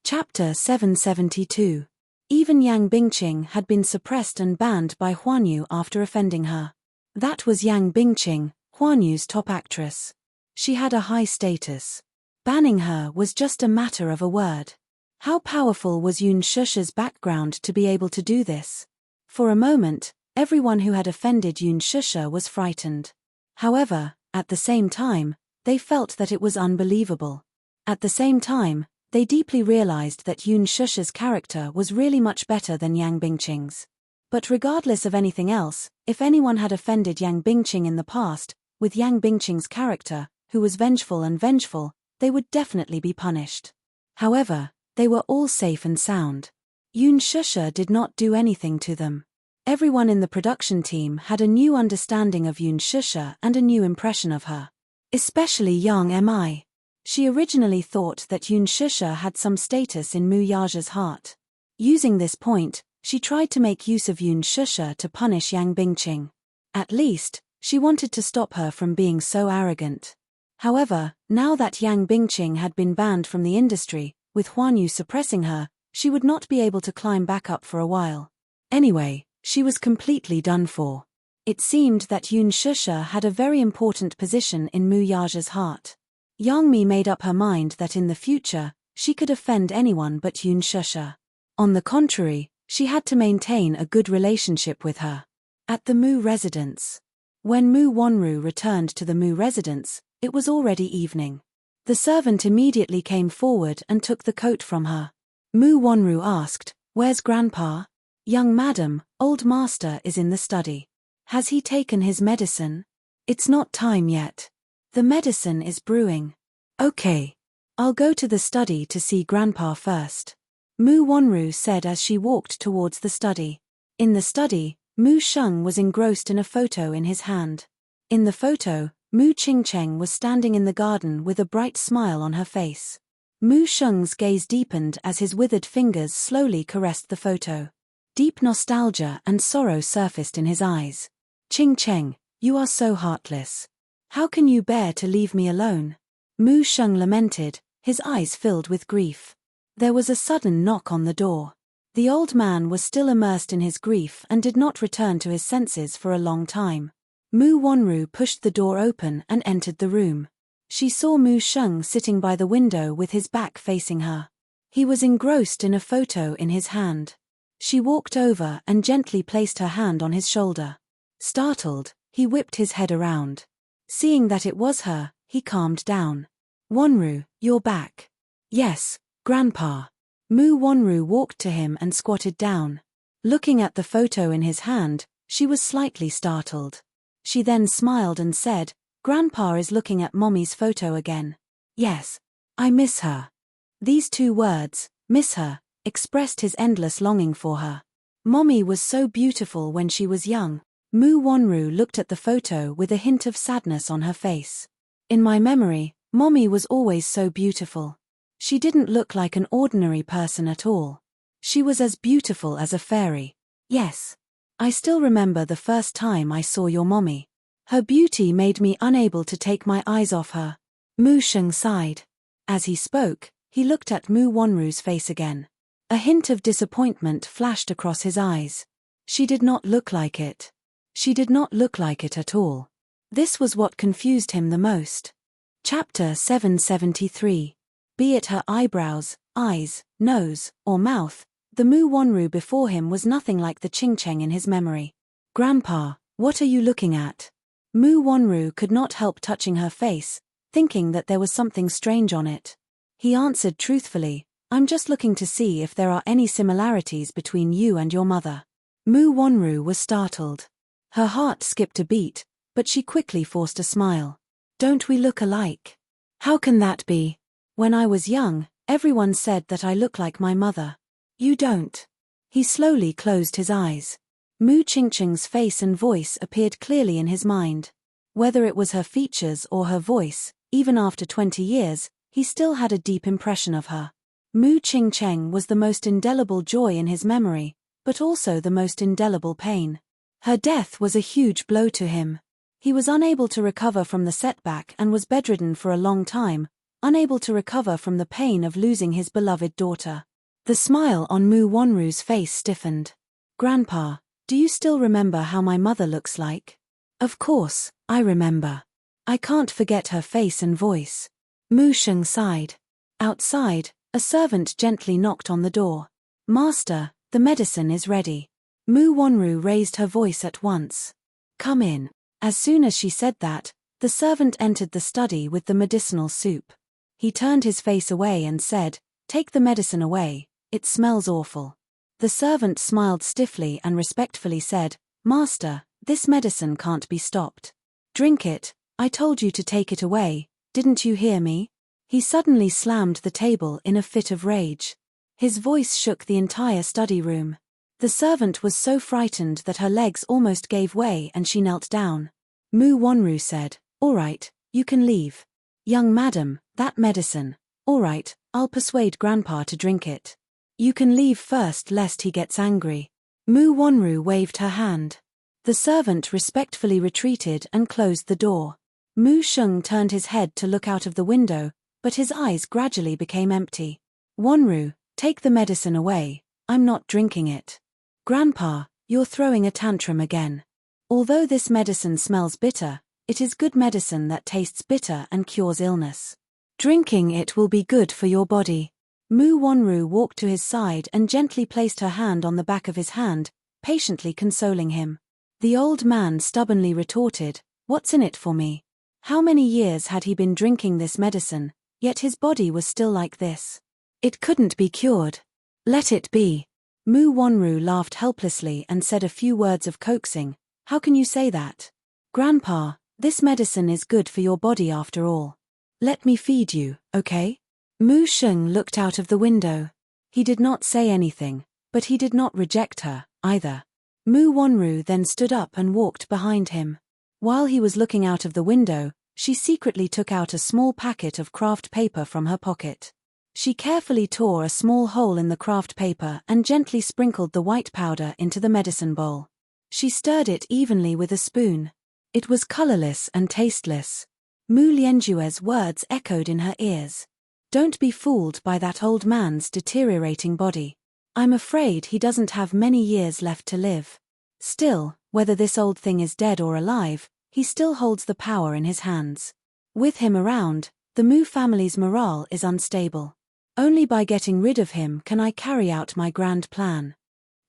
Chapter 772. Even Yang Bingqing had been suppressed and banned by Huanyu after offending her. That was Yang Bingqing, Huanyu's top actress. She had a high status. Banning her was just a matter of a word. How powerful was Yun Shusha's background to be able to do this? For a moment, everyone who had offended Yun Shusha was frightened. However, at the same time, they felt that it was unbelievable. At the same time, they deeply realized that Yun Shusha's character was really much better than Yang Bingqing's. But regardless of anything else, if anyone had offended Yang Bingqing in the past, with Yang Bingqing's character, who was vengeful, they would definitely be punished. However, they were all safe and sound. Yun Shusha did not do anything to them. Everyone in the production team had a new understanding of Yun Shusha and a new impression of her. Especially Yang Mi. She originally thought that Yun Shusha had some status in Mu Yaja's heart. Using this point, she tried to make use of Yun Shusha to punish Yang Bingqing. At least, she wanted to stop her from being so arrogant. However, now that Yang Bingqing had been banned from the industry, with Huanyu suppressing her, she would not be able to climb back up for a while. Anyway, she was completely done for. It seemed that Yun Shusha had a very important position in Mu Yaja's heart. Yang Mi made up her mind that in the future, she could offend anyone but Yun Shusha. On the contrary, she had to maintain a good relationship with her. At the Mu residence. When Mu Wanru returned to the Mu residence, it was already evening. The servant immediately came forward and took the coat from her. Mu Wanru asked, "Where's Grandpa?" "Young madam, old master is in the study." "Has he taken his medicine?" "It's not time yet. The medicine is brewing." "Okay. I'll go to the study to see Grandpa first," Mu Wanru said as she walked towards the study. In the study, Mu Sheng was engrossed in a photo in his hand. In the photo, Mu Qingcheng was standing in the garden with a bright smile on her face. Mu Sheng's gaze deepened as his withered fingers slowly caressed the photo. Deep nostalgia and sorrow surfaced in his eyes. "Qingcheng, you are so heartless. How can you bear to leave me alone?" Mu Sheng lamented, his eyes filled with grief. There was a sudden knock on the door. The old man was still immersed in his grief and did not return to his senses for a long time. Mu Wanru pushed the door open and entered the room. She saw Mu Sheng sitting by the window with his back facing her. He was engrossed in a photo in his hand. She walked over and gently placed her hand on his shoulder. Startled, he whipped his head around. Seeing that it was her, he calmed down. "Wanru, you're back." "Yes, Grandpa." Mu Wanru walked to him and squatted down. Looking at the photo in his hand, she was slightly startled. She then smiled and said, "Grandpa is looking at Mommy's photo again." "Yes. I miss her." These two words, "miss her," expressed his endless longing for her. Mommy was so beautiful when she was young. Mu Wanru looked at the photo with a hint of sadness on her face. "In my memory, Mommy was always so beautiful. She didn't look like an ordinary person at all. She was as beautiful as a fairy. Yes. I still remember the first time I saw your mommy. Her beauty made me unable to take my eyes off her." Mu Sheng sighed. As he spoke, he looked at Mu Wanru's face again. A hint of disappointment flashed across his eyes. She did not look like it. She did not look like it at all. This was what confused him the most. Chapter 773. Be it her eyebrows, eyes, nose, or mouth, the Mu Wanru before him was nothing like the Qingcheng in his memory. "Grandpa, what are you looking at?" Mu Wanru could not help touching her face, thinking that there was something strange on it. He answered truthfully, "I'm just looking to see if there are any similarities between you and your mother." Mu Wanru was startled. Her heart skipped a beat, but she quickly forced a smile. "Don't we look alike?" "How can that be? When I was young, everyone said that I look like my mother." "You don't." He slowly closed his eyes. Mu Qingcheng's face and voice appeared clearly in his mind. Whether it was her features or her voice, even after 20 years, he still had a deep impression of her. Mu Qingcheng was the most indelible joy in his memory, but also the most indelible pain. Her death was a huge blow to him. He was unable to recover from the setback and was bedridden for a long time, unable to recover from the pain of losing his beloved daughter. The smile on Mu Wonru's face stiffened. "Grandpa, do you still remember how my mother looks like?" "Of course, I remember. I can't forget her face and voice." Mu Sheng sighed. Outside, a servant gently knocked on the door. "Master, the medicine is ready." Mu Wonru raised her voice at once. "Come in." As soon as she said that, the servant entered the study with the medicinal soup. He turned his face away and said, "Take the medicine away, it smells awful." The servant smiled stiffly and respectfully said, "Master, this medicine can't be stopped. Drink it, I told you to take it away, didn't you hear me?" He suddenly slammed the table in a fit of rage. His voice shook the entire study room. The servant was so frightened that her legs almost gave way and she knelt down. Mu Wonru said, "All right, you can leave." "Young madam, that medicine." "All right, I'll persuade Grandpa to drink it." "You can leave first lest he gets angry." Mu Wonru waved her hand. The servant respectfully retreated and closed the door. Mu Sheng turned his head to look out of the window, but his eyes gradually became empty. "Wonru, take the medicine away, I'm not drinking it." "Grandpa, you're throwing a tantrum again. Although this medicine smells bitter, it is good medicine that tastes bitter and cures illness. Drinking it will be good for your body." Mu Wonru walked to his side and gently placed her hand on the back of his hand, patiently consoling him. The old man stubbornly retorted, "What's in it for me?" How many years had he been drinking this medicine, yet his body was still like this? It couldn't be cured. "Let it be." Mu Wonru laughed helplessly and said a few words of coaxing. "How can you say that? Grandpa, this medicine is good for your body after all. Let me feed you, okay?" Mu Sheng looked out of the window. He did not say anything, but he did not reject her, either. Mu Wonru then stood up and walked behind him. While he was looking out of the window, she secretly took out a small packet of craft paper from her pocket. She carefully tore a small hole in the craft paper and gently sprinkled the white powder into the medicine bowl. She stirred it evenly with a spoon. It was colorless and tasteless. Mu Lianjue's words echoed in her ears. "Don't be fooled by that old man's deteriorating body. I'm afraid he doesn't have many years left to live. Still, whether this old thing is dead or alive, he still holds the power in his hands. With him around, the Mu family's morale is unstable. Only by getting rid of him can I carry out my grand plan."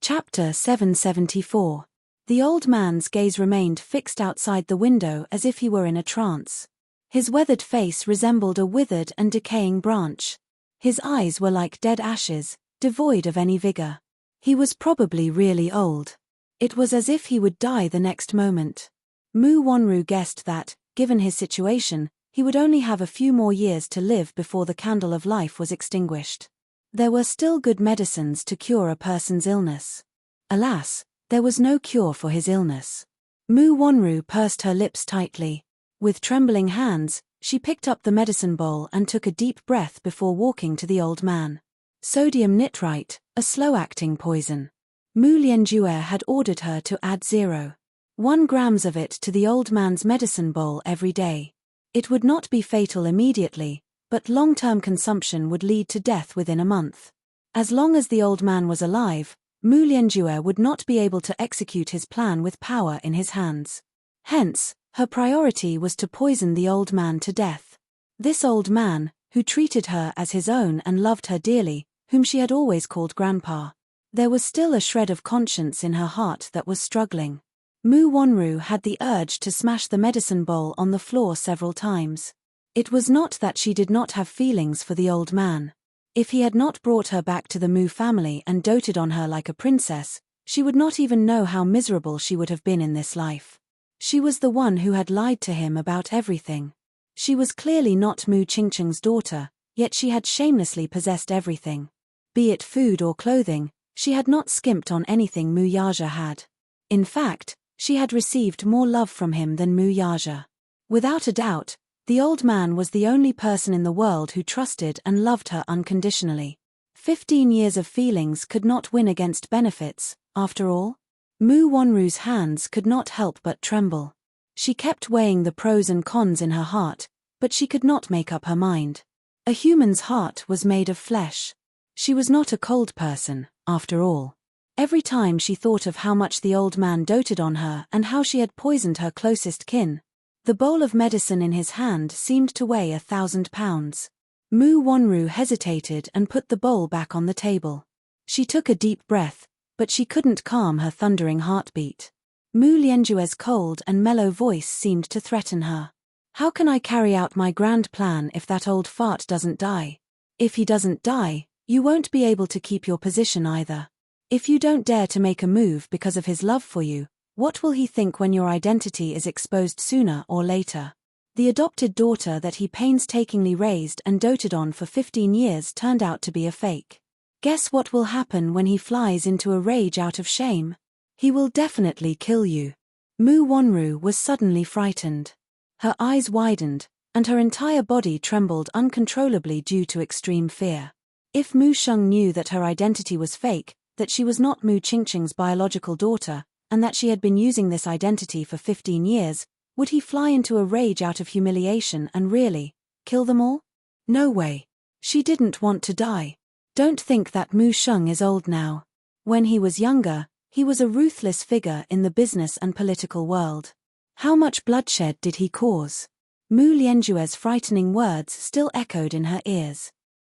Chapter 774. The old man's gaze remained fixed outside the window as if he were in a trance. His weathered face resembled a withered and decaying branch. His eyes were like dead ashes, devoid of any vigor. He was probably really old. It was as if he would die the next moment. Mu Wonru guessed that, given his situation, he would only have a few more years to live before the candle of life was extinguished. There were still good medicines to cure a person's illness. Alas, there was no cure for his illness. Mu Wonru pursed her lips tightly. With trembling hands, she picked up the medicine bowl and took a deep breath before walking to the old man. Sodium nitrite, a slow-acting poison. Mu Lianjue had ordered her to add 0.1 grams of it to the old man's medicine bowl every day. It would not be fatal immediately, but long-term consumption would lead to death within a month. As long as the old man was alive, Mu Lianjue would not be able to execute his plan with power in his hands. Hence, her priority was to poison the old man to death. This old man, who treated her as his own and loved her dearly, whom she had always called Grandpa. There was still a shred of conscience in her heart that was struggling. Mu Wonru had the urge to smash the medicine bowl on the floor several times. It was not that she did not have feelings for the old man. If he had not brought her back to the Mu family and doted on her like a princess, she would not even know how miserable she would have been in this life. She was the one who had lied to him about everything. She was clearly not Mu Qingqing's daughter, yet she had shamelessly possessed everything. Be it food or clothing, she had not skimped on anything Mu Yaja had. In fact, she had received more love from him than Mu Yaja. Without a doubt, the old man was the only person in the world who trusted and loved her unconditionally. 15 years of feelings could not win against benefits, after all. Mu Wonru's hands could not help but tremble. She kept weighing the pros and cons in her heart, but she could not make up her mind. A human's heart was made of flesh. She was not a cold person, after all. Every time she thought of how much the old man doted on her and how she had poisoned her closest kin, the bowl of medicine in his hand seemed to weigh 1,000 pounds. Mu Wonru hesitated and put the bowl back on the table. She took a deep breath, but she couldn't calm her thundering heartbeat. Mu Lianjue's cold and mellow voice seemed to threaten her. How can I carry out my grand plan if that old fart doesn't die? If he doesn't die, you won't be able to keep your position either. If you don't dare to make a move because of his love for you, what will he think when your identity is exposed sooner or later? The adopted daughter that he painstakingly raised and doted on for 15 years turned out to be a fake. Guess what will happen when he flies into a rage out of shame? He will definitely kill you. Mu Wonru was suddenly frightened. Her eyes widened, and her entire body trembled uncontrollably due to extreme fear. If Mu Sheng knew that her identity was fake, that she was not Mu Qingqing's biological daughter, and that she had been using this identity for 15 years, would he fly into a rage out of humiliation and really kill them all? No way. She didn't want to die. Don't think that Mu Sheng is old now. When he was younger, he was a ruthless figure in the business and political world. How much bloodshed did he cause? Mu Lianjue's frightening words still echoed in her ears.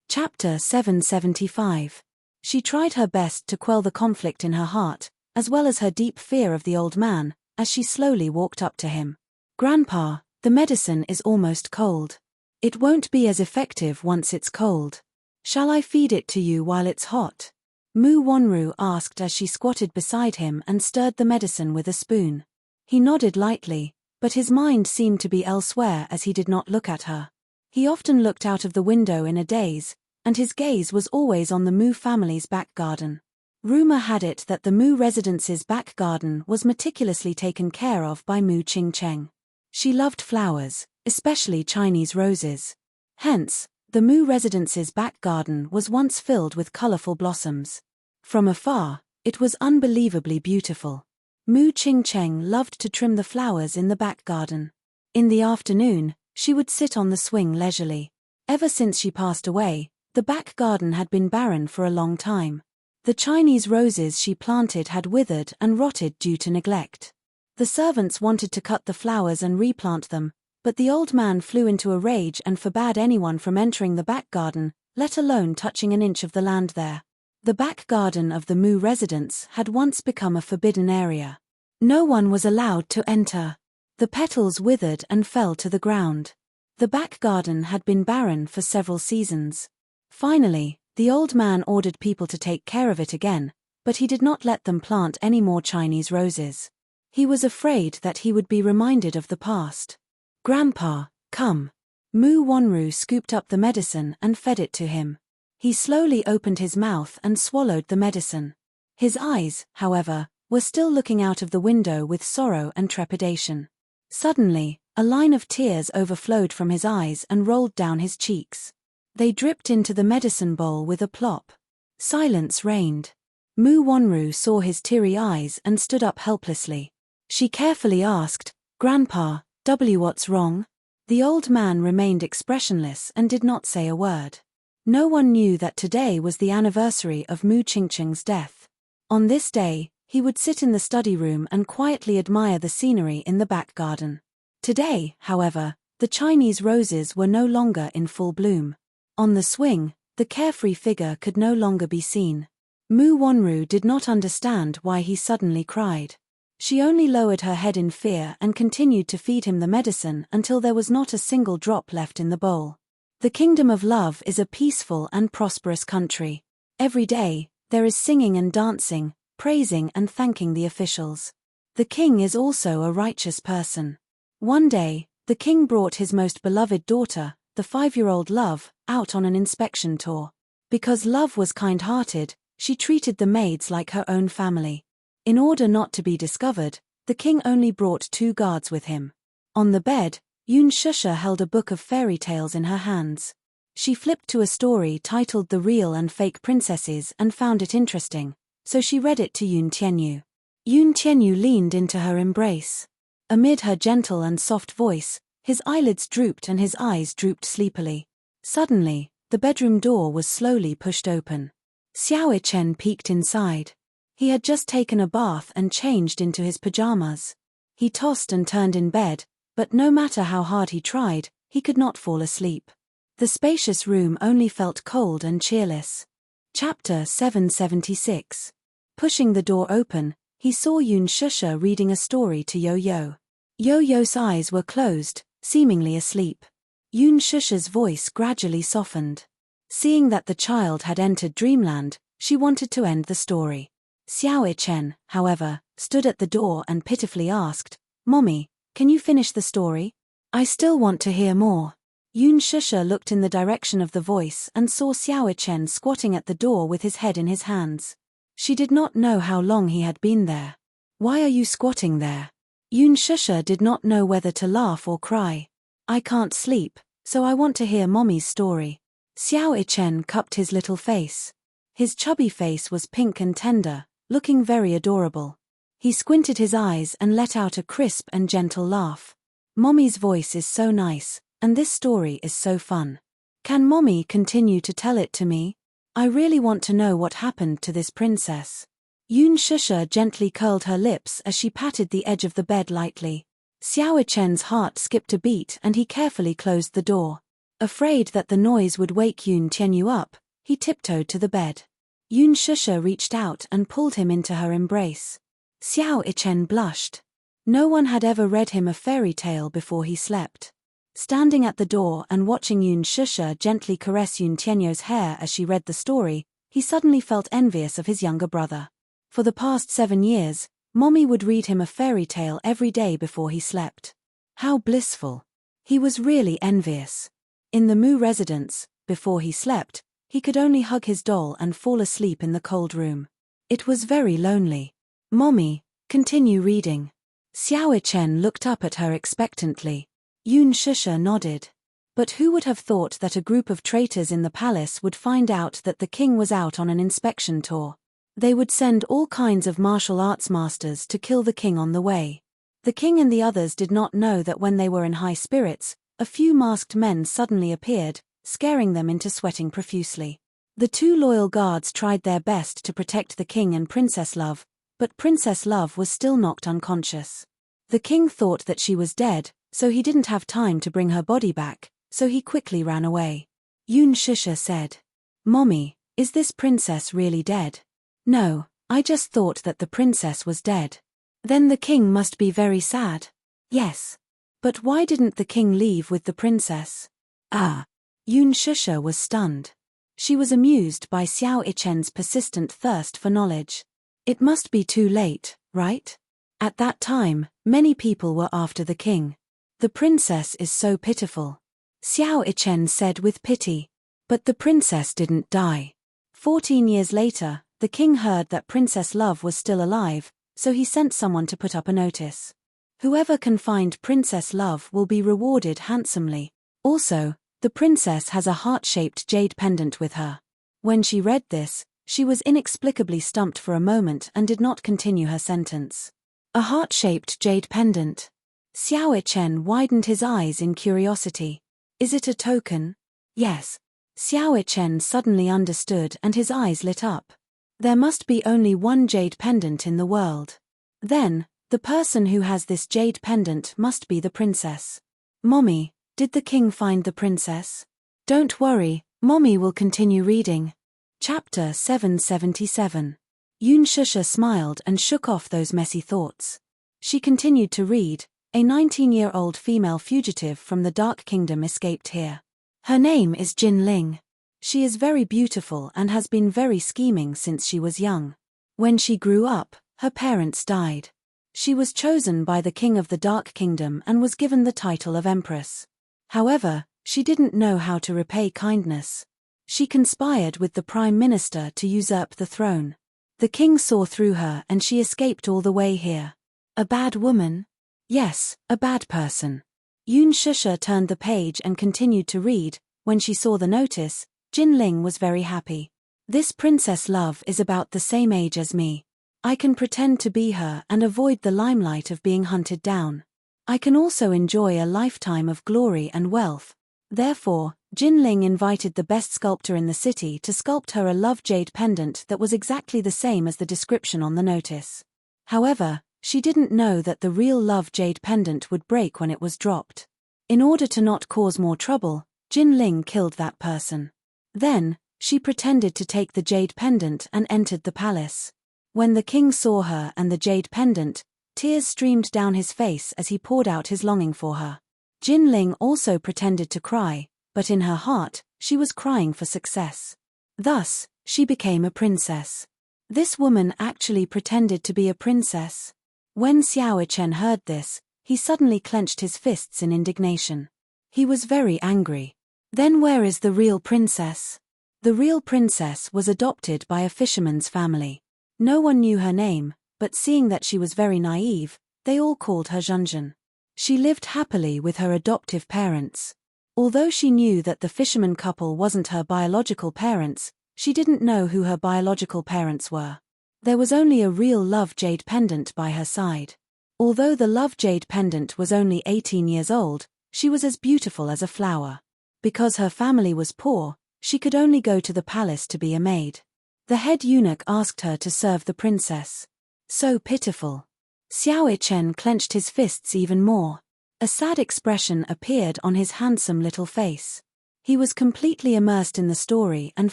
Chapter 775. She tried her best to quell the conflict in her heart, as well as her deep fear of the old man, as she slowly walked up to him. Grandpa, the medicine is almost cold. It won't be as effective once it's cold. Shall I feed it to you while it's hot? Mu Wonru asked as she squatted beside him and stirred the medicine with a spoon. He nodded lightly, but his mind seemed to be elsewhere as he did not look at her. He often looked out of the window in a daze, and his gaze was always on the Mu family's back garden. Rumor had it that the Mu residence's back garden was meticulously taken care of by Mu Qingqing. She loved flowers, especially Chinese roses. Hence, the Mu residence's back garden was once filled with colorful blossoms. From afar, it was unbelievably beautiful. Mu Qingqing loved to trim the flowers in the back garden. In the afternoon, she would sit on the swing leisurely. Ever since she passed away, the back garden had been barren for a long time. The Chinese roses she planted had withered and rotted due to neglect. The servants wanted to cut the flowers and replant them, but the old man flew into a rage and forbade anyone from entering the back garden, let alone touching an inch of the land there. The back garden of the Mu residence had once become a forbidden area. No one was allowed to enter. The petals withered and fell to the ground. The back garden had been barren for several seasons. Finally, the old man ordered people to take care of it again, but he did not let them plant any more Chinese roses. He was afraid that he would be reminded of the past. Grandpa, come. Mu Wonru scooped up the medicine and fed it to him. He slowly opened his mouth and swallowed the medicine. His eyes, however, were still looking out of the window with sorrow and trepidation. Suddenly, a line of tears overflowed from his eyes and rolled down his cheeks. They dripped into the medicine bowl with a plop. Silence reigned. Mu Wonru saw his teary eyes and stood up helplessly. She carefully asked, Grandpa, what's wrong? The old man remained expressionless and did not say a word. No one knew that today was the anniversary of Mu Qingqing's death. On this day, he would sit in the study room and quietly admire the scenery in the back garden. Today, however, the Chinese roses were no longer in full bloom. On the swing, the carefree figure could no longer be seen. Mu Wonru did not understand why he suddenly cried. She only lowered her head in fear and continued to feed him the medicine until there was not a single drop left in the bowl. The Kingdom of Love is a peaceful and prosperous country. Every day, there is singing and dancing, praising and thanking the officials. The king is also a righteous person. One day, the king brought his most beloved daughter, the 5-year-old Love, out on an inspection tour. Because Love was kind-hearted, she treated the maids like her own family. In order not to be discovered, the king only brought 2 guards with him. On the bed, Yun Shusha held a book of fairy tales in her hands. She flipped to a story titled The Real and Fake Princesses and found it interesting, so she read it to Yun Tianyu. Yun Tianyu leaned into her embrace. Amid her gentle and soft voice, his eyelids drooped and his eyes drooped sleepily. Suddenly, the bedroom door was slowly pushed open. Xiao Ichen peeked inside. He had just taken a bath and changed into his pajamas. He tossed and turned in bed, but no matter how hard he tried, he could not fall asleep. The spacious room only felt cold and cheerless. Chapter 776. Pushing the door open, he saw Yun Shusha reading a story to Yo-Yo. Yo-Yo's eyes were closed, seemingly asleep. Yun Shusha's voice gradually softened. Seeing that the child had entered dreamland, she wanted to end the story. Xiao Ichen, however, stood at the door and pitifully asked, "Mommy, can you finish the story? I still want to hear more." Yun Shusha looked in the direction of the voice and saw Xiao Ichen squatting at the door with his head in his hands. She did not know how long he had been there. "Why are you squatting there?" Yun Shusha did not know whether to laugh or cry. "I can't sleep, so I want to hear Mommy's story." Xiao Ichen cupped his little face. His chubby face was pink and tender, looking very adorable. He squinted his eyes and let out a crisp and gentle laugh. "Mommy's voice is so nice, and this story is so fun. Can Mommy continue to tell it to me? I really want to know what happened to this princess." Yun Shusha gently curled her lips as she patted the edge of the bed lightly. Xiao Ichen's heart skipped a beat and he carefully closed the door. Afraid that the noise would wake Yun Tianyu up, he tiptoed to the bed. Yun Shusha reached out and pulled him into her embrace. Xiao Ichen blushed. No one had ever read him a fairy tale before he slept. Standing at the door and watching Yun Shusha gently caress Yun Tianyu's hair as she read the story, he suddenly felt envious of his younger brother. For the past 7 years, Mommy would read him a fairy tale every day before he slept. How blissful. He was really envious. In the Mu residence, before he slept, he could only hug his doll and fall asleep in the cold room. It was very lonely. "Mommy, continue reading." Xiao Ichen looked up at her expectantly. Yun Shusha nodded. But who would have thought that a group of traitors in the palace would find out that the king was out on an inspection tour? They would send all kinds of martial arts masters to kill the king on the way. The king and the others did not know that when they were in high spirits, a few masked men suddenly appeared, scaring them into sweating profusely. The 2 loyal guards tried their best to protect the king and Princess Love, but Princess Love was still knocked unconscious. The king thought that she was dead, so he didn't have time to bring her body back, so he quickly ran away. Yun Shusha said, "Mommy, is this princess really dead?" "No, I just thought that the princess was dead." "Then the king must be very sad." "Yes. But why didn't the king leave with the princess?" "Ah." Yun Shusha was stunned. She was amused by Xiao Ichen's persistent thirst for knowledge. It must be too late, right? At that time, many people were after the king. The princess is so pitiful. Xiao Ichen said with pity. But the princess didn't die. 14 years later, the king heard that Princess Love was still alive, so he sent someone to put up a notice. Whoever can find Princess Love will be rewarded handsomely. Also, the princess has a heart-shaped jade pendant with her. When she read this, she was inexplicably stumped for a moment and did not continue her sentence. A heart-shaped jade pendant. Xiao Ichen widened his eyes in curiosity. Is it a token? Yes. Xiao Ichen suddenly understood and his eyes lit up. There must be only one jade pendant in the world. Then, the person who has this jade pendant must be the princess. Mommy, did the king find the princess? Don't worry, Mommy will continue reading. Chapter 777. Yun Shusha smiled and shook off those messy thoughts. She continued to read. A 19-year-old female fugitive from the Dark Kingdom escaped here. Her name is Jin Ling. She is very beautiful and has been very scheming since she was young. When she grew up, her parents died. She was chosen by the king of the Dark Kingdom and was given the title of Empress. However, she didn't know how to repay kindness. She conspired with the Prime Minister to usurp the throne. The king saw through her and she escaped all the way here. A bad woman? Yes, a bad person. Yun Shusha turned the page and continued to read. When she saw the notice, Jin Ling was very happy. This Princess Love is about the same age as me. I can pretend to be her and avoid the limelight of being hunted down. I can also enjoy a lifetime of glory and wealth. Therefore, Jinling invited the best sculptor in the city to sculpt her a love jade pendant that was exactly the same as the description on the notice. However, she didn't know that the real love jade pendant would break when it was dropped. In order to not cause more trouble, Jinling killed that person. Then, she pretended to take the jade pendant and entered the palace. When the king saw her and the jade pendant, tears streamed down his face as he poured out his longing for her. Jinling also pretended to cry, but in her heart, she was crying for success. Thus, she became a princess. This woman actually pretended to be a princess. When Xiao Chen heard this, he suddenly clenched his fists in indignation. He was very angry. Then where is the real princess? The real princess was adopted by a fisherman's family. No one knew her name, but seeing that she was very naive, they all called her Zhenzhen. She lived happily with her adoptive parents. Although she knew that the fisherman couple wasn't her biological parents, she didn't know who her biological parents were. There was only a real love jade pendant by her side. Although the love jade pendant was only 18 years old, she was as beautiful as a flower. Because her family was poor, she could only go to the palace to be a maid. The head eunuch asked her to serve the princess. So pitiful. Xiao Chen clenched his fists even more. A sad expression appeared on his handsome little face. He was completely immersed in the story and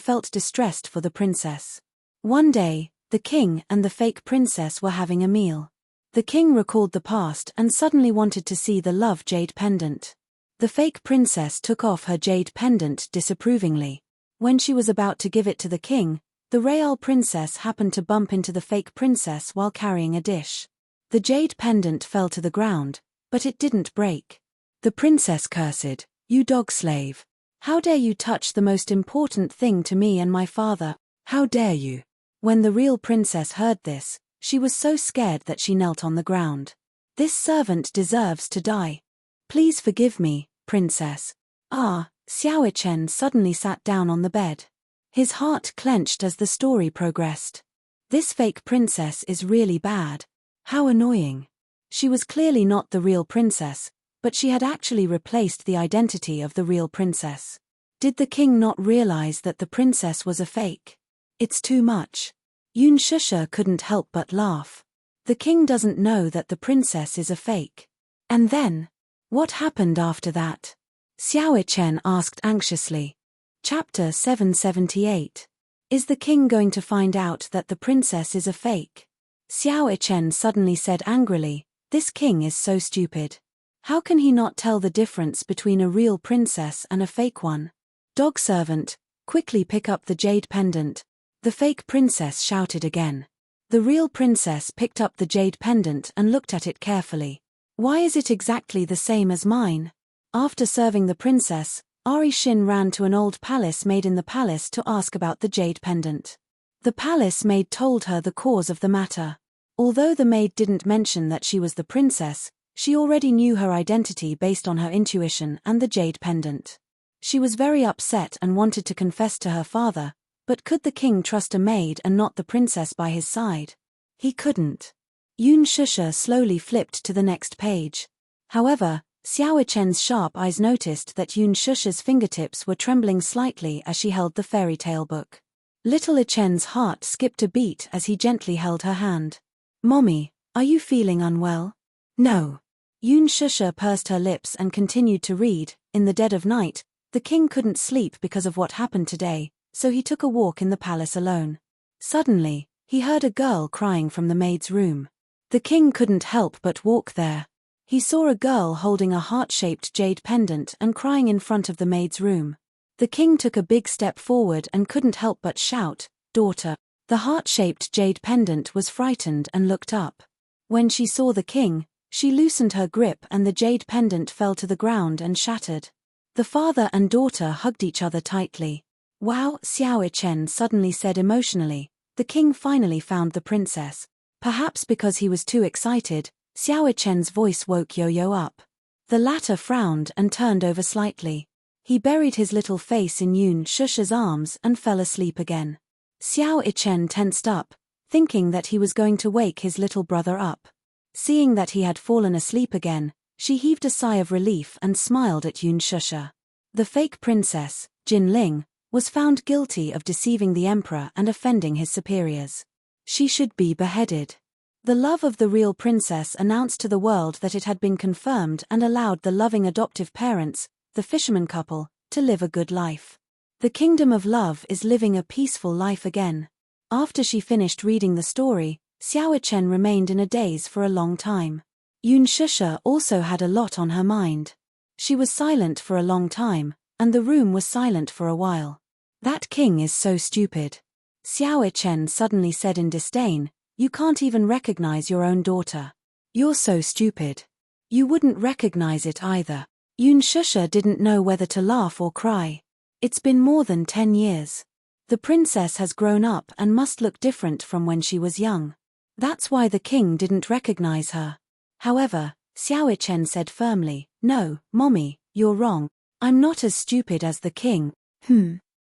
felt distressed for the princess. One day, the king and the fake princess were having a meal. The king recalled the past and suddenly wanted to see the love jade pendant. The fake princess took off her jade pendant disapprovingly. When she was about to give it to the king, the real princess happened to bump into the fake princess while carrying a dish. The jade pendant fell to the ground, but it didn't break. The princess cursed, "You dog slave! How dare you touch the most important thing to me and my father? How dare you?" When the real princess heard this, she was so scared that she knelt on the ground. "This servant deserves to die. Please forgive me, princess." Xiao Chen suddenly sat down on the bed. His heart clenched as the story progressed. This fake princess is really bad. How annoying. She was clearly not the real princess, but she had actually replaced the identity of the real princess. Did the king not realize that the princess was a fake? It's too much. Yun Shusha couldn't help but laugh. The king doesn't know that the princess is a fake. And then? What happened after that? Xiao Chen asked anxiously. Chapter 778. Is the king going to find out that the princess is a fake? Xiao Chen suddenly said angrily, "This king is so stupid. How can he not tell the difference between a real princess and a fake one?" "Dog servant, quickly pick up the jade pendant," the fake princess shouted again. The real princess picked up the jade pendant and looked at it carefully. "Why is it exactly the same as mine?" After serving the princess, Ari Shin ran to an old palace maid in the palace to ask about the jade pendant. The palace maid told her the cause of the matter. Although the maid didn't mention that she was the princess, she already knew her identity based on her intuition and the jade pendant. She was very upset and wanted to confess to her father, but could the king trust a maid and not the princess by his side? He couldn't. Yun Shusha slowly flipped to the next page. However, Xiao Chen's sharp eyes noticed that Yun Shusha's fingertips were trembling slightly as she held the fairy tale book. Little Chen's heart skipped a beat as he gently held her hand. "Mommy, are you feeling unwell?" "No." Yun Shusha pursed her lips and continued to read. In the dead of night, the king couldn't sleep because of what happened today, so he took a walk in the palace alone. Suddenly, he heard a girl crying from the maid's room. The king couldn't help but walk there. He saw a girl holding a heart-shaped jade pendant and crying in front of the maid's room. The king took a big step forward and couldn't help but shout, "Daughter." The heart-shaped jade pendant was frightened and looked up. When she saw the king, she loosened her grip and the jade pendant fell to the ground and shattered. The father and daughter hugged each other tightly. "Wow," Xiao Chen suddenly said emotionally, "the king finally found the princess." Perhaps because he was too excited, Xiao Chen's voice woke Yo-Yo up. The latter frowned and turned over slightly. He buried his little face in Yun Shusha's arms and fell asleep again. Xiao Chen tensed up, thinking that he was going to wake his little brother up. Seeing that he had fallen asleep again, she heaved a sigh of relief and smiled at Yun Shusha. The fake princess, Jin Ling, was found guilty of deceiving the emperor and offending his superiors. She should be beheaded. The love of the real princess announced to the world that it had been confirmed and allowed the loving adoptive parents, the fisherman couple, to live a good life. The kingdom of love is living a peaceful life again. After she finished reading the story, Xiao Chen remained in a daze for a long time. Yun Shusha also had a lot on her mind. She was silent for a long time, and the room was silent for a while. That king is so stupid. Xiao Chen suddenly said in disdain, "You can't even recognize your own daughter. You're so stupid. You wouldn't recognize it either." Yun Shusha didn't know whether to laugh or cry. It's been more than 10 years. The princess has grown up and must look different from when she was young. That's why the king didn't recognize her. However, Xiao Chen said firmly, "No, Mommy, you're wrong. I'm not as stupid as the king.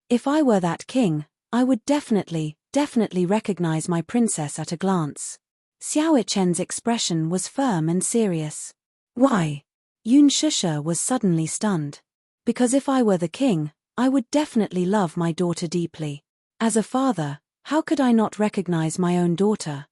If I were that king, I would definitely recognize my princess at a glance." Xiao Chen's expression was firm and serious. "Why?" Yun Shusha was suddenly stunned. "Because if I were the king, I would definitely love my daughter deeply. As a father, how could I not recognize my own daughter?"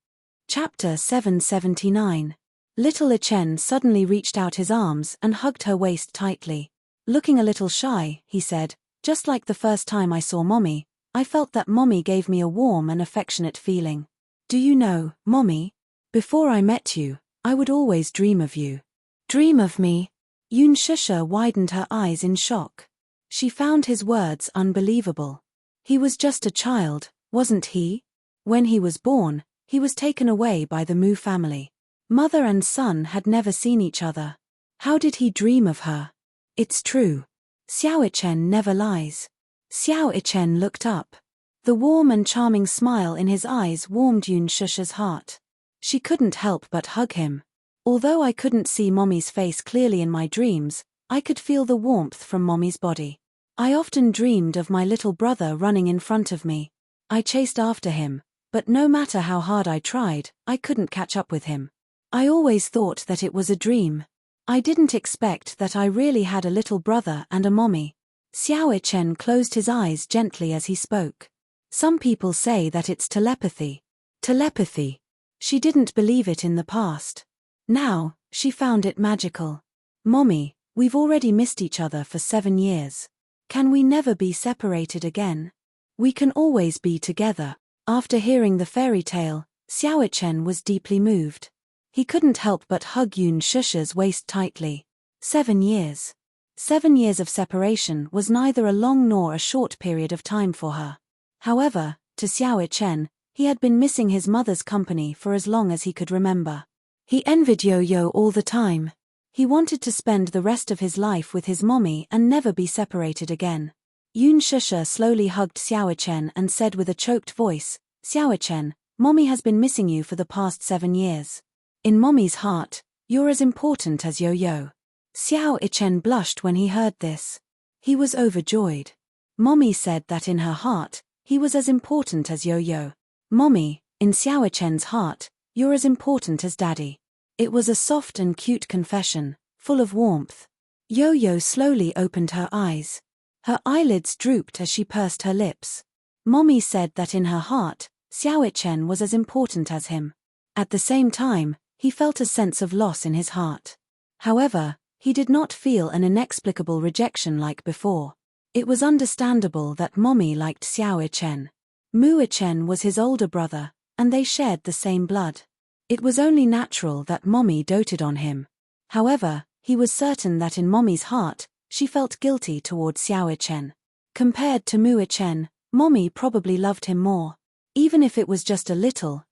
Chapter 779. Little Chen suddenly reached out his arms and hugged her waist tightly. Looking a little shy, he said, "Just like the first time I saw Mommy, I felt that Mommy gave me a warm and affectionate feeling. Do you know, Mommy? Before I met you, I would always dream of you." "Dream of me?" Yun Shusha widened her eyes in shock. She found his words unbelievable. He was just a child, wasn't he? When he was born, he was taken away by the Mu family. Mother and son had never seen each other. How did he dream of her? It's true. Xiao Chen never lies. Xiao Chen looked up. The warm and charming smile in his eyes warmed Yun Shusha's heart. She couldn't help but hug him. "Although I couldn't see Mommy's face clearly in my dreams, I could feel the warmth from Mommy's body. I often dreamed of my little brother running in front of me. I chased after him, but no matter how hard I tried, I couldn't catch up with him. I always thought that it was a dream. I didn't expect that I really had a little brother and a mommy." Xiao Chen closed his eyes gently as he spoke. "Some people say that it's telepathy." Telepathy. She didn't believe it in the past. Now, she found it magical. "Mommy, we've already missed each other for 7 years. Can we never be separated again? We can always be together." After hearing the fairy tale, Xiao Chen was deeply moved. He couldn't help but hug Yun Shusha's waist tightly. 7 years. 7 years of separation was neither a long nor a short period of time for her. However, to Xiao Chen, he had been missing his mother's company for as long as he could remember. He envied Yo-Yo all the time. He wanted to spend the rest of his life with his mommy and never be separated again. Yun Shusha slowly hugged Xiao Chen and said with a choked voice, "Xiao Chen, Mommy has been missing you for the past 7 years. In Mommy's heart, you're as important as Yo-Yo." Xiao Chen blushed when he heard this. He was overjoyed. Mommy said that in her heart, he was as important as Yo-Yo. "Mommy, in Xiao Chen's heart, you're as important as Daddy." It was a soft and cute confession, full of warmth. Yo-Yo slowly opened her eyes. Her eyelids drooped as she pursed her lips. Mommy said that in her heart, Xiao Chen was as important as him. At the same time, he felt a sense of loss in his heart. However, he did not feel an inexplicable rejection like before. It was understandable that Mommy liked Xiao Chen. Mu Chen was his older brother, and they shared the same blood. It was only natural that Mommy doted on him. However, he was certain that in Mommy's heart, she felt guilty toward Xiao Chen. Compared to Mu Chen, Mommy probably loved him more. Even if it was just a little.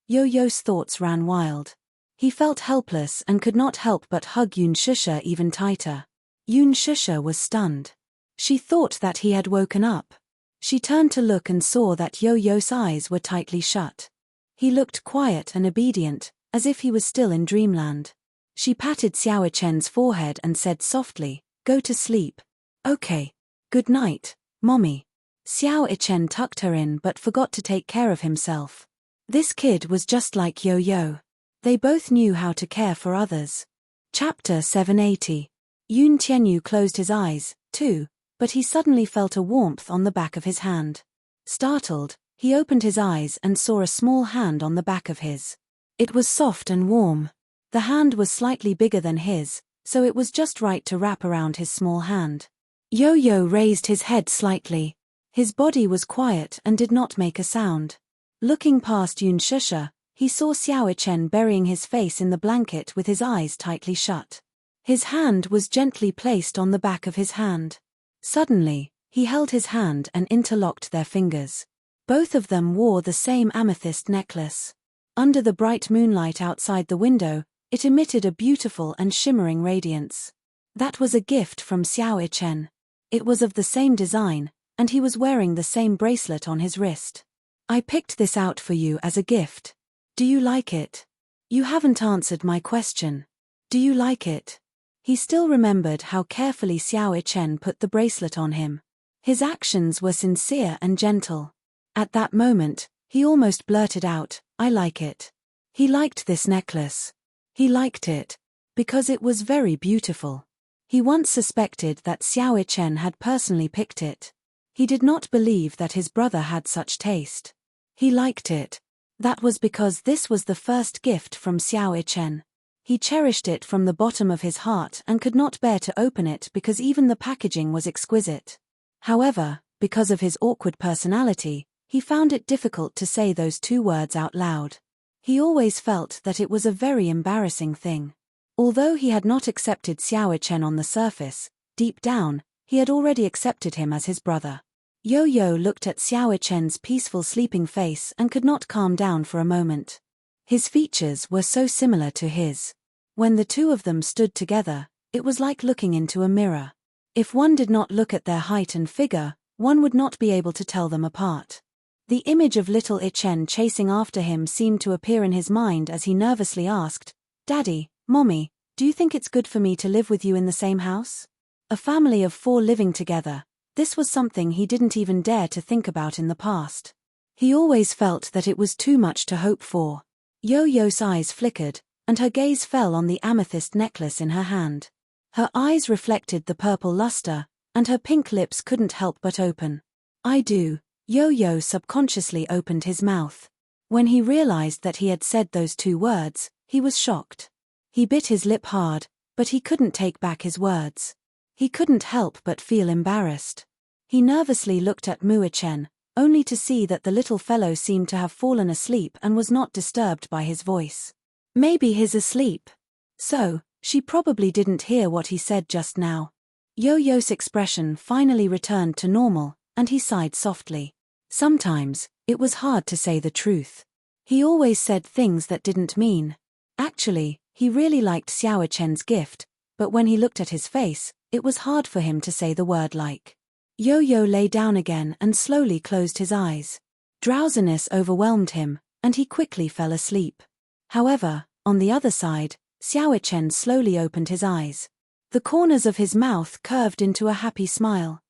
Yo-Yo's thoughts ran wild. He felt helpless and could not help but hug Yun Shusha even tighter. Yun Shusha was stunned. She thought that he had woken up. She turned to look and saw that Yo-Yo's eyes were tightly shut. He looked quiet and obedient, as if he was still in dreamland. She patted Xiao Chen's forehead and said softly, "Go to sleep." "Okay. Good night, Mommy." Xiao Chen tucked her in but forgot to take care of himself. This kid was just like Yo-Yo. They both knew how to care for others. Chapter 780. Yoon Tianyu closed his eyes, too, but he suddenly felt a warmth on the back of his hand. Startled, he opened his eyes and saw a small hand on the back of his. It was soft and warm. The hand was slightly bigger than his, so it was just right to wrap around his small hand. Yo-Yo raised his head slightly. His body was quiet and did not make a sound. Looking past Yoon Shusha, he saw Xiao Chen burying his face in the blanket with his eyes tightly shut. His hand was gently placed on the back of his hand. Suddenly, he held his hand and interlocked their fingers. Both of them wore the same amethyst necklace. Under the bright moonlight outside the window, it emitted a beautiful and shimmering radiance. That was a gift from Xiao Chen. It was of the same design, and he was wearing the same bracelet on his wrist. I picked this out for you as a gift. Do you like it? You haven't answered my question. Do you like it? He still remembered how carefully Xiao Chen put the bracelet on him. His actions were sincere and gentle. At that moment, he almost blurted out, I like it. He liked this necklace. He liked it because it was very beautiful. He once suspected that Xiao Chen had personally picked it. He did not believe that his brother had such taste. He liked it. That was because this was the first gift from Xiao Chen. He cherished it from the bottom of his heart and could not bear to open it because even the packaging was exquisite. However, because of his awkward personality, he found it difficult to say those two words out loud. He always felt that it was a very embarrassing thing. Although he had not accepted Xiao Chen on the surface, deep down, he had already accepted him as his brother. Yo-Yo looked at Xiao Chen's peaceful sleeping face and could not calm down for a moment. His features were so similar to his. When the two of them stood together, it was like looking into a mirror. If one did not look at their height and figure, one would not be able to tell them apart. The image of little Chen chasing after him seemed to appear in his mind as he nervously asked, Daddy, Mommy, do you think it's good for me to live with you in the same house? A family of 4 living together, this was something he didn't even dare to think about in the past. He always felt that it was too much to hope for. Yo-Yo's eyes flickered, and her gaze fell on the amethyst necklace in her hand. Her eyes reflected the purple luster, and her pink lips couldn't help but open. I do. Yo-Yo subconsciously opened his mouth. When he realized that he had said those 2 words, he was shocked. He bit his lip hard, but he couldn't take back his words. He couldn't help but feel embarrassed. He nervously looked at Mu-Chen, only to see that the little fellow seemed to have fallen asleep and was not disturbed by his voice. Maybe he's asleep. So, she probably didn't hear what he said just now. Yo-Yo's expression finally returned to normal, and he sighed softly. Sometimes, it was hard to say the truth. He always said things that didn't mean. Actually, he really liked Xiao Chen's gift, but when he looked at his face, it was hard for him to say the word like. Yo-Yo lay down again and slowly closed his eyes. Drowsiness overwhelmed him, and he quickly fell asleep. However, on the other side, Xiao Chen slowly opened his eyes. The corners of his mouth curved into a happy smile.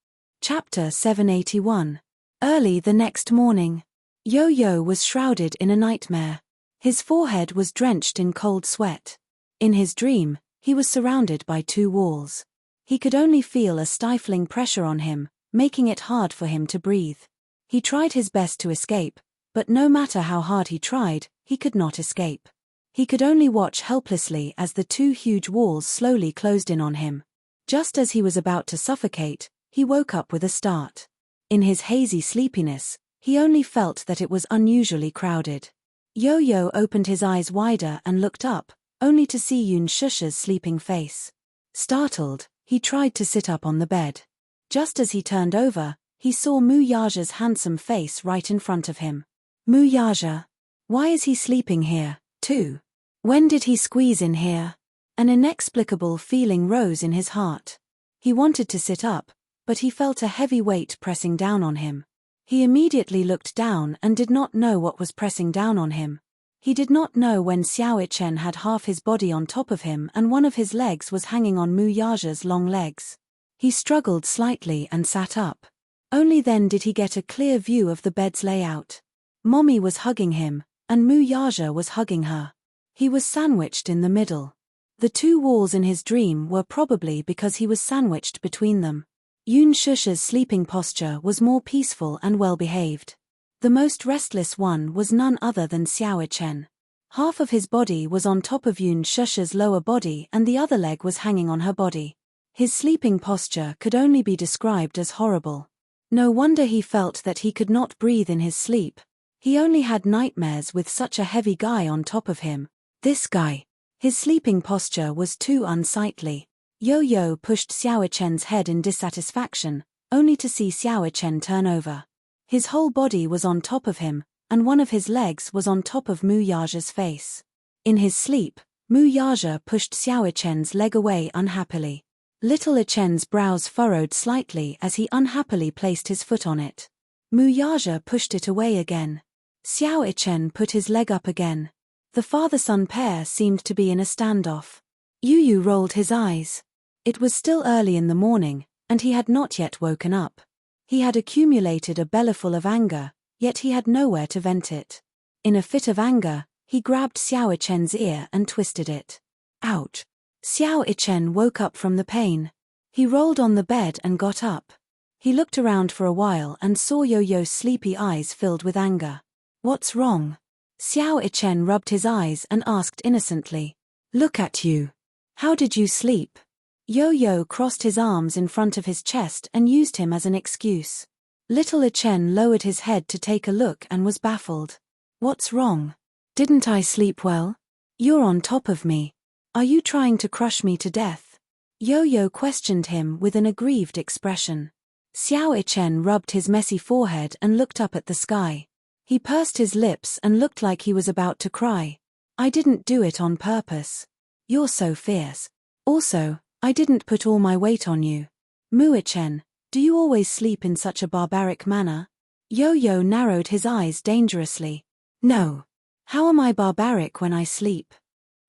Chapter 781. Early the next morning. Yo-Yo was shrouded in a nightmare. His forehead was drenched in cold sweat. In his dream, he was surrounded by 2 walls. He could only feel a stifling pressure on him, making it hard for him to breathe. He tried his best to escape, but no matter how hard he tried, he could not escape. He could only watch helplessly as the 2 huge walls slowly closed in on him. Just as he was about to suffocate, he woke up with a start. In his hazy sleepiness, he only felt that it was unusually crowded. Yo-Yo opened his eyes wider and looked up, only to see Yoon Shusha's sleeping face. Startled, he tried to sit up on the bed. Just as he turned over, he saw Mu Yaja's handsome face right in front of him. Mu Yaja. Why is he sleeping here, too? When did he squeeze in here? An inexplicable feeling rose in his heart. He wanted to sit up, but he felt a heavy weight pressing down on him. He immediately looked down and did not know what was pressing down on him. He did not know when Xiao Chen had half his body on top of him and one of his legs was hanging on Mu Yaja's long legs. He struggled slightly and sat up. Only then did he get a clear view of the bed's layout. Mommy was hugging him, and Mu Yaja was hugging her. He was sandwiched in the middle. The two walls in his dream were probably because he was sandwiched between them. Yun Shusha's sleeping posture was more peaceful and well-behaved. The most restless one was none other than Xiao Chen. Half of his body was on top of Yun Shusha's lower body and the other leg was hanging on her body. His sleeping posture could only be described as horrible. No wonder he felt that he could not breathe in his sleep. He only had nightmares with such a heavy guy on top of him. This guy. His sleeping posture was too unsightly. Yo-Yo pushed Xiao Chen's head in dissatisfaction, only to see Xiao Chen turn over. His whole body was on top of him, and one of his legs was on top of Mu Yaja's face. In his sleep, Mu Yaja pushed Xiao Chen's leg away unhappily. Little Chen's brows furrowed slightly as he unhappily placed his foot on it. Mu Yaja pushed it away again. Xiao Chen put his leg up again. The father-son pair seemed to be in a standoff. Yu rolled his eyes. It was still early in the morning, and he had not yet woken up. He had accumulated a bellyful of anger, yet he had nowhere to vent it. In a fit of anger, he grabbed Xiao Chen's ear and twisted it. Ouch! Xiao Chen woke up from the pain. He rolled on the bed and got up. He looked around for a while and saw Yo-Yo's sleepy eyes filled with anger. What's wrong? Xiao Chen rubbed his eyes and asked innocently. Look at you. How did you sleep? Yo-Yo crossed his arms in front of his chest and used him as an excuse. Little Chen lowered his head to take a look and was baffled. What's wrong? Didn't I sleep well? You're on top of me. Are you trying to crush me to death? Yo-Yo questioned him with an aggrieved expression. Xiao Chen rubbed his messy forehead and looked up at the sky. He pursed his lips and looked like he was about to cry. I didn't do it on purpose. You're so fierce. Also, I didn't put all my weight on you. Mu-Chen, do you always sleep in such a barbaric manner? Yo-Yo narrowed his eyes dangerously. No. How am I barbaric when I sleep?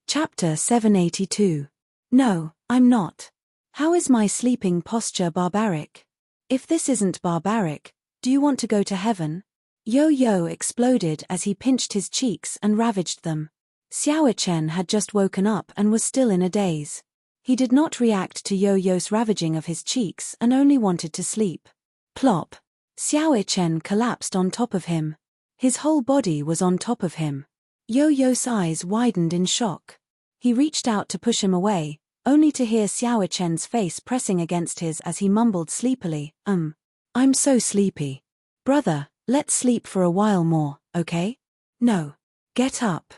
Chapter 782. No, I'm not. How is my sleeping posture barbaric? If this isn't barbaric, do you want to go to heaven? Yo-Yo exploded as he pinched his cheeks and ravaged them. Xiao Chen had just woken up and was still in a daze. He did not react to Yo-Yo's ravaging of his cheeks and only wanted to sleep. Plop. Xiao Chen collapsed on top of him. His whole body was on top of him. Yo-Yo's eyes widened in shock. He reached out to push him away, only to hear Xiao Chen's face pressing against his as he mumbled sleepily, I'm so sleepy. Brother, let's sleep for a while more, okay? No. Get up.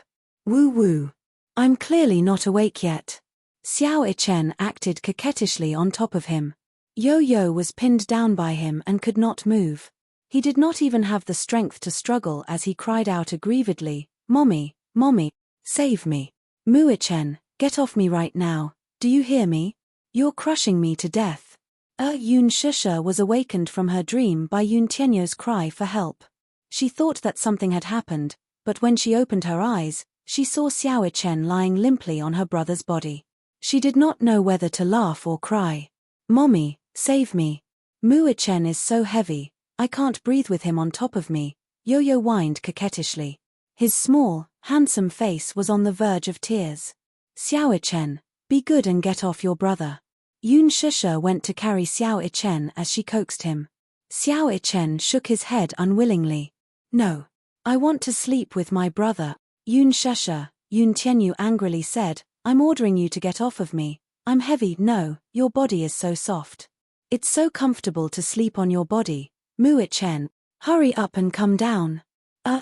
Woo-woo. I'm clearly not awake yet. Xiao Chen acted coquettishly on top of him. Yo-Yo was pinned down by him and could not move. He did not even have the strength to struggle as he cried out aggrievedly, Mommy, Mommy, save me. Mu-Chen, get off me right now, do you hear me? You're crushing me to death. Yun Shusha was awakened from her dream by Yun Tianyo's cry for help. She thought that something had happened, but when she opened her eyes, she saw Xiao Chen lying limply on her brother's body. She did not know whether to laugh or cry. Mommy, save me. Mu-Chen is so heavy, I can't breathe with him on top of me, Yo-Yo whined coquettishly. His small, handsome face was on the verge of tears. Xiao Chen, be good and get off your brother. Yun Shusha went to carry Xiao Chen as she coaxed him. Xiao Chen shook his head unwillingly. No. I want to sleep with my brother. Yun Shusha, Yun Tianyu angrily said, I'm ordering you to get off of me. I'm heavy. No, your body is so soft. It's so comfortable to sleep on your body. Mu-Chen, hurry up and come down.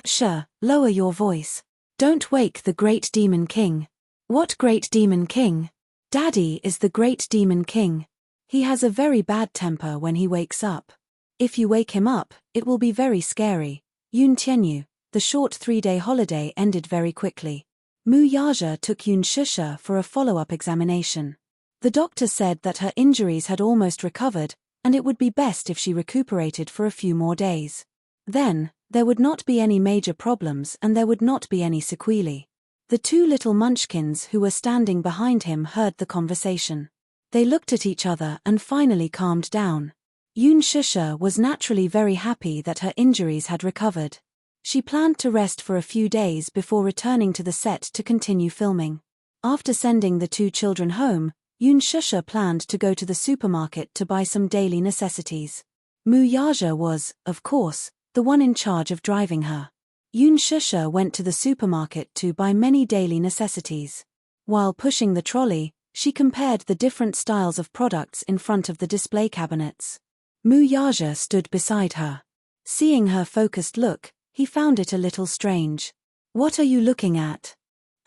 Sure, lower your voice. Don't wake the great demon king. What great demon king? Daddy is the great demon king. He has a very bad temper when he wakes up. If you wake him up, it will be very scary. Yun Tianyu, the short 3-day holiday ended very quickly. Mu Yaja took Yun Shusha for a follow-up examination. The doctor said that her injuries had almost recovered, and it would be best if she recuperated for a few more days. Then, there would not be any major problems and there would not be any sequelae. The two little munchkins who were standing behind him heard the conversation. They looked at each other and finally calmed down. Yun Shusha was naturally very happy that her injuries had recovered. She planned to rest for a few days before returning to the set to continue filming. After sending the two children home, Yoon Shusha planned to go to the supermarket to buy some daily necessities. Mu Yaja was, of course, the one in charge of driving her. Yoon Shusha went to the supermarket to buy many daily necessities. While pushing the trolley, she compared the different styles of products in front of the display cabinets. Mu Yaja stood beside her. Seeing her focused look, he found it a little strange. "What are you looking at?"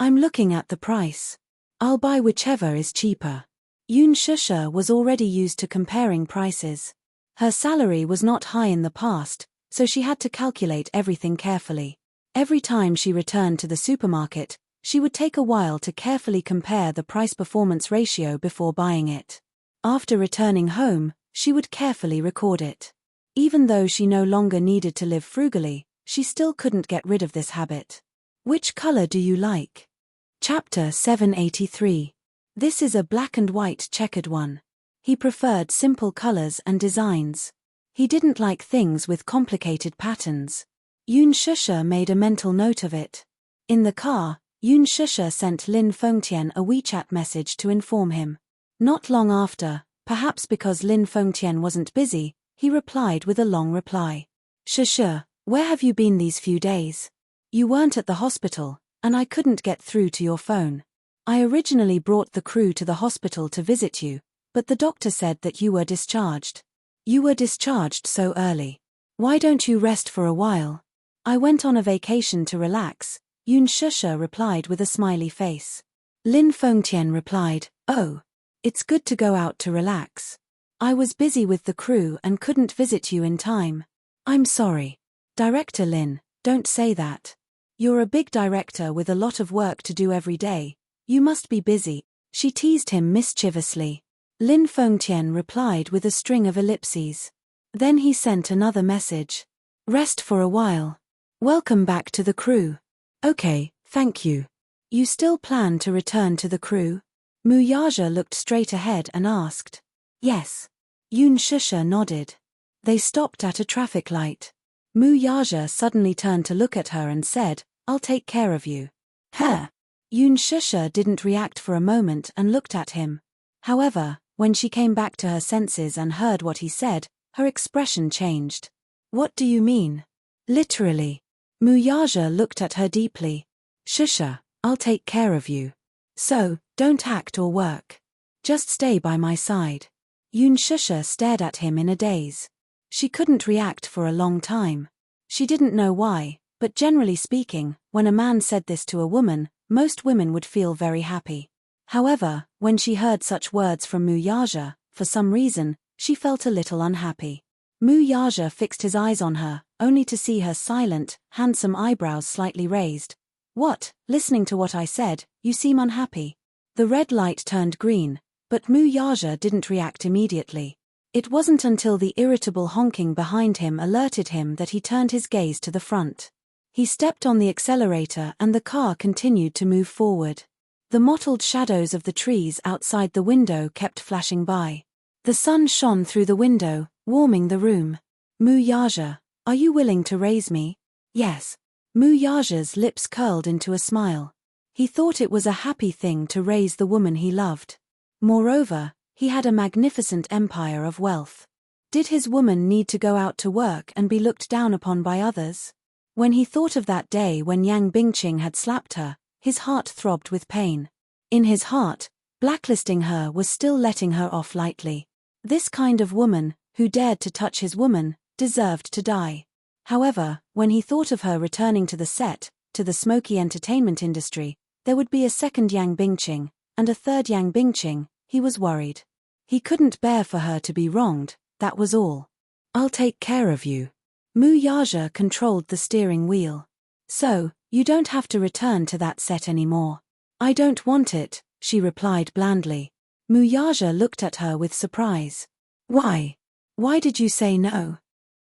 "I'm looking at the price. I'll buy whichever is cheaper." Yoon Shusha was already used to comparing prices. Her salary was not high in the past, so she had to calculate everything carefully. Every time she returned to the supermarket, she would take a while to carefully compare the price-performance ratio before buying it. After returning home, she would carefully record it. Even though she no longer needed to live frugally, she still couldn't get rid of this habit. "Which color do you like?" Chapter 783. This is a black and white checkered one. He preferred simple colors and designs. He didn't like things with complicated patterns. Yoon Shusha made a mental note of it. In the car, Yoon Shusha sent Lin Fengtian a WeChat message to inform him. Not long after, perhaps because Lin Fengtian wasn't busy, he replied with a long reply. "Shusha, where have you been these few days? You weren't at the hospital, and I couldn't get through to your phone. I originally brought the crew to the hospital to visit you, but the doctor said that you were discharged. You were discharged so early. Why don't you rest for a while?" "I went on a vacation to relax," Yoon Shusha replied with a smiley face. Lin Fengtian replied, "Oh. It's good to go out to relax. I was busy with the crew and couldn't visit you in time. I'm sorry." "Director Lin, don't say that. You're a big director with a lot of work to do every day. You must be busy," she teased him mischievously. Lin Fengtian replied with a string of ellipses. Then he sent another message. "Rest for a while. Welcome back to the crew." "Okay, thank you. You still plan to return to the crew?" Mu Yaja looked straight ahead and asked. "Yes." Yoon Shusha nodded. They stopped at a traffic light. Mu Yaja suddenly turned to look at her and said, "I'll take care of you." "Huh." Yoon Shusha didn't react for a moment and looked at him. However, when she came back to her senses and heard what he said, her expression changed. "What do you mean?" "Literally." Mu Yaja looked at her deeply. "Shusha, I'll take care of you. So, don't act or work. Just stay by my side." Yoon Shusha stared at him in a daze. She couldn't react for a long time. She didn't know why, but generally speaking, when a man said this to a woman, most women would feel very happy. However, when she heard such words from Mu Yaja, for some reason, she felt a little unhappy. Mu Yaja fixed his eyes on her, only to see her silent, handsome eyebrows slightly raised. "What, listening to what I said, you seem unhappy." The red light turned green, but Mu Yaja didn't react immediately. It wasn't until the irritable honking behind him alerted him that he turned his gaze to the front. He stepped on the accelerator and the car continued to move forward. The mottled shadows of the trees outside the window kept flashing by. The sun shone through the window, warming the room. "Mu Yaja, are you willing to raise me?" "Yes." Mu Yaja's lips curled into a smile. He thought it was a happy thing to raise the woman he loved. Moreover, he had a magnificent empire of wealth. Did his woman need to go out to work and be looked down upon by others? When he thought of that day when Yang Bingqing had slapped her, his heart throbbed with pain. In his heart, blacklisting her was still letting her off lightly. This kind of woman, who dared to touch his woman, deserved to die. However, when he thought of her returning to the set, to the smoky entertainment industry, there would be a second Yang Bingqing, and a third Yang Bingqing, he was worried. He couldn't bear for her to be wronged, that was all. "I'll take care of you." Mu Yaja controlled the steering wheel. "So, you don't have to return to that set anymore." "I don't want it," she replied blandly. Mu Yaja looked at her with surprise. "Why? Why did you say no?"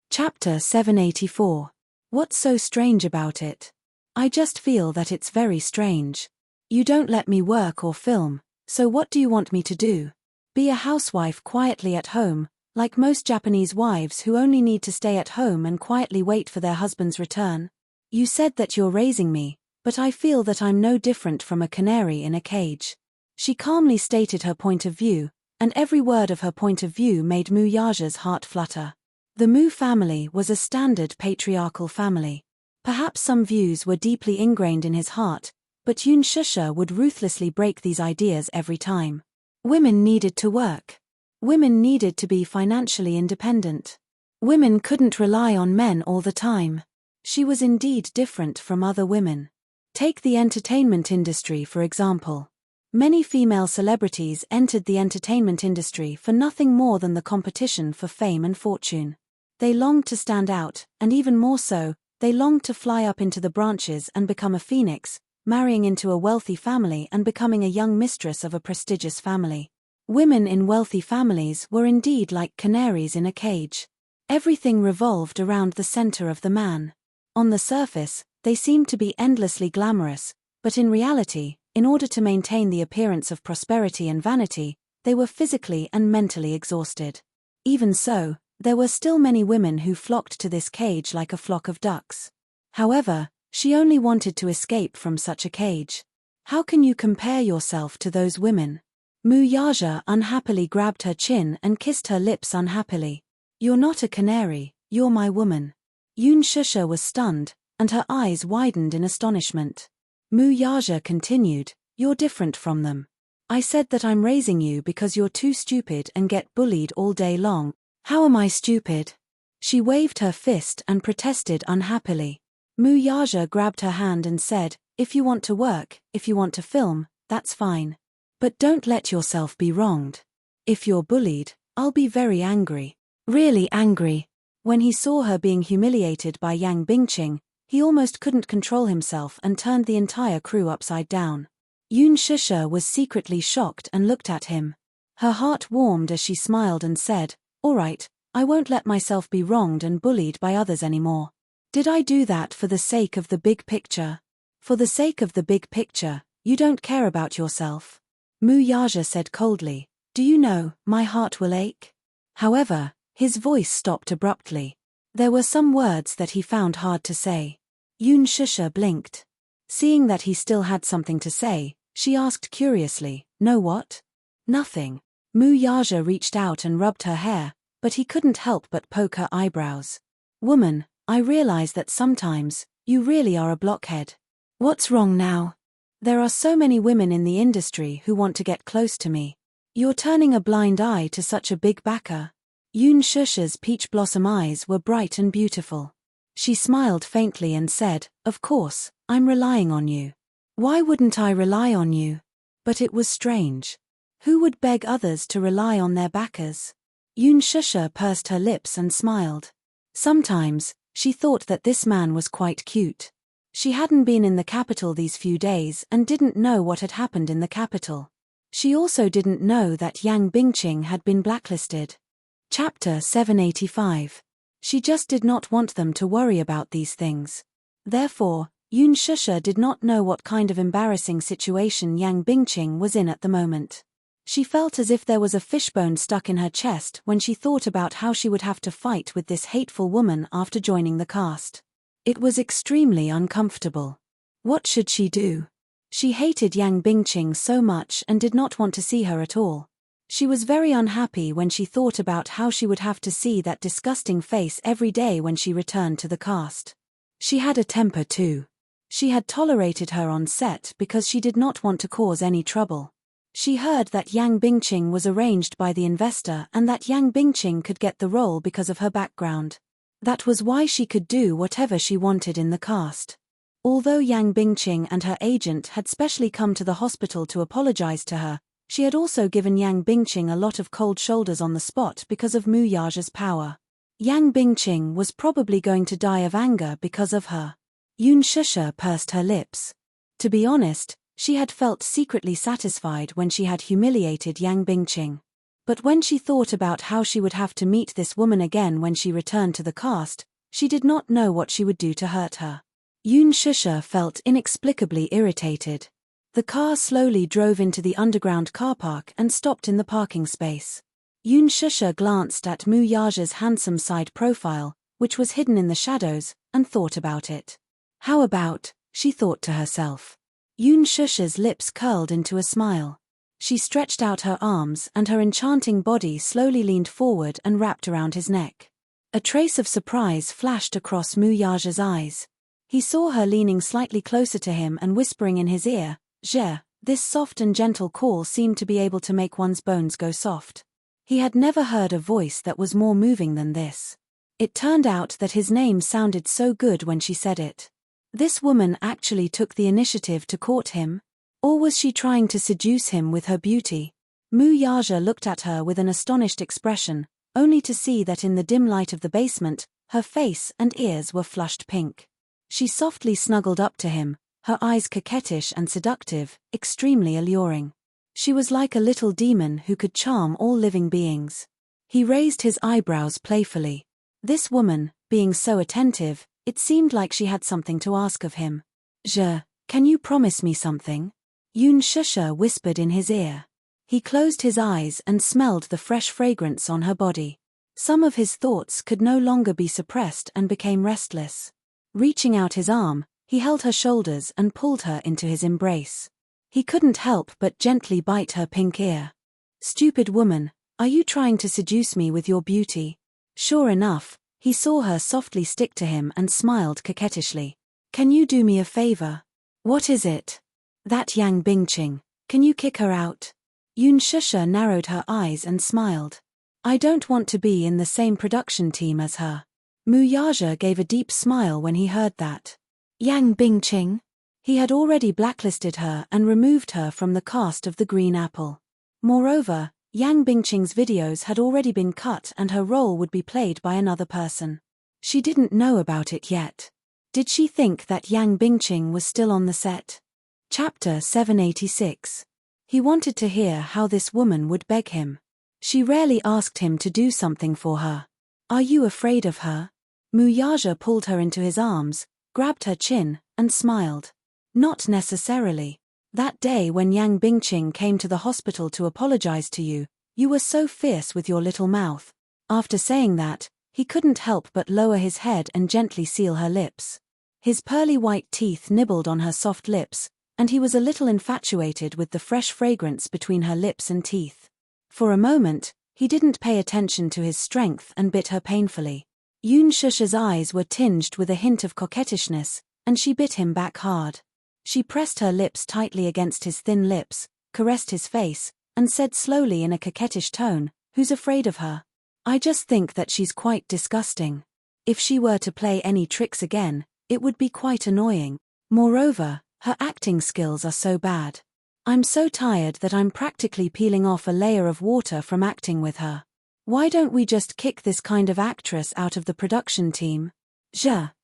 Chapter 784. What's so strange about it? I just feel that it's very strange. You don't let me work or film, so what do you want me to do? Be a housewife quietly at home, like most Japanese wives who only need to stay at home and quietly wait for their husband's return? You said that you're raising me, But I feel that I'm no different from a canary in a cage. She calmly stated her point of view, and every word of her point of view made Mu Yaja's heart flutter. The Mu family was a standard patriarchal family. Perhaps some views were deeply ingrained in his heart, but Yun Shusha would ruthlessly break these ideas every time. Women needed to work. Women needed to be financially independent. Women couldn't rely on men all the time. She was indeed different from other women. Take the entertainment industry for example. Many female celebrities entered the entertainment industry for nothing more than the competition for fame and fortune. They longed to stand out, and even more so, they longed to fly up into the branches and become a phoenix, marrying into a wealthy family and becoming a young mistress of a prestigious family. Women in wealthy families were indeed like canaries in a cage. Everything revolved around the center of the man. On the surface, they seemed to be endlessly glamorous, but in reality, in order to maintain the appearance of prosperity and vanity, they were physically and mentally exhausted. Even so, there were still many women who flocked to this cage like a flock of ducks. However, she only wanted to escape from such a cage. How can you compare yourself to those women? Mu Yaja unhappily grabbed her chin and kissed her lips unhappily. You're not a canary, you're my woman. Yun Shusha was stunned, and her eyes widened in astonishment. Mu Yaja continued, you're different from them. I said that I'm raising you because you're too stupid and get bullied all day long. How am I stupid? She waved her fist and protested unhappily. Mu Yaja grabbed her hand and said, if you want to work, if you want to film, that's fine. But don't let yourself be wronged. If you're bullied, I'll be very angry. Really angry. When he saw her being humiliated by Yang Bingqing, he almost couldn't control himself and turned the entire crew upside down. Yun Shusha was secretly shocked and looked at him. Her heart warmed as she smiled and said, all right, I won't let myself be wronged and bullied by others anymore. Did I do that for the sake of the big picture? For the sake of the big picture, you don't care about yourself. Mu Yaja said coldly, do you know, my heart will ache? However, his voice stopped abruptly. There were some words that he found hard to say. Yun Shusha blinked. Seeing that he still had something to say, she asked curiously, no what? Nothing. Mu Yaja reached out and rubbed her hair, but he couldn't help but poke her eyebrows. Woman, I realize that sometimes, you really are a blockhead. What's wrong now? There are so many women in the industry who want to get close to me. You're turning a blind eye to such a big backer. Yun Shusha's peach blossom eyes were bright and beautiful. She smiled faintly and said, of course, I'm relying on you. Why wouldn't I rely on you? But it was strange. Who would beg others to rely on their backers? Yun Shusha pursed her lips and smiled. Sometimes, she thought that this man was quite cute. She hadn't been in the capital these few days and didn't know what had happened in the capital. She also didn't know that Yang Bingqing had been blacklisted. Chapter 785. She just did not want them to worry about these things. Therefore, Yun Shusha did not know what kind of embarrassing situation Yang Bingqing was in at the moment. She felt as if there was a fishbone stuck in her chest when she thought about how she would have to fight with this hateful woman after joining the cast. It was extremely uncomfortable. What should she do? She hated Yang Bingqing so much and did not want to see her at all. She was very unhappy when she thought about how she would have to see that disgusting face every day when she returned to the cast. She had a temper too. She had tolerated her on set because she did not want to cause any trouble. She heard that Yang Bingqing was arranged by the investor and that Yang Bingqing could get the role because of her background. That was why she could do whatever she wanted in the cast. Although Yang Bingqing and her agent had specially come to the hospital to apologize to her, she had also given Yang Bingqing a lot of cold shoulders on the spot because of Mu Yaja's power. Yang Bingqing was probably going to die of anger because of her. Yun Shusha pursed her lips. To be honest, she had felt secretly satisfied when she had humiliated Yang Bingqing. But when she thought about how she would have to meet this woman again when she returned to the cast, she did not know what she would do to hurt her. Yun Shusha felt inexplicably irritated. The car slowly drove into the underground car park and stopped in the parking space. Yun Shusha glanced at Mu Yaja's handsome side profile, which was hidden in the shadows, and thought about it. How about, she thought to herself. Yoon Shusha's lips curled into a smile. She stretched out her arms and her enchanting body slowly leaned forward and wrapped around his neck. A trace of surprise flashed across Mu Yaja's eyes. He saw her leaning slightly closer to him and whispering in his ear, "Je." This soft and gentle call seemed to be able to make one's bones go soft. He had never heard a voice that was more moving than this. It turned out that his name sounded so good when she said it. This woman actually took the initiative to court him? Or was she trying to seduce him with her beauty? Mu Yaja looked at her with an astonished expression, only to see that in the dim light of the basement, her face and ears were flushed pink. She softly snuggled up to him, her eyes coquettish and seductive, extremely alluring. She was like a little demon who could charm all living beings. He raised his eyebrows playfully. This woman, being so attentive, it seemed like she had something to ask of him. Can you promise me something? Yoon Shusha whispered in his ear. He closed his eyes and smelled the fresh fragrance on her body. Some of his thoughts could no longer be suppressed and became restless. Reaching out his arm, he held her shoulders and pulled her into his embrace. He couldn't help but gently bite her pink ear. Stupid woman, are you trying to seduce me with your beauty? Sure enough, he saw her softly stick to him and smiled coquettishly. Can you do me a favor? What is it? That Yang Bingqing. Can you kick her out? Yoon Shusha narrowed her eyes and smiled. I don't want to be in the same production team as her. Mu Yaja gave a deep smile when he heard that. Yang Bingqing? He had already blacklisted her and removed her from the cast of The Green Apple. Moreover, Yang Bingqing's videos had already been cut and her role would be played by another person. She didn't know about it yet. Did she think that Yang Bingqing was still on the set? Chapter 786. He wanted to hear how this woman would beg him. She rarely asked him to do something for her. Are you afraid of her? Mu Yaja pulled her into his arms, grabbed her chin, and smiled. Not necessarily. That day when Yang Bingqing came to the hospital to apologize to you, you were so fierce with your little mouth. After saying that, he couldn't help but lower his head and gently seal her lips. His pearly white teeth nibbled on her soft lips, and he was a little infatuated with the fresh fragrance between her lips and teeth. For a moment, he didn't pay attention to his strength and bit her painfully. Yoon Shusha's eyes were tinged with a hint of coquettishness, and she bit him back hard. She pressed her lips tightly against his thin lips, caressed his face, and said slowly in a coquettish tone, "Who's afraid of her? I just think that she's quite disgusting. If she were to play any tricks again, it would be quite annoying. Moreover, her acting skills are so bad. I'm so tired that I'm practically peeling off a layer of water from acting with her. Why don't we just kick this kind of actress out of the production team?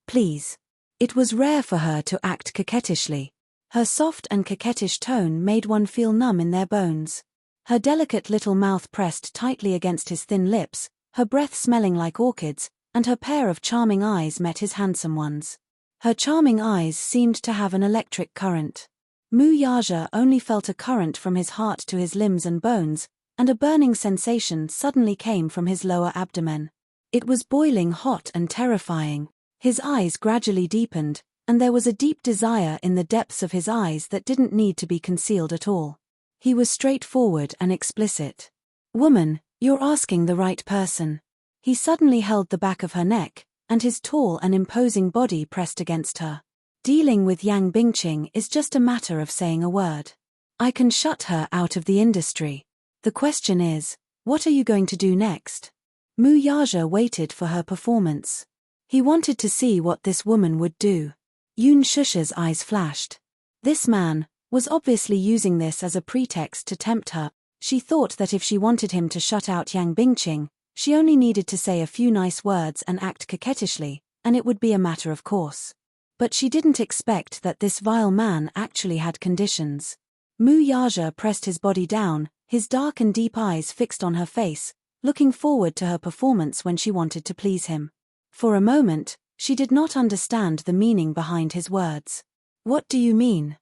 Please." It was rare for her to act coquettishly. Her soft and coquettish tone made one feel numb in their bones. Her delicate little mouth pressed tightly against his thin lips, her breath smelling like orchids, and her pair of charming eyes met his handsome ones. Her charming eyes seemed to have an electric current. Mu Yaja only felt a current from his heart to his limbs and bones, and a burning sensation suddenly came from his lower abdomen. It was boiling hot and terrifying. His eyes gradually deepened, and there was a deep desire in the depths of his eyes that didn't need to be concealed at all. He was straightforward and explicit. Woman, you're asking the right person. He suddenly held the back of her neck, and his tall and imposing body pressed against her. Dealing with Yang Bingqing is just a matter of saying a word. I can shut her out of the industry. The question is, what are you going to do next? Mu Yaja waited for her performance. He wanted to see what this woman would do. Yoon Shusha's eyes flashed. This man was obviously using this as a pretext to tempt her. She thought that if she wanted him to shut out Yang Bingqing, she only needed to say a few nice words and act coquettishly, and it would be a matter of course. But she didn't expect that this vile man actually had conditions. Mu Yaja pressed his body down, his dark and deep eyes fixed on her face, looking forward to her performance when she wanted to please him. For a moment, she did not understand the meaning behind his words. What do you mean?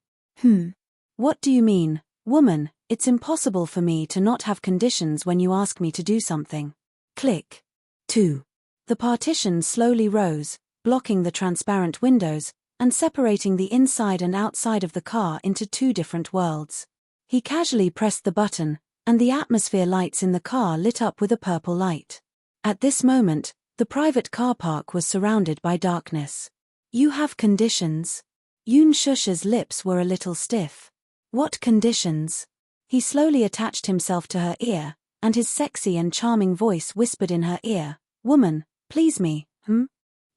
What do you mean, woman? It's impossible for me to not have conditions when you ask me to do something. Click. 2. The partition slowly rose, blocking the transparent windows, and separating the inside and outside of the car into two different worlds. He casually pressed the button, and the atmosphere lights in the car lit up with a purple light. At this moment, the private car park was surrounded by darkness. "You have conditions?" Yoon Shusha's lips were a little stiff. "What conditions?" He slowly attached himself to her ear, and his sexy and charming voice whispered in her ear, "Woman, please me,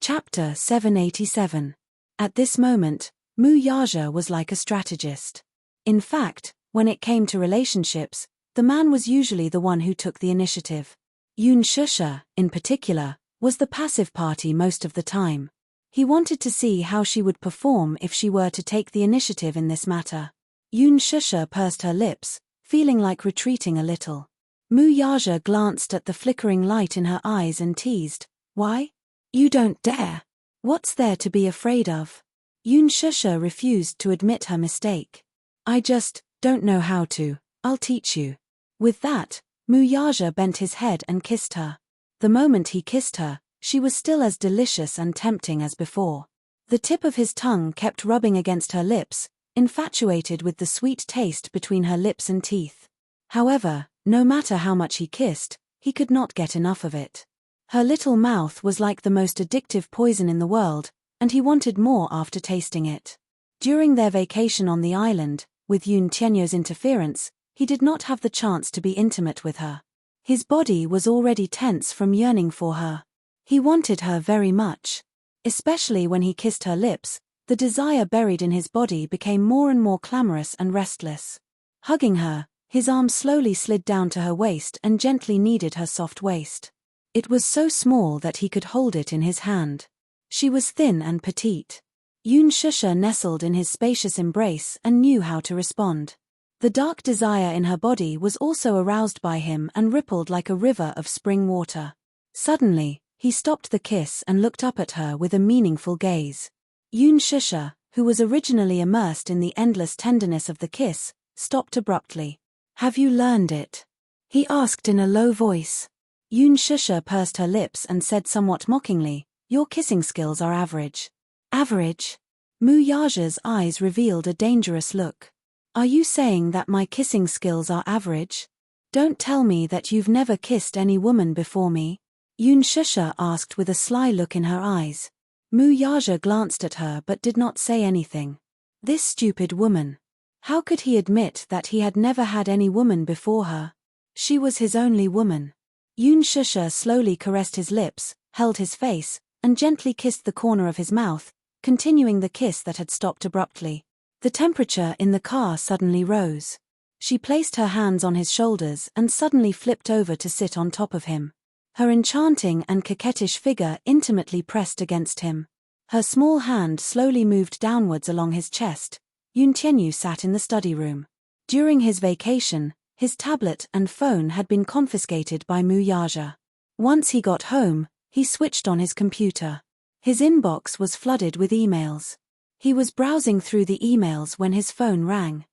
Chapter 787. At this moment, Mu Yaja was like a strategist. In fact, when it came to relationships, the man was usually the one who took the initiative. Yoon Shusha, in particular, was the passive party most of the time. He wanted to see how she would perform if she were to take the initiative in this matter. Yoon Shusha pursed her lips, feeling like retreating a little. Mu Yaja glanced at the flickering light in her eyes and teased, "Why? You don't dare. What's there to be afraid of?" Yoon Shusha refused to admit her mistake. "I just don't know how to. I'll teach you." With that, Mu Yaja bent his head and kissed her. The moment he kissed her, she was still as delicious and tempting as before. The tip of his tongue kept rubbing against her lips, infatuated with the sweet taste between her lips and teeth. However, no matter how much he kissed, he could not get enough of it. Her little mouth was like the most addictive poison in the world, and he wanted more after tasting it. During their vacation on the island, with Yoon Tianyo's interference, he did not have the chance to be intimate with her. His body was already tense from yearning for her. He wanted her very much. Especially when he kissed her lips, the desire buried in his body became more and more clamorous and restless. Hugging her, his arm slowly slid down to her waist and gently kneaded her soft waist. It was so small that he could hold it in his hand. She was thin and petite. Yoon Shusha nestled in his spacious embrace and knew how to respond. The dark desire in her body was also aroused by him and rippled like a river of spring water. Suddenly, he stopped the kiss and looked up at her with a meaningful gaze. Yoon Shusha, who was originally immersed in the endless tenderness of the kiss, stopped abruptly. "Have you learned it?" he asked in a low voice. Yoon Shusha pursed her lips and said somewhat mockingly, "Your kissing skills are average." "Average?" Mu Yaja's eyes revealed a dangerous look. "Are you saying that my kissing skills are average? Don't tell me that you've never kissed any woman before me?" Yoon Shusha asked with a sly look in her eyes. Mu Yaja glanced at her but did not say anything. This stupid woman. How could he admit that he had never had any woman before her? She was his only woman. Yoon Shusha slowly caressed his lips, held his face, and gently kissed the corner of his mouth, continuing the kiss that had stopped abruptly. The temperature in the car suddenly rose. She placed her hands on his shoulders and suddenly flipped over to sit on top of him. Her enchanting and coquettish figure intimately pressed against him. Her small hand slowly moved downwards along his chest. Yoon Tianyu sat in the study room. During his vacation, his tablet and phone had been confiscated by Mu Yaja. Once he got home, he switched on his computer. His inbox was flooded with emails. He was browsing through the emails when his phone rang.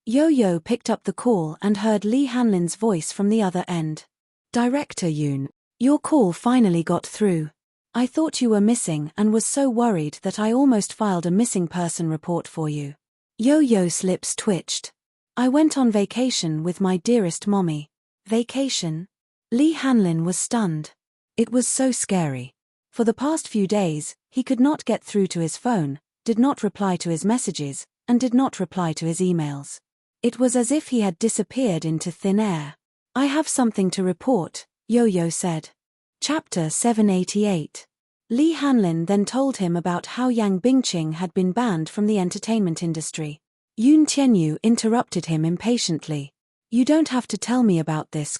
Yo-Yo picked up the call and heard Lee Hanlin's voice from the other end. "Director Yoon, your call finally got through. I thought you were missing and was so worried that I almost filed a missing person report for you." Yo-Yo's lips twitched. "I went on vacation with my dearest mommy." "Vacation?" Lee Hanlin was stunned. It was so scary. For the past few days, he could not get through to his phone, did not reply to his messages, and did not reply to his emails. It was as if he had disappeared into thin air. "I have something to report," Yo-Yo said. Chapter 788. Lee Hanlin then told him about how Yang Bingqing had been banned from the entertainment industry. Yoon Tianyu interrupted him impatiently. "You don't have to tell me about this ?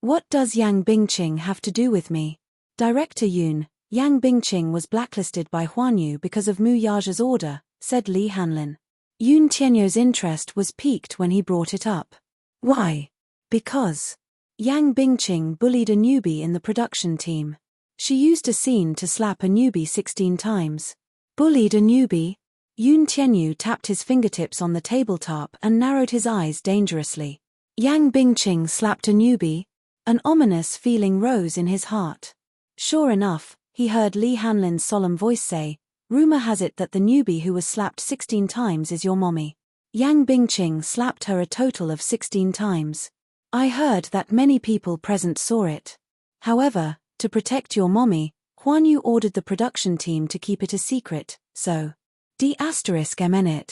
What does Yang Bingqing have to do with me?" "Director Yoon, Yang Bingqing was blacklisted by Huanyu because of Mu Yaja's order," said Lee Hanlin. Yoon Tianyu's interest was piqued when he brought it up. "Why?" "Because Yang Bingqing bullied a newbie in the production team. She used a scene to slap a newbie 16 times. Bullied a newbie? Yoon Tianyu tapped his fingertips on the tabletop and narrowed his eyes dangerously. Yang Bingqing slapped a newbie? An ominous feeling rose in his heart. Sure enough, he heard Lee Hanlin's solemn voice say, Rumor has it that the newbie who was slapped 16 times is your mommy. Yang Bingqing slapped her a total of 16 times. I heard that many people present saw it. However, to protect your mommy, Huan Yu ordered the production team to keep it a secret, so. D***MN.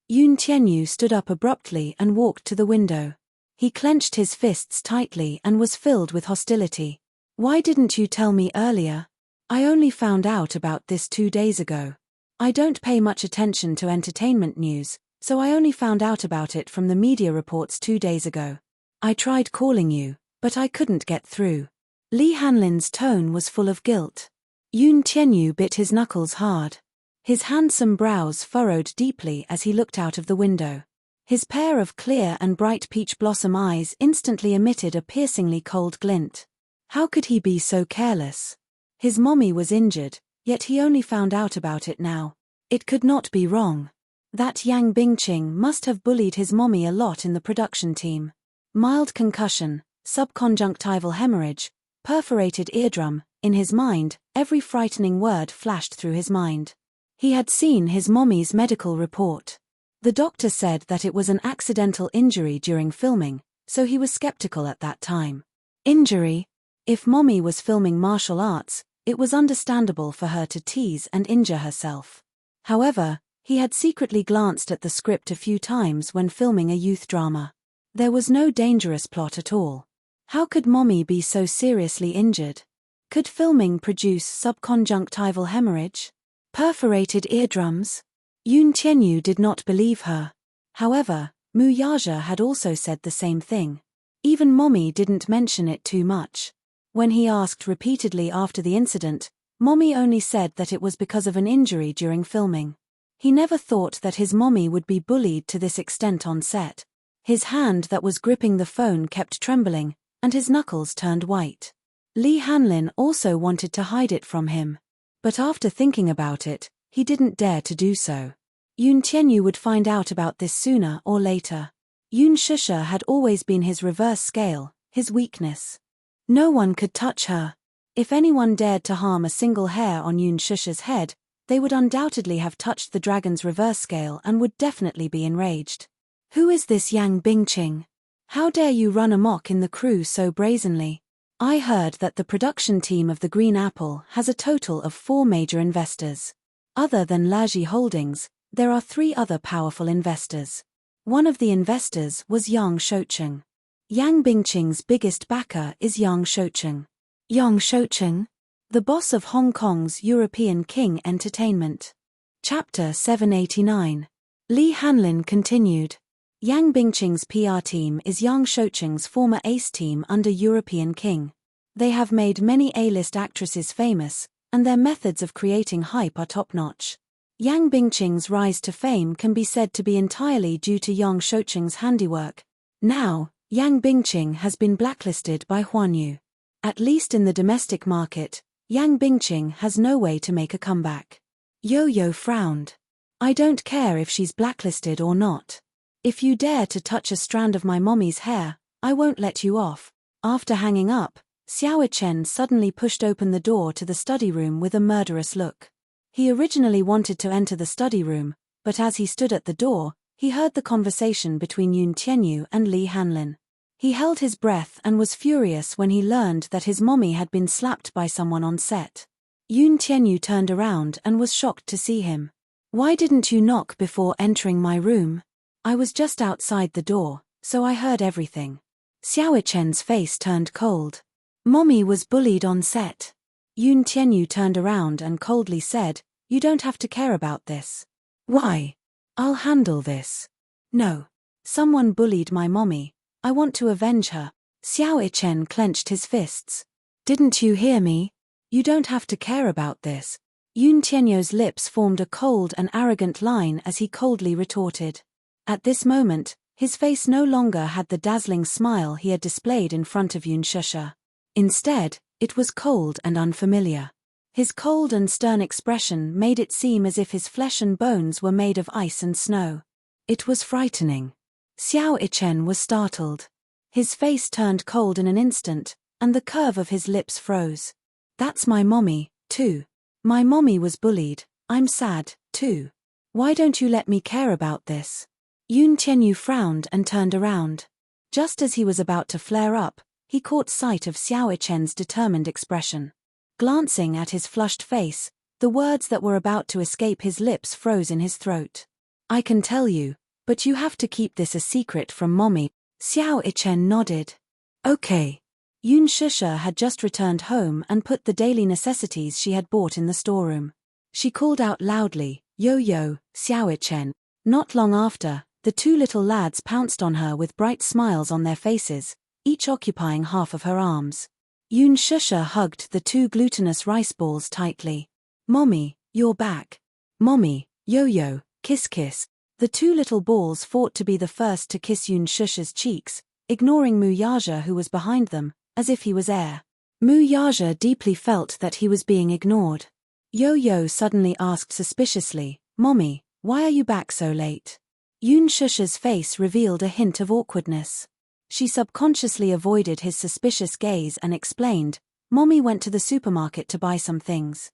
Yun Tianyu stood up abruptly and walked to the window. He clenched his fists tightly and was filled with hostility. Why didn't you tell me earlier? I only found out about this 2 days ago. I don't pay much attention to entertainment news, so I only found out about it from the media reports 2 days ago. I tried calling you, but I couldn't get through. Li Hanlin's tone was full of guilt. Yun Tianyu bit his knuckles hard. His handsome brows furrowed deeply as he looked out of the window. His pair of clear and bright peach blossom eyes instantly emitted a piercingly cold glint. How could he be so careless? His mommy was injured, yet he only found out about it now. It could not be wrong. That Yang Bingqing must have bullied his mommy a lot in the production team. Mild concussion, subconjunctival hemorrhage, perforated eardrum. In his mind, every frightening word flashed through his mind. He had seen his mommy's medical report. The doctor said that it was an accidental injury during filming, so he was skeptical at that time. Injury? If mommy was filming martial arts, it was understandable for her to tease and injure herself. However, he had secretly glanced at the script a few times when filming a youth drama. There was no dangerous plot at all. How could mommy be so seriously injured? Could filming produce subconjunctival hemorrhage? Perforated eardrums? Yun Tianyu did not believe her. However, Mu Yaja had also said the same thing. Even mommy didn't mention it too much. When he asked repeatedly after the incident, mommy only said that it was because of an injury during filming. He never thought that his mommy would be bullied to this extent on set. His hand that was gripping the phone kept trembling, and his knuckles turned white. Li Hanlin also wanted to hide it from him. But after thinking about it, he didn't dare to do so. Yun Tianyu would find out about this sooner or later. Yun Shusha had always been his reverse scale, his weakness. No one could touch her. If anyone dared to harm a single hair on Yun Shusha's head, they would undoubtedly have touched the dragon's reverse scale and would definitely be enraged. Who is this Yang Bingqing? How dare you run amok in the crew so brazenly? I heard that the production team of the Green Apple has a total of 4 major investors. Other than Laji Holdings, there are 3 other powerful investors. One of the investors was Yang Shoucheng. Yang Bingqing's biggest backer is Yang Shoucheng. Yang Shoucheng? The boss of Hong Kong's European King Entertainment. Chapter 789. Li Hanlin continued. Yang Bingqing's PR team is Yang Shoucheng's former ace team under European King. They have made many A-list actresses famous, and their methods of creating hype are top-notch. Yang Bingqing's rise to fame can be said to be entirely due to Yang Shoucheng's handiwork. Now, Yang Bingqing has been blacklisted by Huan Yu. At least in the domestic market, Yang Bingqing has no way to make a comeback. Yo-Yo frowned. I don't care if she's blacklisted or not. If you dare to touch a strand of my mommy's hair, I won't let you off. After hanging up, Xiao Chen suddenly pushed open the door to the study room with a murderous look. He originally wanted to enter the study room, but as he stood at the door, he heard the conversation between Yun Tianyu and Li Hanlin. He held his breath and was furious when he learned that his mommy had been slapped by someone on set. Yun Tianyu turned around and was shocked to see him. Why didn't you knock before entering my room? I was just outside the door, so I heard everything. Xiao Chen's face turned cold. Mommy was bullied on set. Yun Tianyu turned around and coldly said, you don't have to care about this. Why? I'll handle this. No. Someone bullied my mommy. I want to avenge her. Xiao Chen clenched his fists. Didn't you hear me? You don't have to care about this. Yun Tianyu's lips formed a cold and arrogant line as he coldly retorted. At this moment, his face no longer had the dazzling smile he had displayed in front of Yun Shusha. Instead, it was cold and unfamiliar. His cold and stern expression made it seem as if his flesh and bones were made of ice and snow. It was frightening. Xiao Chen was startled. His face turned cold in an instant, and the curve of his lips froze. That's my mommy, too. My mommy was bullied. I'm sad, too. Why don't you let me care about this? Yun Tianyu frowned and turned around. Just as he was about to flare up, he caught sight of Xiao Chen's determined expression. Glancing at his flushed face, the words that were about to escape his lips froze in his throat. I can tell you, but you have to keep this a secret from Mommy. Xiao Chen nodded. Okay. Yun Shusha had just returned home and put the daily necessities she had bought in the storeroom. She called out loudly, Yo-yo, Xiao Chen. Not long after, the two little lads pounced on her with bright smiles on their faces, each occupying half of her arms. Yun Shusha hugged the two glutinous rice balls tightly. Mommy, you're back. Mommy, Yo-yo, kiss kiss. The two little balls fought to be the first to kiss Yun Shusha's cheeks, ignoring Mu Yaja who was behind them, as if he was air. Mu Yaja deeply felt that he was being ignored. Yo-yo suddenly asked suspiciously, Mommy, why are you back so late? Yun Shusha's face revealed a hint of awkwardness. She subconsciously avoided his suspicious gaze and explained, Mommy went to the supermarket to buy some things.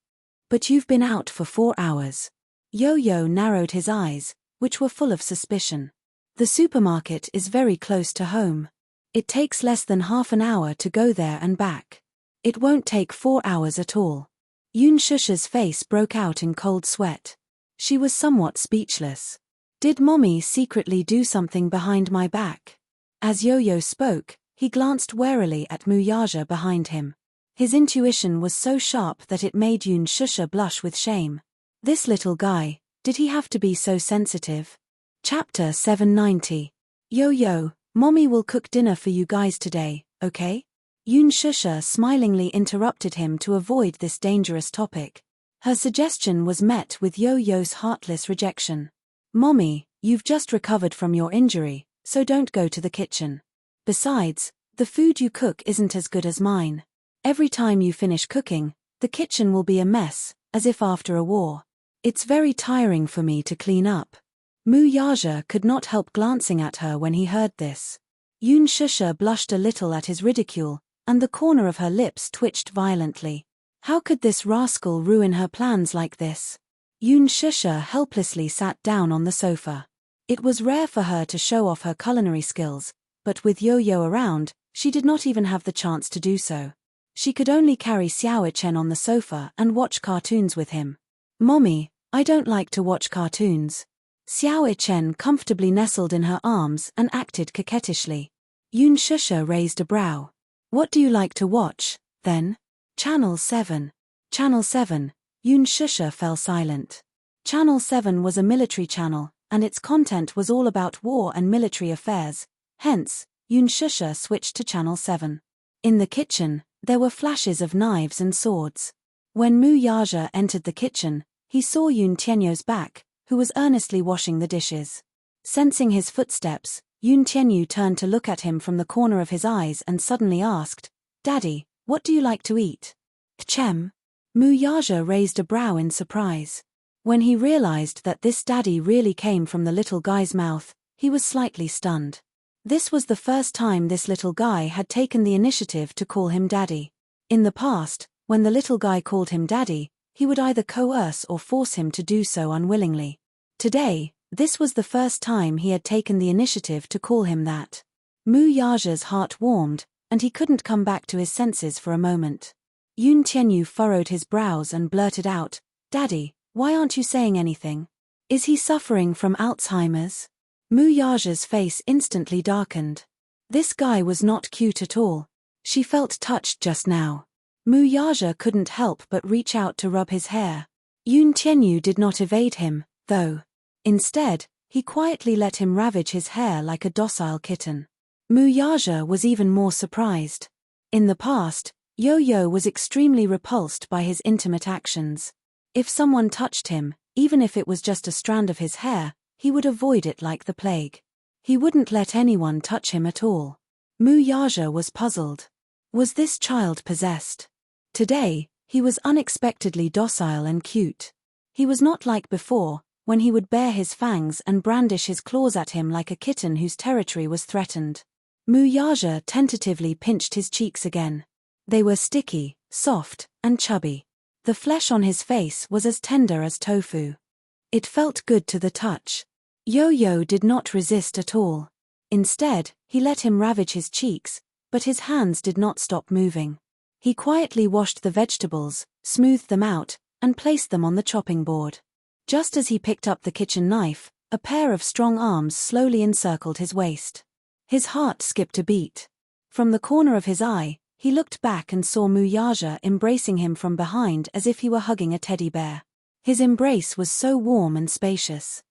But you've been out for 4 hours. Yo-yo narrowed his eyes, which were full of suspicion. The supermarket is very close to home. It takes less than half an hour to go there and back. It won't take 4 hours at all. Yun Shusha's face broke out in cold sweat. She was somewhat speechless. Did Mommy secretly do something behind my back? As Yo-yo spoke, he glanced warily at Mu Yaja behind him. His intuition was so sharp that it made Yun Shusha blush with shame. This little guy, did he have to be so sensitive? Chapter 790. Yo-yo, Mommy will cook dinner for you guys today, okay? Yun Shusha smilingly interrupted him to avoid this dangerous topic. Her suggestion was met with Yo-yo's heartless rejection. Mommy, you've just recovered from your injury, so don't go to the kitchen. Besides, the food you cook isn't as good as mine. Every time you finish cooking, the kitchen will be a mess, as if after a war. It's very tiring for me to clean up. Mu Yaja could not help glancing at her when he heard this. Yun Shusha blushed a little at his ridicule, and the corner of her lips twitched violently. How could this rascal ruin her plans like this? Yun Shusha helplessly sat down on the sofa. It was rare for her to show off her culinary skills, but with Yo-yo around, she did not even have the chance to do so. She could only carry Xiao Chen on the sofa and watch cartoons with him. Mommy, I don't like to watch cartoons. Xiao Chen comfortably nestled in her arms and acted coquettishly. Yun Shusha raised a brow. What do you like to watch, then? Channel 7. Channel 7. Yun Shusha fell silent. Channel 7 was a military channel, and its content was all about war and military affairs. Hence, Yun Shusha switched to Channel 7. In the kitchen, there were flashes of knives and swords. When Mu Yaja entered the kitchen, he saw Yun Tianyu's back, who was earnestly washing the dishes. Sensing his footsteps, Yun Tianyu turned to look at him from the corner of his eyes and suddenly asked, Daddy, what do you like to eat? Kchem? Mu Yaja raised a brow in surprise. When he realized that this daddy really came from the little guy's mouth, he was slightly stunned. This was the first time this little guy had taken the initiative to call him daddy. In the past, when the little guy called him daddy, he would either coerce or force him to do so unwillingly. Today, this was the first time he had taken the initiative to call him that. Mu Yaja's heart warmed, and he couldn't come back to his senses for a moment. Yun Tianyu furrowed his brows and blurted out, Daddy, why aren't you saying anything? Is he suffering from Alzheimer's? Mu Yaja's face instantly darkened. This guy was not cute at all. She felt touched just now. Mu Yaja couldn't help but reach out to rub his hair. Yun Tianyu did not evade him, though. Instead, he quietly let him ravage his hair like a docile kitten. Mu Yaja was even more surprised. In the past, Yo-yo was extremely repulsed by his intimate actions. If someone touched him, even if it was just a strand of his hair, he would avoid it like the plague. He wouldn't let anyone touch him at all. Mu Yaja was puzzled. Was this child possessed? Today, he was unexpectedly docile and cute. He was not like before, when he would bare his fangs and brandish his claws at him like a kitten whose territory was threatened. Mu Yaja tentatively pinched his cheeks again. They were sticky, soft, and chubby. The flesh on his face was as tender as tofu. It felt good to the touch. Yo-Yo did not resist at all. Instead, he let him ravage his cheeks, but his hands did not stop moving. He quietly washed the vegetables, smoothed them out, and placed them on the chopping board. Just as he picked up the kitchen knife, a pair of strong arms slowly encircled his waist. His heart skipped a beat. From the corner of his eye, he looked back and saw Muyaja embracing him from behind as if he were hugging a teddy bear. His embrace was so warm and spacious.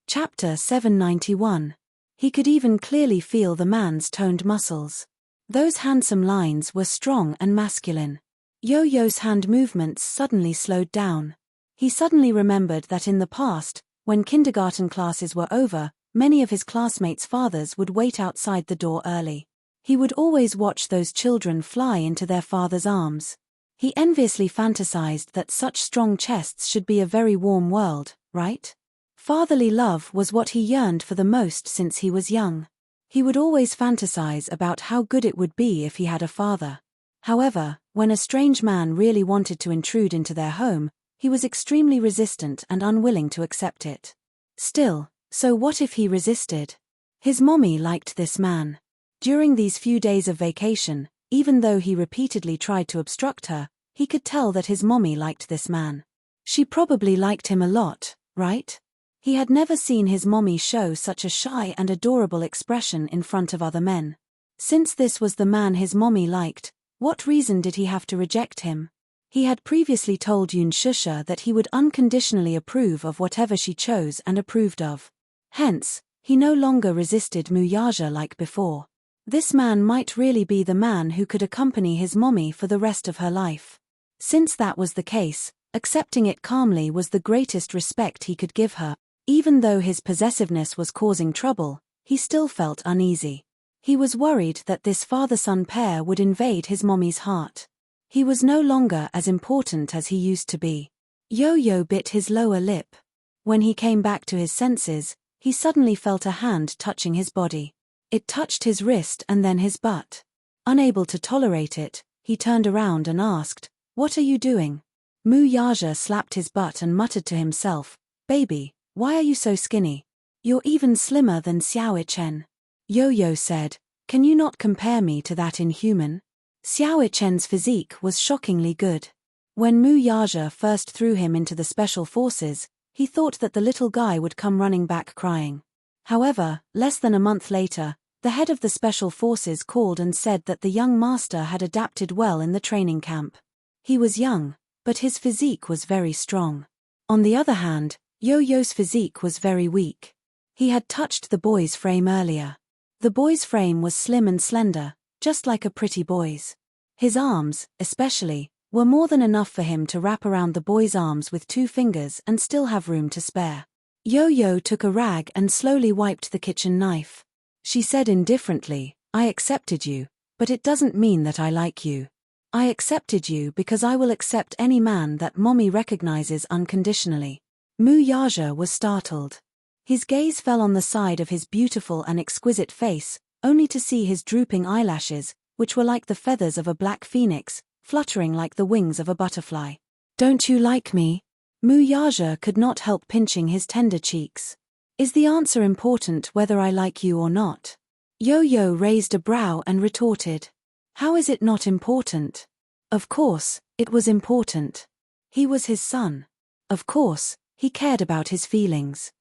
Chapter 791. He could even clearly feel the man's toned muscles. Those handsome lines were strong and masculine. Yo-Yo's hand movements suddenly slowed down. He suddenly remembered that in the past, when kindergarten classes were over, many of his classmates' fathers would wait outside the door early. He would always watch those children fly into their father's arms. He enviously fantasized that such strong chests should be a very warm world, right? Fatherly love was what he yearned for the most since he was young. He would always fantasize about how good it would be if he had a father. However, when a strange man really wanted to intrude into their home, he was extremely resistant and unwilling to accept it. Still, so what if he resisted? His mommy liked this man. During these few days of vacation, even though he repeatedly tried to obstruct her, he could tell that his mommy liked this man. She probably liked him a lot, right? He had never seen his mommy show such a shy and adorable expression in front of other men. Since this was the man his mommy liked, what reason did he have to reject him? He had previously told Yoon Shusha that he would unconditionally approve of whatever she chose and approved of. Hence, he no longer resisted Muyaja like before. This man might really be the man who could accompany his mommy for the rest of her life. Since that was the case, accepting it calmly was the greatest respect he could give her. Even though his possessiveness was causing trouble, he still felt uneasy. He was worried that this father-son pair would invade his mommy's heart. He was no longer as important as he used to be. Yo-Yo bit his lower lip. When he came back to his senses, he suddenly felt a hand touching his body. It touched his wrist and then his butt. Unable to tolerate it, he turned around and asked, "What are you doing?" Muyaja slapped his butt and muttered to himself, "Baby, why are you so skinny? You're even slimmer than Xiao Chen." Yo-Yo said, "Can you not compare me to that inhuman?" Xiao Chen's physique was shockingly good. When Muyaja first threw him into the special forces, he thought that the little guy would come running back crying. However, less than a month later, the head of the special forces called and said that the young master had adapted well in the training camp. He was young, but his physique was very strong. On the other hand, Yo-Yo's physique was very weak. He had touched the boy's frame earlier. The boy's frame was slim and slender, just like a pretty boy's. His arms, especially, were more than enough for him to wrap around the boy's arms with 2 fingers and still have room to spare. Yo-Yo took a rag and slowly wiped the kitchen knife. She said indifferently, "I accepted you, but it doesn't mean that I like you. I accepted you because I will accept any man that mommy recognizes unconditionally." Muyaja was startled. His gaze fell on the side of his beautiful and exquisite face, only to see his drooping eyelashes, which were like the feathers of a black phoenix, fluttering like the wings of a butterfly. "Don't you like me?" Muyaja could not help pinching his tender cheeks. "Is the answer important whether I like you or not?" Yo-Yo raised a brow and retorted, "How is it not important? Of course, it was important. He was his son. Of course, he cared about his feelings."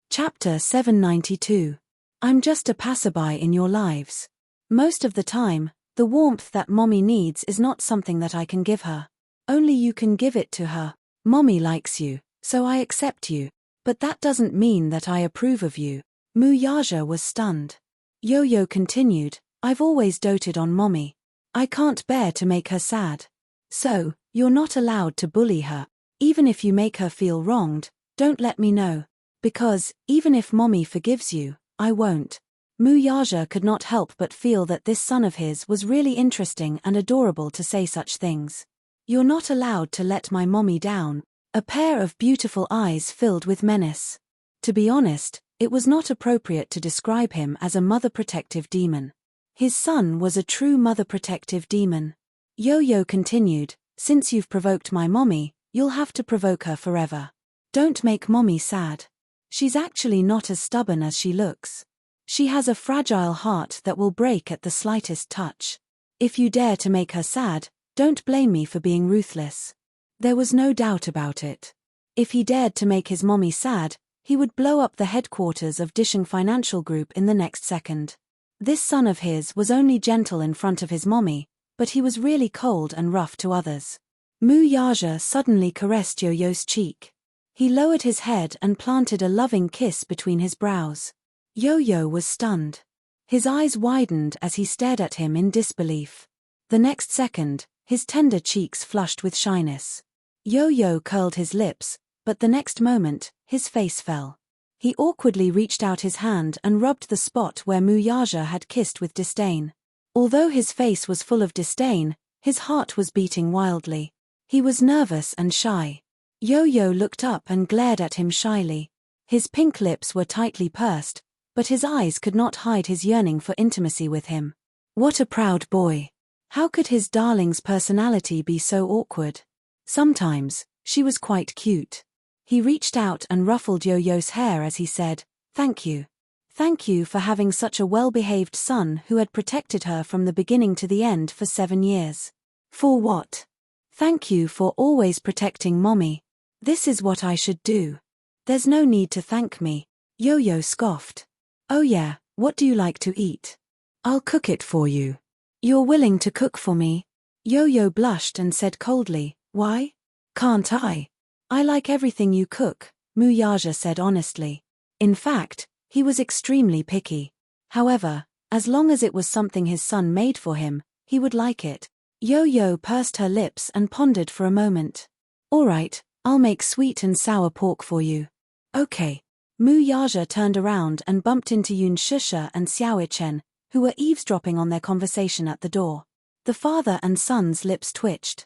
Chapter 792. I'm just a passerby in your lives. Most of the time, the warmth that mommy needs is not something that I can give her. Only you can give it to her. Mommy likes you, so I accept you. But that doesn't mean that I approve of you. Muyaja was stunned. Yo-Yo continued, "I've always doted on mommy. I can't bear to make her sad. So, you're not allowed to bully her. Even if you make her feel wronged, don't let me know. Because, even if mommy forgives you, I won't." Muyaja could not help but feel that this son of his was really interesting and adorable to say such things. "You're not allowed to let my mommy down." A pair of beautiful eyes filled with menace. To be honest, it was not appropriate to describe him as a mother-protective demon. His son was a true mother-protective demon. Yo-Yo continued, "Since you've provoked my mommy, You'll have to provoke her forever. Don't make mommy sad. She's actually not as stubborn as she looks. She has a fragile heart that will break at the slightest touch. If you dare to make her sad, don't blame me for being ruthless." There was no doubt about it. If he dared to make his mommy sad, he would blow up the headquarters of Disheng Financial Group in the next second. This son of his was only gentle in front of his mommy, but he was really cold and rough to others. Mu Yaja suddenly caressed Yo-Yo's cheek. He lowered his head and planted a loving kiss between his brows. Yo-Yo was stunned. His eyes widened as he stared at him in disbelief. The next second, his tender cheeks flushed with shyness. Yo-Yo curled his lips, but the next moment, his face fell. He awkwardly reached out his hand and rubbed the spot where Mu Yaja had kissed with disdain. Although his face was full of disdain, his heart was beating wildly. He was nervous and shy. Yo-Yo looked up and glared at him shyly. His pink lips were tightly pursed, but his eyes could not hide his yearning for intimacy with him. What a proud boy. How could his darling's personality be so awkward? Sometimes, she was quite cute. He reached out and ruffled Yo-Yo's hair as he said, "Thank you. Thank you for having such a well-behaved son who had protected her from the beginning to the end for 7 years. For what? Thank you for always protecting mommy. This is what I should do. There's no need to thank me." Yo-Yo scoffed. "Oh yeah, what do you like to eat? I'll cook it for you." "You're willing to cook for me?" Yo-Yo blushed and said coldly, "Why? Can't I? I like everything you cook," Mu Yaja said honestly. In fact, he was extremely picky. However, as long as it was something his son made for him, he would like it. Yo-Yo pursed her lips and pondered for a moment. "All right, I'll make sweet and sour pork for you." "Okay." Mu Yaja turned around and bumped into Yun Shusha and Xiao Chen, who were eavesdropping on their conversation at the door. The father and son's lips twitched.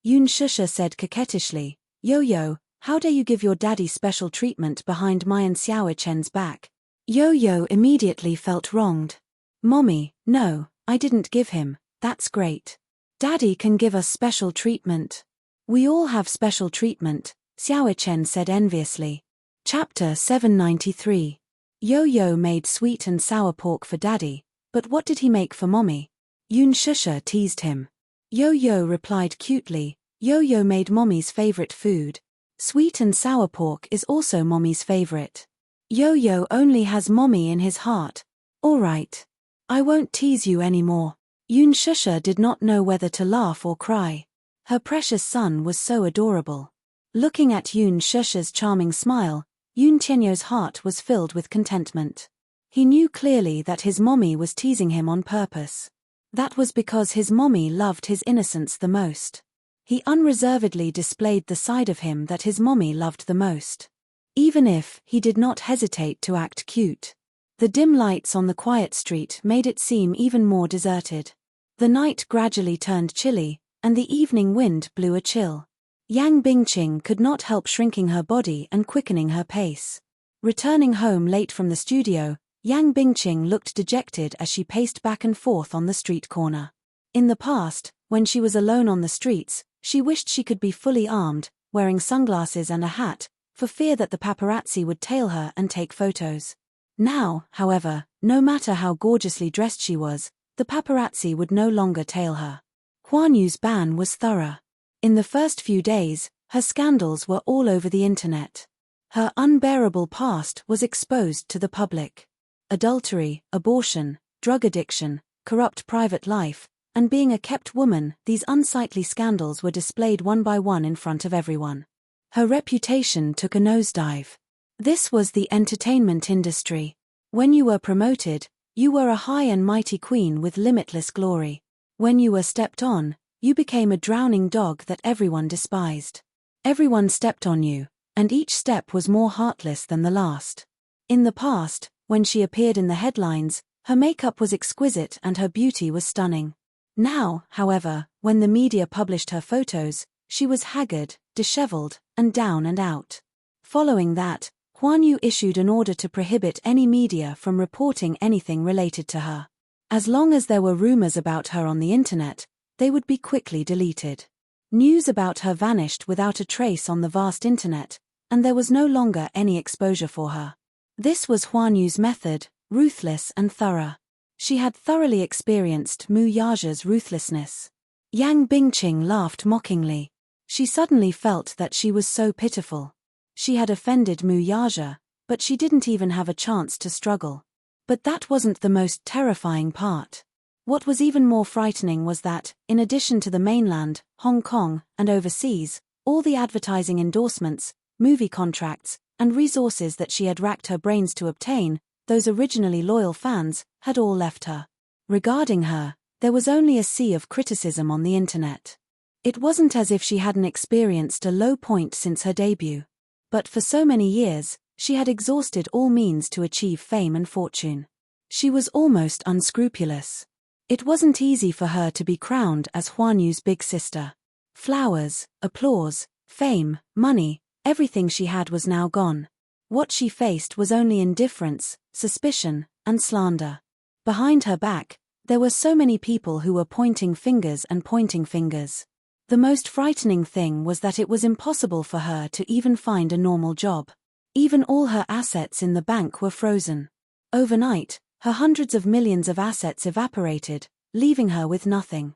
Yun Shusha said coquettishly, "Yo-Yo, how dare you give your daddy special treatment behind my and Xiao Chen's back?" Yo-Yo immediately felt wronged. "Mommy, no, I didn't give him, that's great. Daddy can give us special treatment. We all have special treatment," Xiao Chen said enviously. Chapter 793. Yo-Yo made sweet and sour pork for daddy, but what did he make for mommy? Yun Shusha teased him. Yo-Yo replied cutely, "Yo-Yo made mommy's favorite food. Sweet and sour pork is also mommy's favorite. Yo-Yo only has mommy in his heart. All right. I won't tease you anymore." Yun Shusha did not know whether to laugh or cry. Her precious son was so adorable. Looking at Yun Shusha's charming smile, Yun Tianyo's heart was filled with contentment. He knew clearly that his mommy was teasing him on purpose. That was because his mommy loved his innocence the most. He unreservedly displayed the side of him that his mommy loved the most. Even if he did not hesitate to act cute. The dim lights on the quiet street made it seem even more deserted. The night gradually turned chilly, and the evening wind blew a chill. Yang Bingqing could not help shrinking her body and quickening her pace. Returning home late from the studio, Yang Bingqing looked dejected as she paced back and forth on the street corner. In the past, when she was alone on the streets, she wished she could be fully armed, wearing sunglasses and a hat, for fear that the paparazzi would tail her and take photos. Now, however, no matter how gorgeously dressed she was, the paparazzi would no longer tail her. Huan Yu's ban was thorough. In the first few days, her scandals were all over the internet. Her unbearable past was exposed to the public. Adultery, abortion, drug addiction, corrupt private life, and being a kept woman, these unsightly scandals were displayed one by one in front of everyone. Her reputation took a nosedive. This was the entertainment industry. When you were promoted, you were a high and mighty queen with limitless glory. When you were stepped on, you became a drowning dog that everyone despised. Everyone stepped on you, and each step was more heartless than the last. In the past, when she appeared in the headlines, her makeup was exquisite and her beauty was stunning. Now, however, when the media published her photos, she was haggard, disheveled, and down and out. Following that, Huan Yu issued an order to prohibit any media from reporting anything related to her. As long as there were rumors about her on the internet, they would be quickly deleted. News about her vanished without a trace on the vast internet, and there was no longer any exposure for her. This was Huan Yu's method, ruthless and thorough. She had thoroughly experienced Mu Yaja's ruthlessness. Yang Bingqing laughed mockingly. She suddenly felt that she was so pitiful. She had offended Mu Yaja, but she didn't even have a chance to struggle. But that wasn't the most terrifying part. What was even more frightening was that, in addition to the mainland, Hong Kong, and overseas, all the advertising endorsements, movie contracts, and resources that she had racked her brains to obtain, those originally loyal fans, had all left her. Regarding her, there was only a sea of criticism on the internet. It wasn't as if she hadn't experienced a low point since her debut. But for so many years, she had exhausted all means to achieve fame and fortune. She was almost unscrupulous. It wasn't easy for her to be crowned as Huan Yu's big sister. Flowers, applause, fame, money, everything she had was now gone. What she faced was only indifference, suspicion, and slander. Behind her back, there were so many people who were pointing fingers and pointing fingers. The most frightening thing was that it was impossible for her to even find a normal job. Even all her assets in the bank were frozen. Overnight, her hundreds of millions of assets evaporated, leaving her with nothing.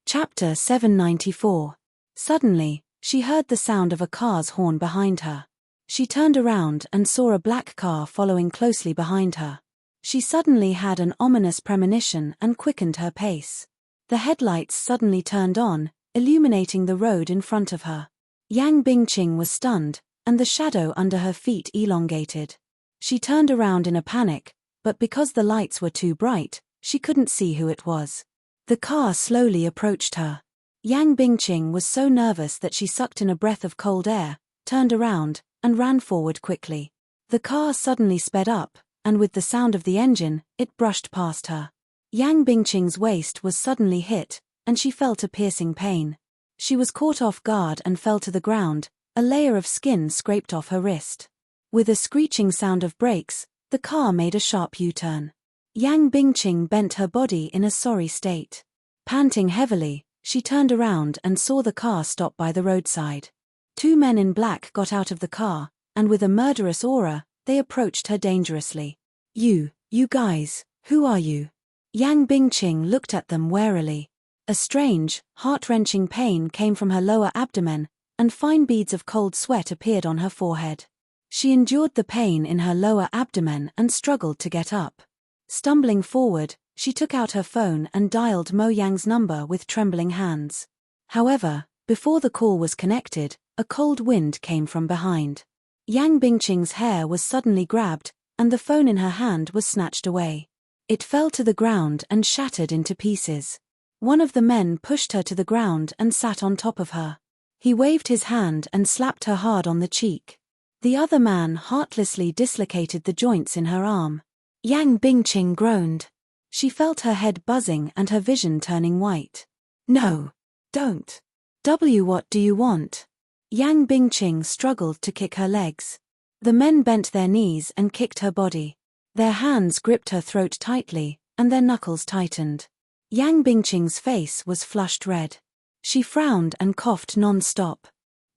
Chapter 794. Suddenly, she heard the sound of a car's horn behind her. She turned around and saw a black car following closely behind her. She suddenly had an ominous premonition and quickened her pace. The headlights suddenly turned on, illuminating the road in front of her. Yang Bingqing was stunned, and the shadow under her feet elongated. She turned around in a panic, but because the lights were too bright, she couldn't see who it was. The car slowly approached her. Yang Bingqing was so nervous that she sucked in a breath of cold air, turned around, and ran forward quickly. The car suddenly sped up, and with the sound of the engine, it brushed past her. Yang Bingqing's waist was suddenly hit, and she felt a piercing pain. She was caught off guard and fell to the ground, a layer of skin scraped off her wrist. With a screeching sound of brakes, the car made a sharp U-turn. Yang Bingqing bent her body in a sorry state. Panting heavily, she turned around and saw the car stop by the roadside. Two men in black got out of the car, and with a murderous aura, they approached her dangerously. You guys, who are you?" Yang Bingqing looked at them warily. A strange, heart-wrenching pain came from her lower abdomen, and fine beads of cold sweat appeared on her forehead. She endured the pain in her lower abdomen and struggled to get up. Stumbling forward, she took out her phone and dialed Mo Yang's number with trembling hands. However, before the call was connected, a cold wind came from behind. Yang Bingqing's hair was suddenly grabbed, and the phone in her hand was snatched away. It fell to the ground and shattered into pieces. One of the men pushed her to the ground and sat on top of her. He waved his hand and slapped her hard on the cheek. The other man heartlessly dislocated the joints in her arm. Yang Bingqing groaned. She felt her head buzzing and her vision turning white. "No, don't. What do you want?" Yang Bingqing struggled to kick her legs. The men bent their knees and kicked her body. Their hands gripped her throat tightly, and their knuckles tightened. Yang Bingqing's face was flushed red. She frowned and coughed non-stop.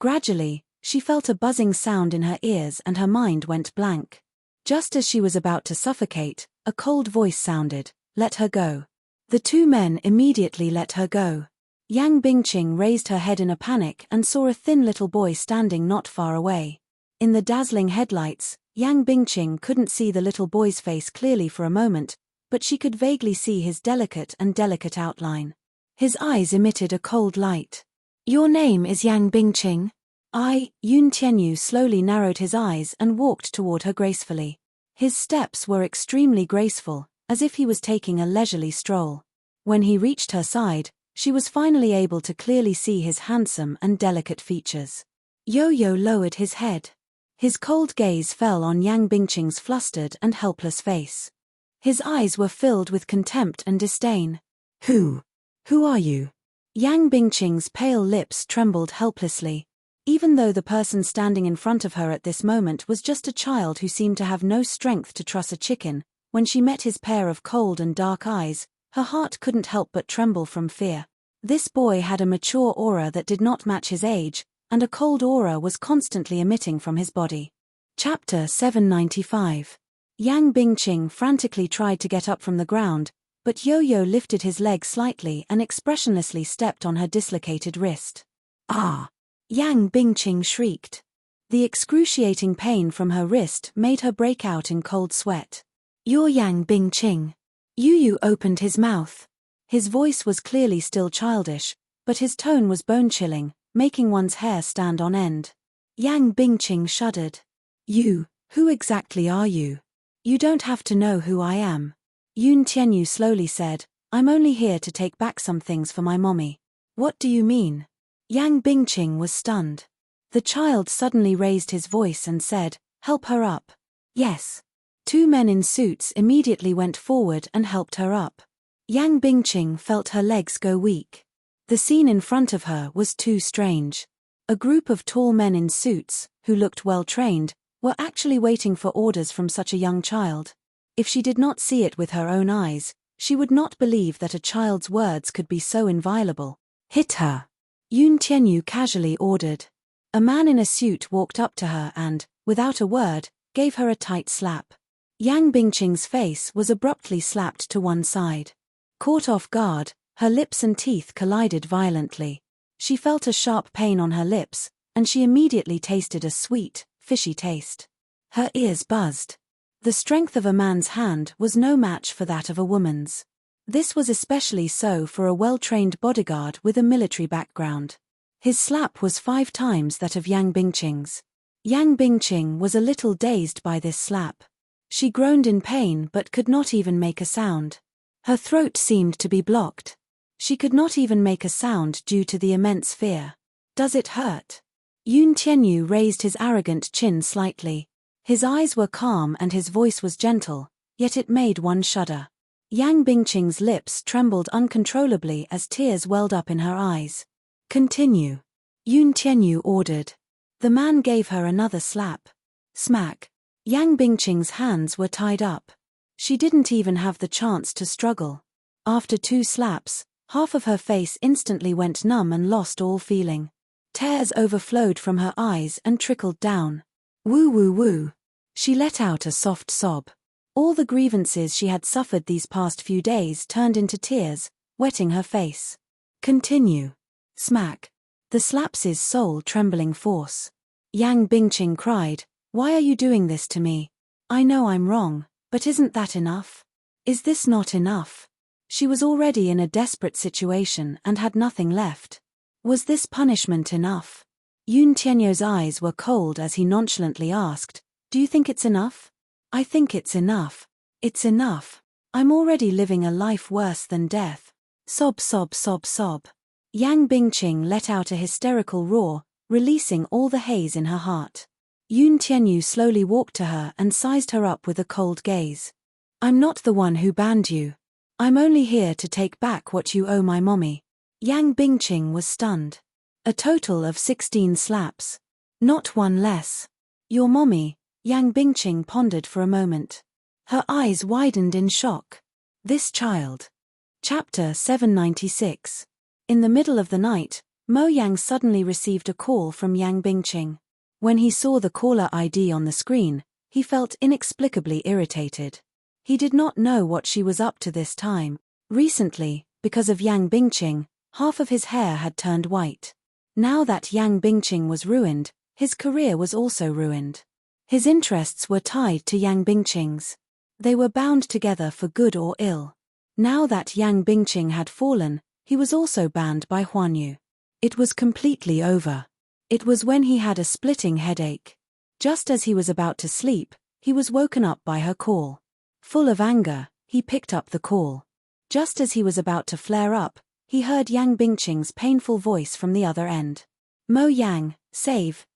Gradually, she felt a buzzing sound in her ears and her mind went blank. Just as she was about to suffocate, a cold voice sounded, "Let her go." The two men immediately let her go. Yang Bingqing raised her head in a panic and saw a thin little boy standing not far away. In the dazzling headlights, Yang Bingqing couldn't see the little boy's face clearly for a moment, but she could vaguely see his delicate outline. His eyes emitted a cold light. "Your name is Yang Bingqing?" Yun Tianyu slowly narrowed his eyes and walked toward her gracefully. His steps were extremely graceful, as if he was taking a leisurely stroll. When he reached her side, she was finally able to clearly see his handsome and delicate features. Yo-Yo lowered his head. His cold gaze fell on Yang Bingqing's flustered and helpless face. His eyes were filled with contempt and disdain. Who are you?" Yang Bingqing's pale lips trembled helplessly. Even though the person standing in front of her at this moment was just a child who seemed to have no strength to truss a chicken, when she met his pair of cold and dark eyes, her heart couldn't help but tremble from fear. This boy had a mature aura that did not match his age, and a cold aura was constantly emitting from his body. Chapter 795. Yang Bingqing frantically tried to get up from the ground, but Yo-Yo lifted his leg slightly and expressionlessly stepped on her dislocated wrist. Ah! Yang Bingqing shrieked. The excruciating pain from her wrist made her break out in cold sweat. You're Yang Bingqing. Yu opened his mouth. His voice was clearly still childish, but his tone was bone-chilling, making one's hair stand on end. Yang Bingqing shuddered. You, who exactly are you? You don't have to know who I am. Yun Tianyu slowly said, I'm only here to take back some things for my mommy. What do you mean? Yang Bingqing was stunned. The child suddenly raised his voice and said, help her up. Yes. Two men in suits immediately went forward and helped her up. Yang Bingqing felt her legs go weak. The scene in front of her was too strange. A group of tall men in suits, who looked well-trained, were actually waiting for orders from such a young child. If she did not see it with her own eyes, she would not believe that a child's words could be so inviolable. Hit her. Yun Tianyu casually ordered. A man in a suit walked up to her and, without a word, gave her a tight slap. Yang Bingqing's face was abruptly slapped to one side. Caught off guard, her lips and teeth collided violently. She felt a sharp pain on her lips, and she immediately tasted a sweet, fishy taste. Her ears buzzed. The strength of a man's hand was no match for that of a woman's. This was especially so for a well-trained bodyguard with a military background. His slap was 5 times that of Yang Bingqing's. Yang Bingqing was a little dazed by this slap. She groaned in pain but could not even make a sound. Her throat seemed to be blocked. She could not even make a sound due to the immense fear. Does it hurt? Yun Tianyu raised his arrogant chin slightly. His eyes were calm and his voice was gentle, yet it made one shudder. Yang Bingqing's lips trembled uncontrollably as tears welled up in her eyes. Continue. Yun Tianyu ordered. The man gave her another slap. Smack. Yang Bingqing's hands were tied up. She didn't even have the chance to struggle. After 2 slaps, half of her face instantly went numb and lost all feeling. Tears overflowed from her eyes and trickled down. Woo woo woo. She let out a soft sob. All the grievances she had suffered these past few days turned into tears, wetting her face. Continue. Smack. The slaps's soul-trembling force. Yang Bingqing cried, why are you doing this to me? I know I'm wrong, but isn't that enough? Is this not enough? She was already in a desperate situation and had nothing left. Was this punishment enough? Yun Tianyu's eyes were cold as he nonchalantly asked, do you think it's enough? I think it's enough. It's enough. I'm already living a life worse than death. Sob sob sob sob. Yang Bingqing let out a hysterical roar, releasing all the haze in her heart. Yun Tianyu slowly walked to her and sized her up with a cold gaze. I'm not the one who banned you. I'm only here to take back what you owe my mommy. Yang Bingqing was stunned. A total of 16 slaps. Not one less. Your mommy, Yang Bingqing pondered for a moment. Her eyes widened in shock. This child. Chapter 796. In the middle of the night, Mo Yang suddenly received a call from Yang Bingqing. When he saw the caller ID on the screen, he felt inexplicably irritated. He did not know what she was up to this time. Recently, because of Yang Bingqing, half of his hair had turned white. Now that Yang Bingqing was ruined, his career was also ruined. His interests were tied to Yang Bingqing's. They were bound together for good or ill. Now that Yang Bingqing had fallen, he was also banned by Huanyu. It was completely over. It was when he had a splitting headache. Just as he was about to sleep, he was woken up by her call. Full of anger, he picked up the call. Just as he was about to flare up, he heard Yang Bingqing's painful voice from the other end. Mo Yang, save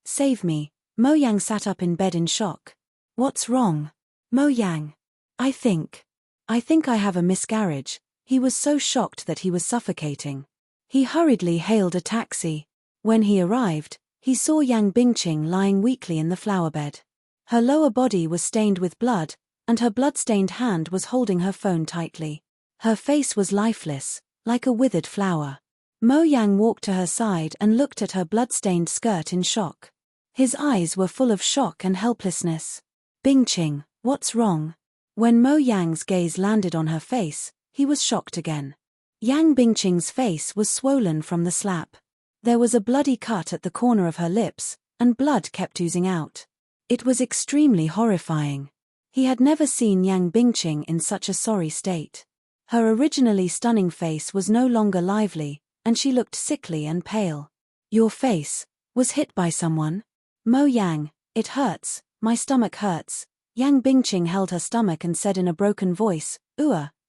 me. Mo Yang sat up in bed in shock. What's wrong? Mo Yang. I think I have a miscarriage. He was so shocked that he was suffocating. He hurriedly hailed a taxi. When he arrived, he saw Yang Bingqing lying weakly in the flower bed. Her lower body was stained with blood, and her blood-stained hand was holding her phone tightly. Her face was lifeless, like a withered flower. Mo Yang walked to her side and looked at her blood-stained skirt in shock. His eyes were full of shock and helplessness. Bingqing, what's wrong? When Mo Yang's gaze landed on her face, he was shocked again. Yang Bingqing's face was swollen from the slap. There was a bloody cut at the corner of her lips, and blood kept oozing out. It was extremely horrifying. He had never seen Yang Bingqing in such a sorry state. Her originally stunning face was no longer lively, and she looked sickly and pale. Your face was hit by someone? Mo Yang, it hurts, my stomach hurts. Yang Bingqing held her stomach and said in a broken voice,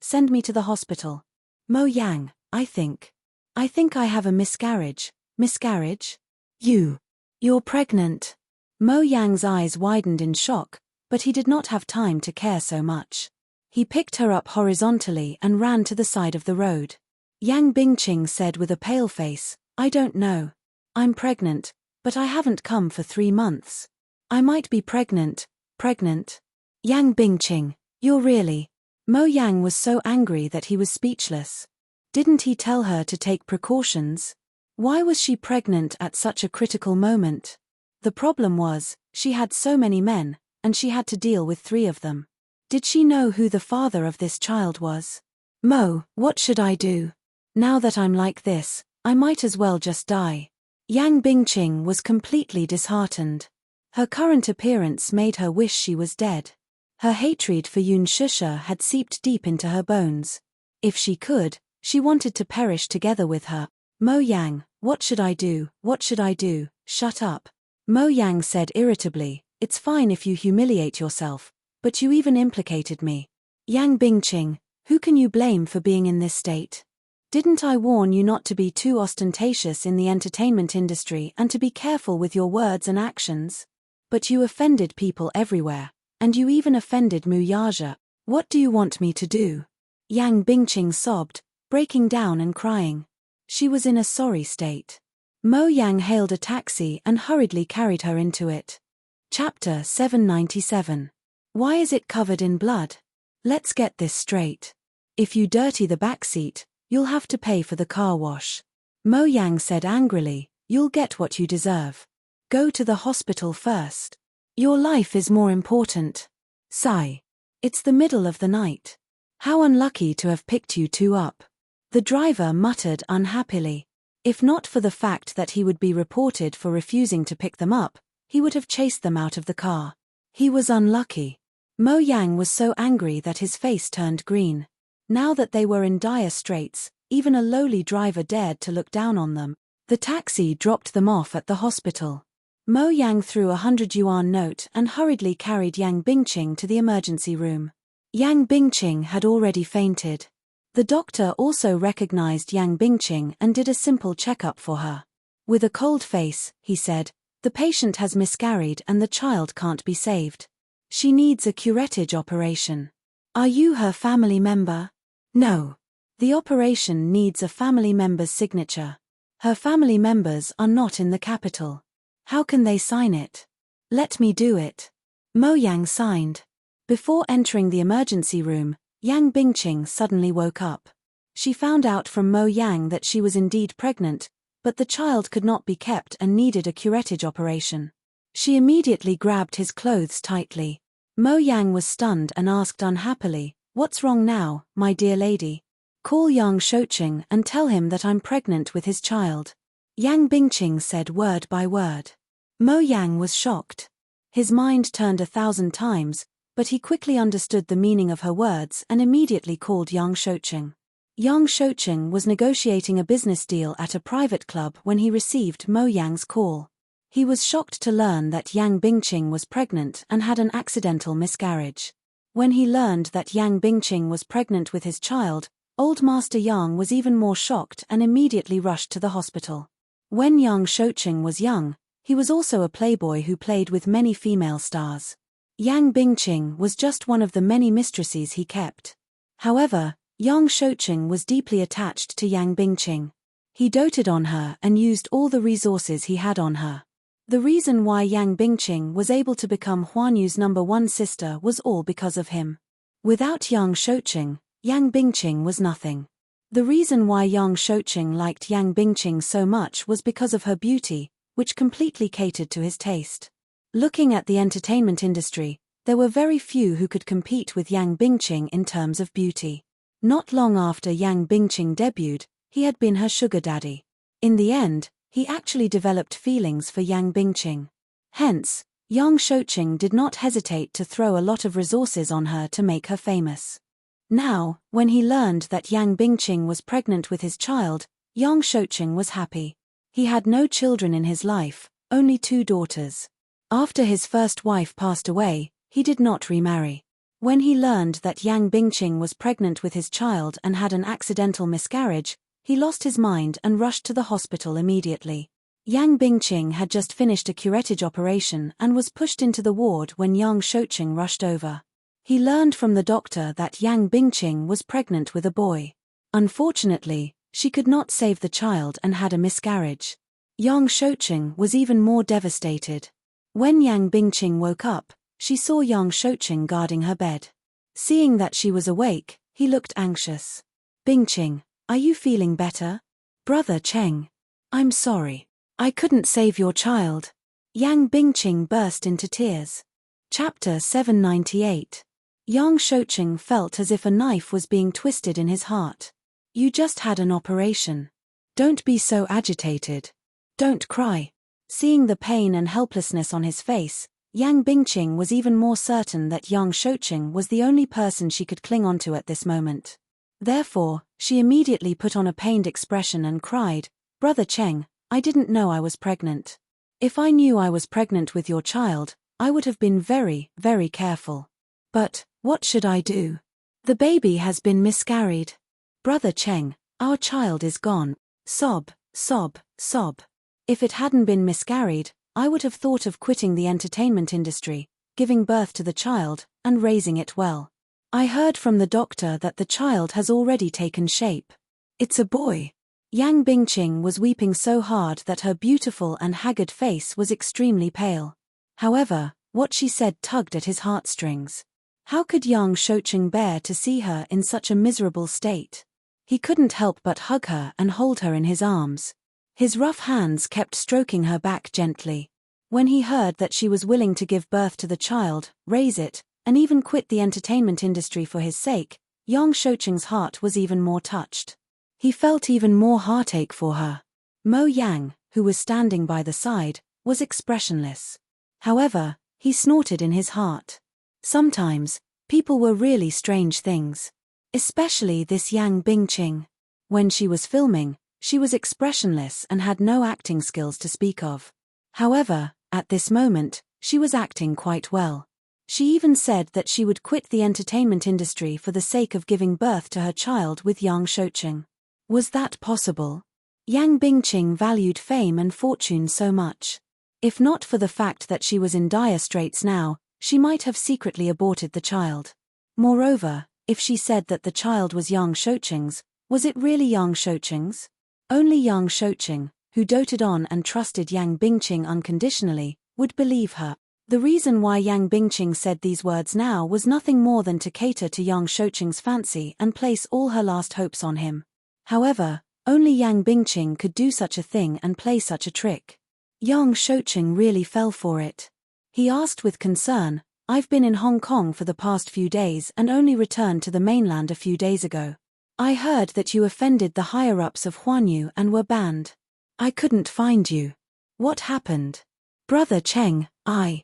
send me to the hospital. Mo Yang, I think I have a miscarriage. Miscarriage? You're pregnant. Mo Yang's eyes widened in shock, but he did not have time to care so much. He picked her up horizontally and ran to the side of the road. Yang Bingqing said with a pale face, I don't know. I'm pregnant, but I haven't come for 3 months. I might be pregnant. Yang Bingqing, you're really… Mo Yang was so angry that he was speechless. Didn't he tell her to take precautions? Why was she pregnant at such a critical moment? The problem was, she had so many men, and she had to deal with 3 of them. Did she know who the father of this child was? Mo, what should I do? Now that I'm like this, I might as well just die. Yang Bingqing was completely disheartened. Her current appearance made her wish she was dead. Her hatred for Yun Shusha had seeped deep into her bones. If she could, she wanted to perish together with her. Mo Yang, what should I do? Shut up. Mo Yang said irritably, it's fine if you humiliate yourself, but you even implicated me. Yang Bingqing, who can you blame for being in this state? Didn't I warn you not to be too ostentatious in the entertainment industry and to be careful with your words and actions? But you offended people everywhere, and you even offended Mu Yaja. What do you want me to do? Yang Bingqing sobbed, breaking down and crying. She was in a sorry state. Mo Yang hailed a taxi and hurriedly carried her into it. Chapter 797. Why is it covered in blood? Let's get this straight. If you dirty the backseat, you'll have to pay for the car wash. Mo Yang said angrily, you'll get what you deserve. Go to the hospital first. Your life is more important. Sigh. It's the middle of the night. How unlucky to have picked you 2 up. The driver muttered unhappily. If not for the fact that he would be reported for refusing to pick them up, he would have chased them out of the car. He was unlucky. Mo Yang was so angry that his face turned green. Now that they were in dire straits, even a lowly driver dared to look down on them. The taxi dropped them off at the hospital. Mo Yang threw a 100 yuan note and hurriedly carried Yang Bingqing to the emergency room. Yang Bingqing had already fainted. The doctor also recognized Yang Bingqing and did a simple checkup for her. With a cold face, he said, the patient has miscarried and the child can't be saved. She needs a curettage operation. Are you her family member? No. The operation needs a family member's signature. Her family members are not in the capital. How can they sign it? Let me do it. Mo Yang signed. Before entering the emergency room, Yang Bingqing suddenly woke up. She found out from Mo Yang that she was indeed pregnant, but the child could not be kept and needed a curettage operation. She immediately grabbed his clothes tightly. Mo Yang was stunned and asked unhappily, what's wrong now, my dear lady? Call Yang Shouqing and tell him that I'm pregnant with his child. Yang Bingqing said word by word. Mo Yang was shocked. His mind turned 1,000 times, but he quickly understood the meaning of her words and immediately called Yang Shouqing. Yang Shouqing was negotiating a business deal at a private club when he received Mo Yang's call. He was shocked to learn that Yang Bingqing was pregnant and had an accidental miscarriage. When he learned that Yang Bingqing was pregnant with his child, Old Master Yang was even more shocked and immediately rushed to the hospital. When Yang Shouqing was young, he was also a playboy who played with many female stars. Yang Bingqing was just one of the many mistresses he kept. However, Yang Shouqing was deeply attached to Yang Bingqing. He doted on her and used all the resources he had on her. The reason why Yang Bingqing was able to become Huanyu's #1 sister was all because of him. Without Yang Shouqing, Yang Bingqing was nothing. The reason why Yang Shouqing liked Yang Bingqing so much was because of her beauty, which completely catered to his taste. Looking at the entertainment industry, there were very few who could compete with Yang Bingqing in terms of beauty. Not long after Yang Bingqing debuted, he had been her sugar daddy. In the end, he actually developed feelings for Yang Bingqing. Hence, Yang Shouqing did not hesitate to throw a lot of resources on her to make her famous. Now, when he learned that Yang Bingqing was pregnant with his child, Yang Shouqing was happy. He had no children in his life, only 2 daughters. After his first wife passed away, he did not remarry. When he learned that Yang Bingqing was pregnant with his child and had an accidental miscarriage, he lost his mind and rushed to the hospital immediately. Yang Bingqing had just finished a curettage operation and was pushed into the ward when Yang Shouqing rushed over. He learned from the doctor that Yang Bingqing was pregnant with a boy. Unfortunately, she could not save the child and had a miscarriage. Yang Shouqing was even more devastated. When Yang Bingqing woke up, she saw Yang Shouqing guarding her bed. Seeing that she was awake, he looked anxious. "Bingqing, are you feeling better?" "Brother Cheng, I'm sorry. I couldn't save your child." Yang Bingqing burst into tears. Chapter 798. Yang Shouqing felt as if a knife was being twisted in his heart. "You just had an operation. Don't be so agitated. Don't cry." Seeing the pain and helplessness on his face, Yang Bingqing was even more certain that Yang Shouqing was the only person she could cling onto at this moment. Therefore, she immediately put on a pained expression and cried, "Brother Cheng, I didn't know I was pregnant. If I knew I was pregnant with your child, I would have been very, very careful. But, what should I do? The baby has been miscarried. Brother Cheng, our child is gone." Sob, sob, sob. If it hadn't been miscarried, I would have thought of quitting the entertainment industry, giving birth to the child, and raising it well. I heard from the doctor that the child has already taken shape. It's a boy. Yang Bingqing was weeping so hard that her beautiful and haggard face was extremely pale. However, what she said tugged at his heartstrings. How could Yang Shouqing bear to see her in such a miserable state? He couldn't help but hug her and hold her in his arms. His rough hands kept stroking her back gently. When he heard that she was willing to give birth to the child, raise it, and even quit the entertainment industry for his sake, Yang Shouqing's heart was even more touched. He felt even more heartache for her. Mo Yang, who was standing by the side, was expressionless. However, he snorted in his heart. Sometimes, people were really strange things. Especially this Yang Bingqing. When she was filming, she was expressionless and had no acting skills to speak of. However, at this moment, she was acting quite well. She even said that she would quit the entertainment industry for the sake of giving birth to her child with Yang Shouqing. Was that possible? Yang Bingqing valued fame and fortune so much. If not for the fact that she was in dire straits now, she might have secretly aborted the child. Moreover, if she said that the child was Yang Shouqing's, was it really Yang Shouqing's? Only Yang Shouqing, who doted on and trusted Yang Bingqing unconditionally, would believe her. The reason why Yang Bingqing said these words now was nothing more than to cater to Yang Shouqing's fancy and place all her last hopes on him. However, only Yang Bingqing could do such a thing and play such a trick. Yang Shouqing really fell for it. He asked with concern, "I've been in Hong Kong for the past few days and only returned to the mainland a few days ago. I heard that you offended the higher-ups of Huanyu and were banned. I couldn't find you. What happened? Brother Cheng, I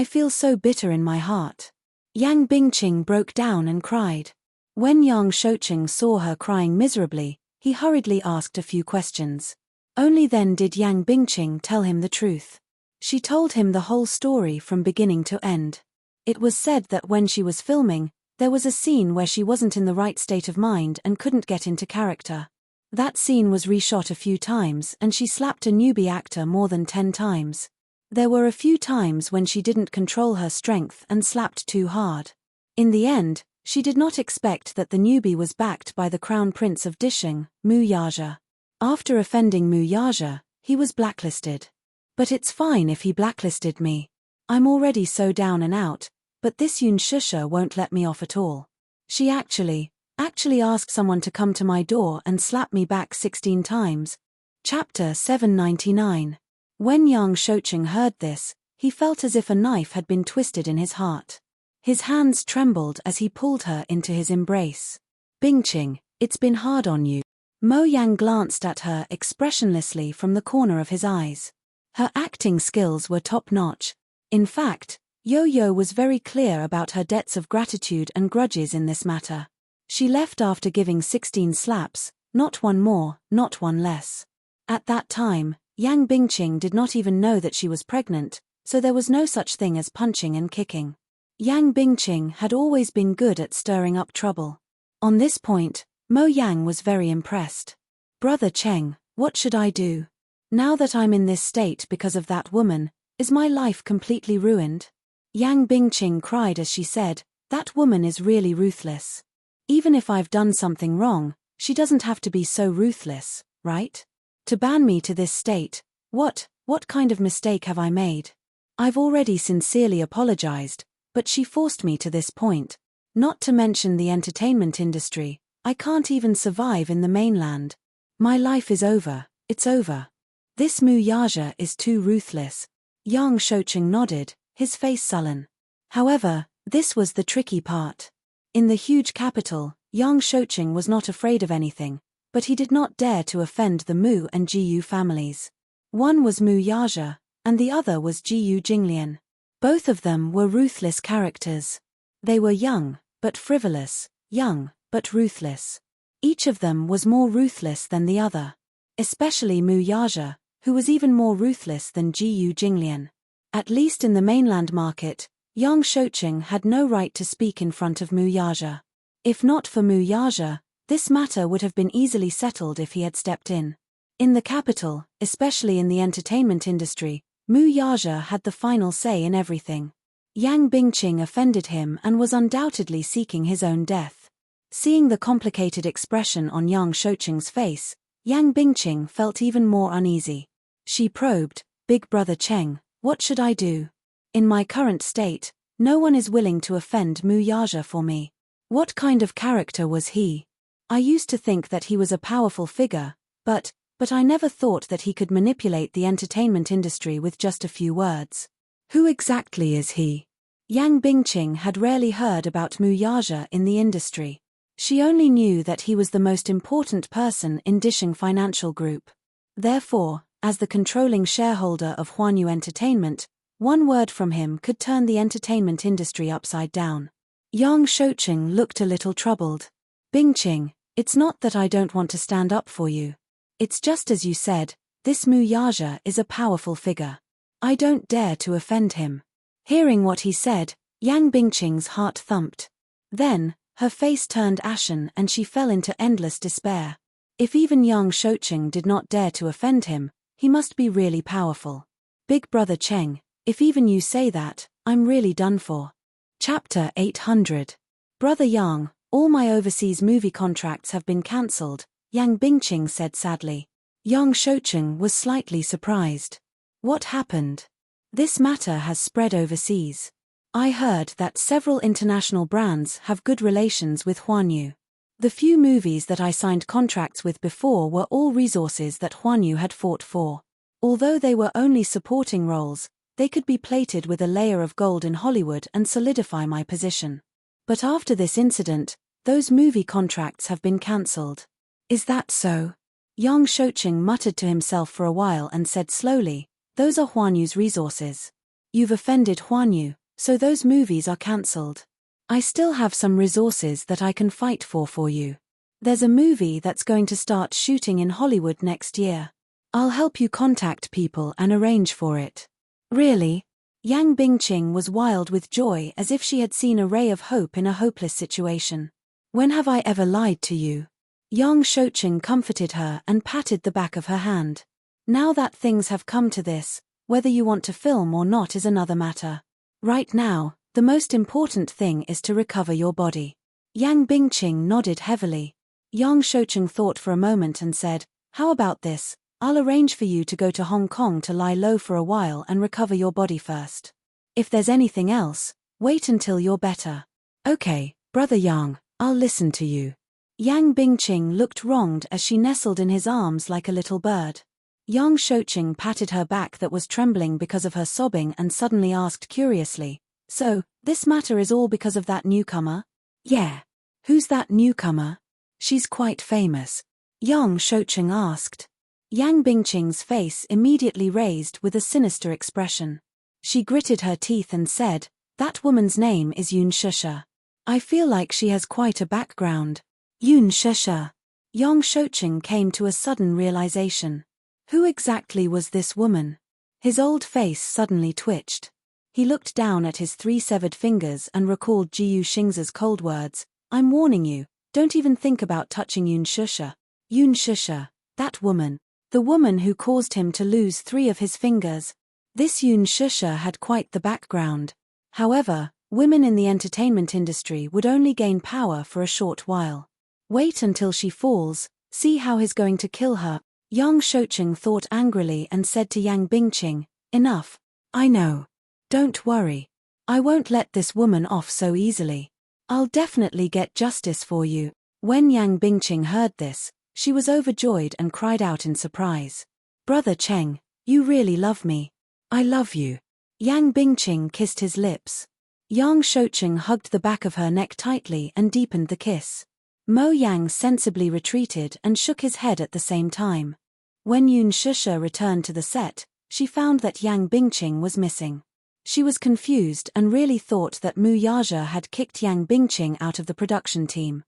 feel so bitter in my heart." Yang Bingqing broke down and cried. When Yang Shouqing saw her crying miserably, he hurriedly asked a few questions. Only then did Yang Bingqing tell him the truth. She told him the whole story from beginning to end. It was said that when she was filming, there was a scene where she wasn't in the right state of mind and couldn't get into character. That scene was reshot a few times and she slapped a newbie actor more than 10 times. There were a few times when she didn't control her strength and slapped too hard. In the end, she did not expect that the newbie was backed by the Crown Prince of Dishing, Mu Yaja. After offending Mu Yaja, he was blacklisted. But it's fine if he blacklisted me. I'm already so down and out, but this Yun Shusha won't let me off at all. She actually, Actually ask someone to come to my door and slap me back 16 times. Chapter 799. When Yang Shoucheng heard this, he felt as if a knife had been twisted in his heart. His hands trembled as he pulled her into his embrace. Bingqing, it's been hard on you. Mo Yang glanced at her expressionlessly from the corner of his eyes. Her acting skills were top-notch. In fact, Yo-Yo was very clear about her debts of gratitude and grudges in this matter. She left after giving 16 slaps, not one more, not one less. At that time, Yang Bingqing did not even know that she was pregnant, so there was no such thing as punching and kicking. Yang Bingqing had always been good at stirring up trouble. On this point, Mo Yang was very impressed. Brother Cheng, what should I do? Now that I'm in this state because of that woman, is my life completely ruined? Yang Bingqing cried as she said, that woman is really ruthless. Even if I've done something wrong, she doesn't have to be so ruthless, right? To ban me to this state, what kind of mistake have I made? I've already sincerely apologized, but she forced me to this point. Not to mention the entertainment industry, I can't even survive in the mainland. My life is over, it's over. This Mu Yaja is too ruthless. Yang Shoucheng nodded, his face sullen. However, this was the tricky part. In the huge capital, Yang Shoucheng was not afraid of anything, but he did not dare to offend the Mu and Jiyu families. One was Mu Yaja, and the other was Jiyu Jinglian. Both of them were ruthless characters. They were young, but frivolous, young, but ruthless. Each of them was more ruthless than the other. Especially Mu Yaja, who was even more ruthless than Jiyu Jinglian. At least in the mainland market, Yang Shoucheng had no right to speak in front of Mu Yaja. If not for Mu Yaja, this matter would have been easily settled if he had stepped in. In the capital, especially in the entertainment industry, Mu Yaja had the final say in everything. Yang Bingqing offended him and was undoubtedly seeking his own death. Seeing the complicated expression on Yang Shoucheng's face, Yang Bingqing felt even more uneasy. She probed, Big Brother Cheng, what should I do? In my current state, no one is willing to offend Mu Yaja for me. What kind of character was he? I used to think that he was a powerful figure, but I never thought that he could manipulate the entertainment industry with just a few words. Who exactly is he? Yang Bingqing had rarely heard about Mu Yaja in the industry. She only knew that he was the most important person in Disheng Financial Group. Therefore, as the controlling shareholder of Huanyu Entertainment, one word from him could turn the entertainment industry upside down. Yang Shoucheng looked a little troubled. Bingqing, it's not that I don't want to stand up for you. It's just as you said, this Mu Yaja is a powerful figure. I don't dare to offend him. Hearing what he said, Yang Bingqing's heart thumped. Then, her face turned ashen and she fell into endless despair. If even Yang Shoucheng did not dare to offend him, he must be really powerful. Big Brother Cheng, if even you say that, I'm really done for. Chapter 800. Brother Yang, all my overseas movie contracts have been cancelled, Yang Bingqing said sadly. Yang Shoucheng was slightly surprised. What happened? This matter has spread overseas. I heard that several international brands have good relations with Huanyu. The few movies that I signed contracts with before were all resources that Huanyu had fought for. Although they were only supporting roles, they could be plated with a layer of gold in Hollywood and solidify my position. But after this incident, those movie contracts have been cancelled. Is that so? Yang Shoucheng muttered to himself for a while and said slowly, those are Huanyu's resources. You've offended Huanyu, so those movies are cancelled. I still have some resources that I can fight for you. There's a movie that's going to start shooting in Hollywood next year. I'll help you contact people and arrange for it. Really? Yang Bingqing was wild with joy as if she had seen a ray of hope in a hopeless situation. When have I ever lied to you? Yang Shoucheng comforted her and patted the back of her hand. Now that things have come to this, whether you want to film or not is another matter. Right now, the most important thing is to recover your body. Yang Bingqing nodded heavily. Yang Shoucheng thought for a moment and said, how about this? I'll arrange for you to go to Hong Kong to lie low for a while and recover your body first. If there's anything else, wait until you're better. Okay, Brother Yang, I'll listen to you. Yang Bingqing looked wronged as she nestled in his arms like a little bird. Yang Shouqing patted her back that was trembling because of her sobbing and suddenly asked curiously, "So, this matter is all because of that newcomer?" "Yeah. Who's that newcomer?" "She's quite famous," Yang Shouqing asked. Yang Bingqing's face immediately raised with a sinister expression. She gritted her teeth and said, "That woman's name is Yun Shusha. I feel like she has quite a background." Yun Shusha. Yang Shouqing came to a sudden realization. Who exactly was this woman? His old face suddenly twitched. He looked down at his 3 severed fingers and recalled Jiu Xingza's cold words, "I'm warning you, don't even think about touching Yun Shusha." Yun Shusha, that woman. The woman who caused him to lose 3 of his fingers. This Yun Shusha had quite the background. However, women in the entertainment industry would only gain power for a short while. Wait until she falls, see how he's going to kill her. Yang Shouqing thought angrily and said to Yang Bingqing, "Enough. I know. Don't worry. I won't let this woman off so easily. I'll definitely get justice for you." When Yang Bingqing heard this, she was overjoyed and cried out in surprise. "Brother Cheng, you really love me." "I love you." Yang Bingqing kissed his lips. Yang Shouqing hugged the back of her neck tightly and deepened the kiss. Mo Yang sensibly retreated and shook his head at the same time. When Yun Shusha returned to the set, she found that Yang Bingqing was missing. She was confused and really thought that Mu Yaja had kicked Yang Bingqing out of the production team.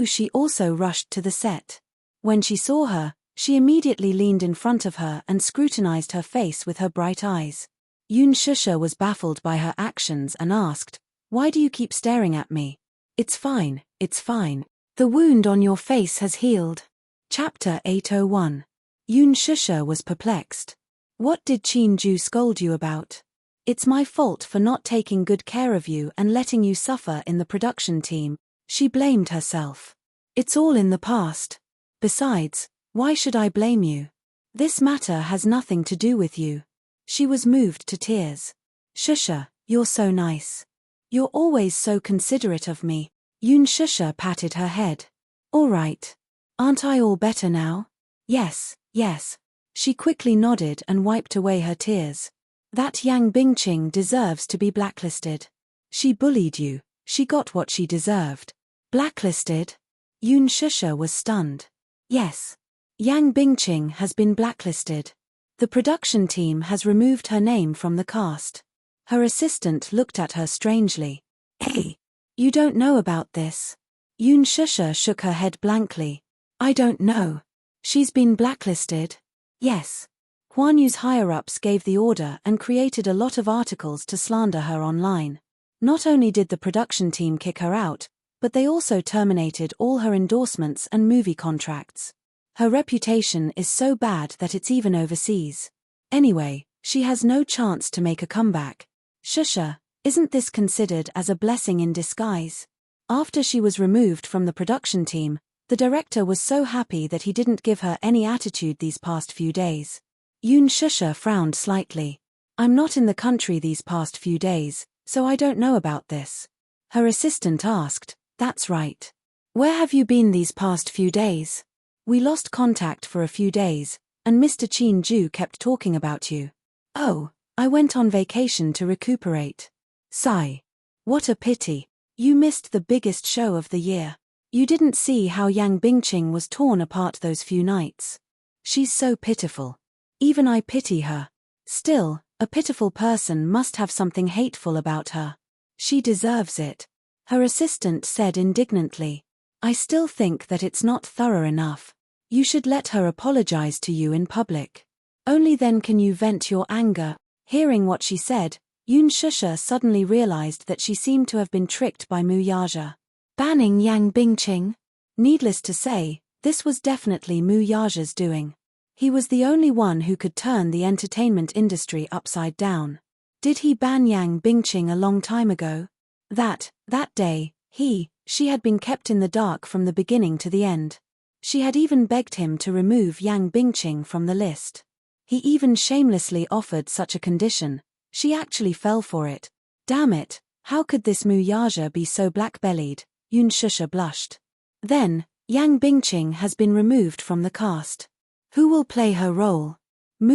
She also rushed to the set. When she saw her, she immediately leaned in front of her and scrutinized her face with her bright eyes. Yun Shusha was baffled by her actions and asked, "Why do you keep staring at me?" "It's fine, it's fine. The wound on your face has healed." Chapter 801. Yun Shusha was perplexed. "What did Qin Ju scold you about?" "It's my fault for not taking good care of you and letting you suffer in the production team," she blamed herself. "It's all in the past. Besides, why should I blame you? This matter has nothing to do with you." She was moved to tears. "Shusha, you're so nice. You're always so considerate of me." Yun Shusha patted her head. "All right. Aren't I all better now?" "Yes, yes." She quickly nodded and wiped away her tears. "That Yang Bingqing deserves to be blacklisted. She bullied you, she got what she deserved." "Blacklisted?" Yun Shusha was stunned. "Yes. Yang Bingqing has been blacklisted. The production team has removed her name from the cast." Her assistant looked at her strangely. "Hey, you don't know about this?" Yun Shusha shook her head blankly. "I don't know. She's been blacklisted?" "Yes." Huan Yu's higher-ups gave the order and created a lot of articles to slander her online. Not only did the production team kick her out, but they also terminated all her endorsements and movie contracts. Her reputation is so bad that it's even overseas. Anyway, she has no chance to make a comeback. Shusha, isn't this considered as a blessing in disguise? After she was removed from the production team, the director was so happy that he didn't give her any attitude these past few days. Yun Shusha frowned slightly. "I'm not in the country these past few days, so I don't know about this." Her assistant asked, "That's right. Where have you been these past few days?" "We lost contact for a few days, and Mr. Qin Ju kept talking about you." "Oh, I went on vacation to recuperate." Sigh. "What a pity. You missed the biggest show of the year. You didn't see how Yang Bingqing was torn apart those few nights. She's so pitiful. Even I pity her. Still, a pitiful person must have something hateful about her. She deserves it," her assistant said indignantly. "I still think that it's not thorough enough. You should let her apologize to you in public. Only then can you vent your anger." Hearing what she said, Yun Shusha suddenly realized that she seemed to have been tricked by Mu Yaja. Banning Yang Bingqing? Needless to say, this was definitely Mu Yaja's doing. He was the only one who could turn the entertainment industry upside down. Did he ban Yang Bingqing a long time ago? That day, she had been kept in the dark from the beginning to the end. She had even begged him to remove Yang Bingqing from the list. He even shamelessly offered such a condition. She actually fell for it. Damn it, how could this Mu Yaja be so black-bellied? Yun Shusha blushed. Then, Yang Bingqing has been removed from the cast. Who will play her role?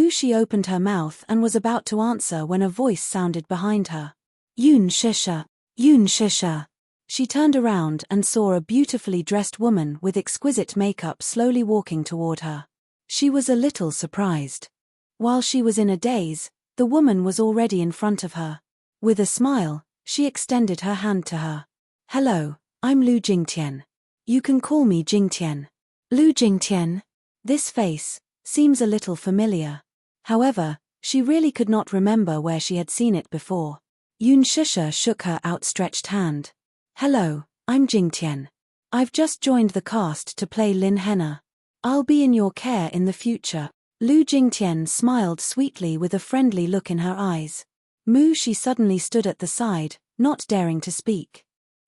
She opened her mouth and was about to answer when a voice sounded behind her. Yun Shisha. Yun Shisha. She turned around and saw a beautifully dressed woman with exquisite makeup slowly walking toward her. She was a little surprised. While she was in a daze, the woman was already in front of her. With a smile, she extended her hand to her. Hello, I'm Lu Jingtian. You can call me Jingtian. Lu Jingtian? This face seems a little familiar. However, she really could not remember where she had seen it before. Yun Shisha shook her outstretched hand. Hello, I'm Jingtian. I've just joined the cast to play Lin Henna. I'll be in your care in the future. Lu Jingtian smiled sweetly with a friendly look in her eyes. She suddenly stood at the side, not daring to speak.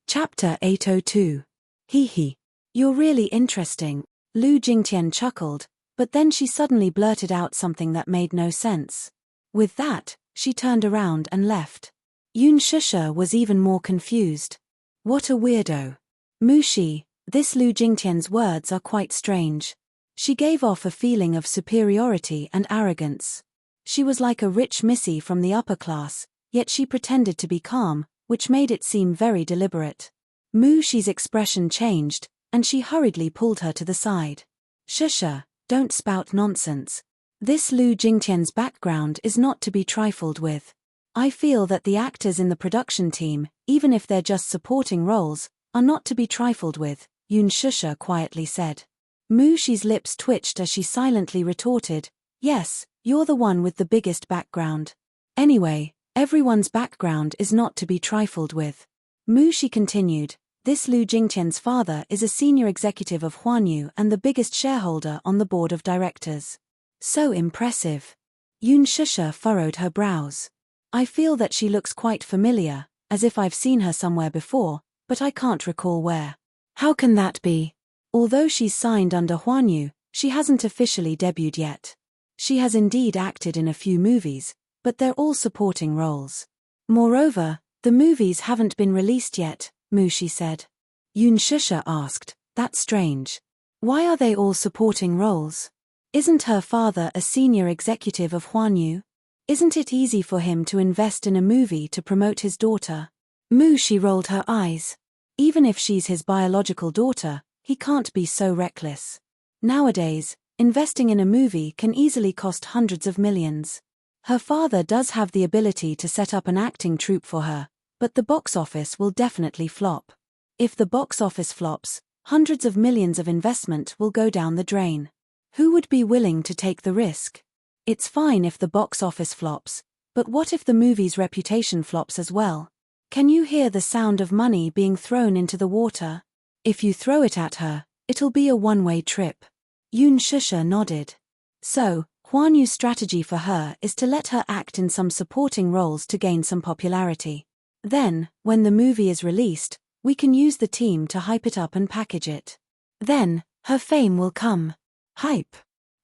Chapter 802. Hee hee. You're really interesting, Lu Jingtian chuckled, but then she suddenly blurted out something that made no sense. With that, she turned around and left. Yun Shisha was even more confused. What a weirdo. This Lu Jingtian's words are quite strange. She gave off a feeling of superiority and arrogance. She was like a rich missy from the upper class, yet she pretended to be calm, which made it seem very deliberate. Mushi's expression changed, and she hurriedly pulled her to the side. Shisha, don't spout nonsense. This Lu Jingtian's background is not to be trifled with. I feel that the actors in the production team, even if they're just supporting roles, are not to be trifled with, Yun Shisha quietly said. Mushi's lips twitched as she silently retorted, yes, you're the one with the biggest background. Anyway, everyone's background is not to be trifled with. Mushi continued, this Lu Jingtian's father is a senior executive of Huanyu and the biggest shareholder on the board of directors. So impressive. Yun Shisha furrowed her brows. I feel that she looks quite familiar, as if I've seen her somewhere before, but I can't recall where. How can that be? Although she's signed under Huanyu, she hasn't officially debuted yet. She has indeed acted in a few movies, but they're all supporting roles. Moreover, the movies haven't been released yet, Mushi said. Yun Shisha asked, that's strange. Why are they all supporting roles? Isn't her father a senior executive of Huanyu? Isn't it easy for him to invest in a movie to promote his daughter? Mushi rolled her eyes. Even if she's his biological daughter, he can't be so reckless. Nowadays, investing in a movie can easily cost hundreds of millions. Her father does have the ability to set up an acting troupe for her, but the box office will definitely flop. If the box office flops, hundreds of millions of investment will go down the drain. Who would be willing to take the risk? It's fine if the box office flops, but what if the movie's reputation flops as well? Can you hear the sound of money being thrown into the water? If you throw it at her, it'll be a one-way trip. Yun Shisha nodded. So, Huanyu's strategy for her is to let her act in some supporting roles to gain some popularity. Then, when the movie is released, we can use the team to hype it up and package it. Then, her fame will come. Hype.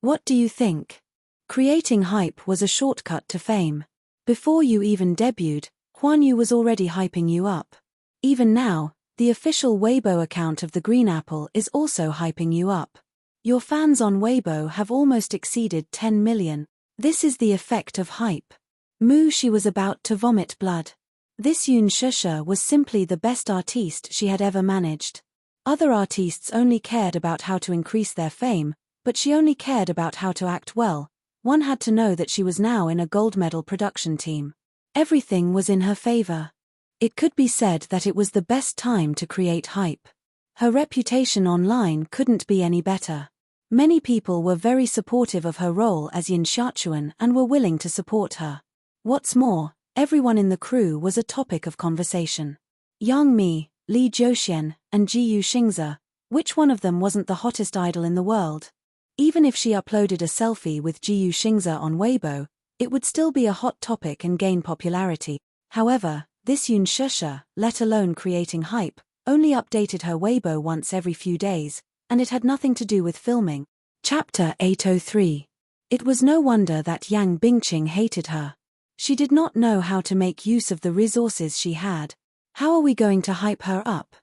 What do you think? Creating hype was a shortcut to fame. Before you even debuted, Huanyu was already hyping you up. Even now, the official Weibo account of the Green Apple is also hyping you up. Your fans on Weibo have almost exceeded 10 million. This is the effect of hype. She was about to vomit blood. This Yun Shisha was simply the best artiste she had ever managed. Other artists only cared about how to increase their fame, but she only cared about how to act well. One had to know that she was now in a gold medal production team. Everything was in her favor. It could be said that it was the best time to create hype. Her reputation online couldn't be any better. Many people were very supportive of her role as Yin Xiaochuan and were willing to support her. What's more, everyone in the crew was a topic of conversation. Yang Mi, Li Jiuxian, and Jiyu Xingze, which one of them wasn't the hottest idol in the world? Even if she uploaded a selfie with Jiyu Xingze on Weibo, it would still be a hot topic and gain popularity. However, this Yun Shisha, let alone creating hype, only updated her Weibo once every few days, and it had nothing to do with filming. Chapter 803. It was no wonder that Yang Bingqing hated her. She did not know how to make use of the resources she had. How are we going to hype her up?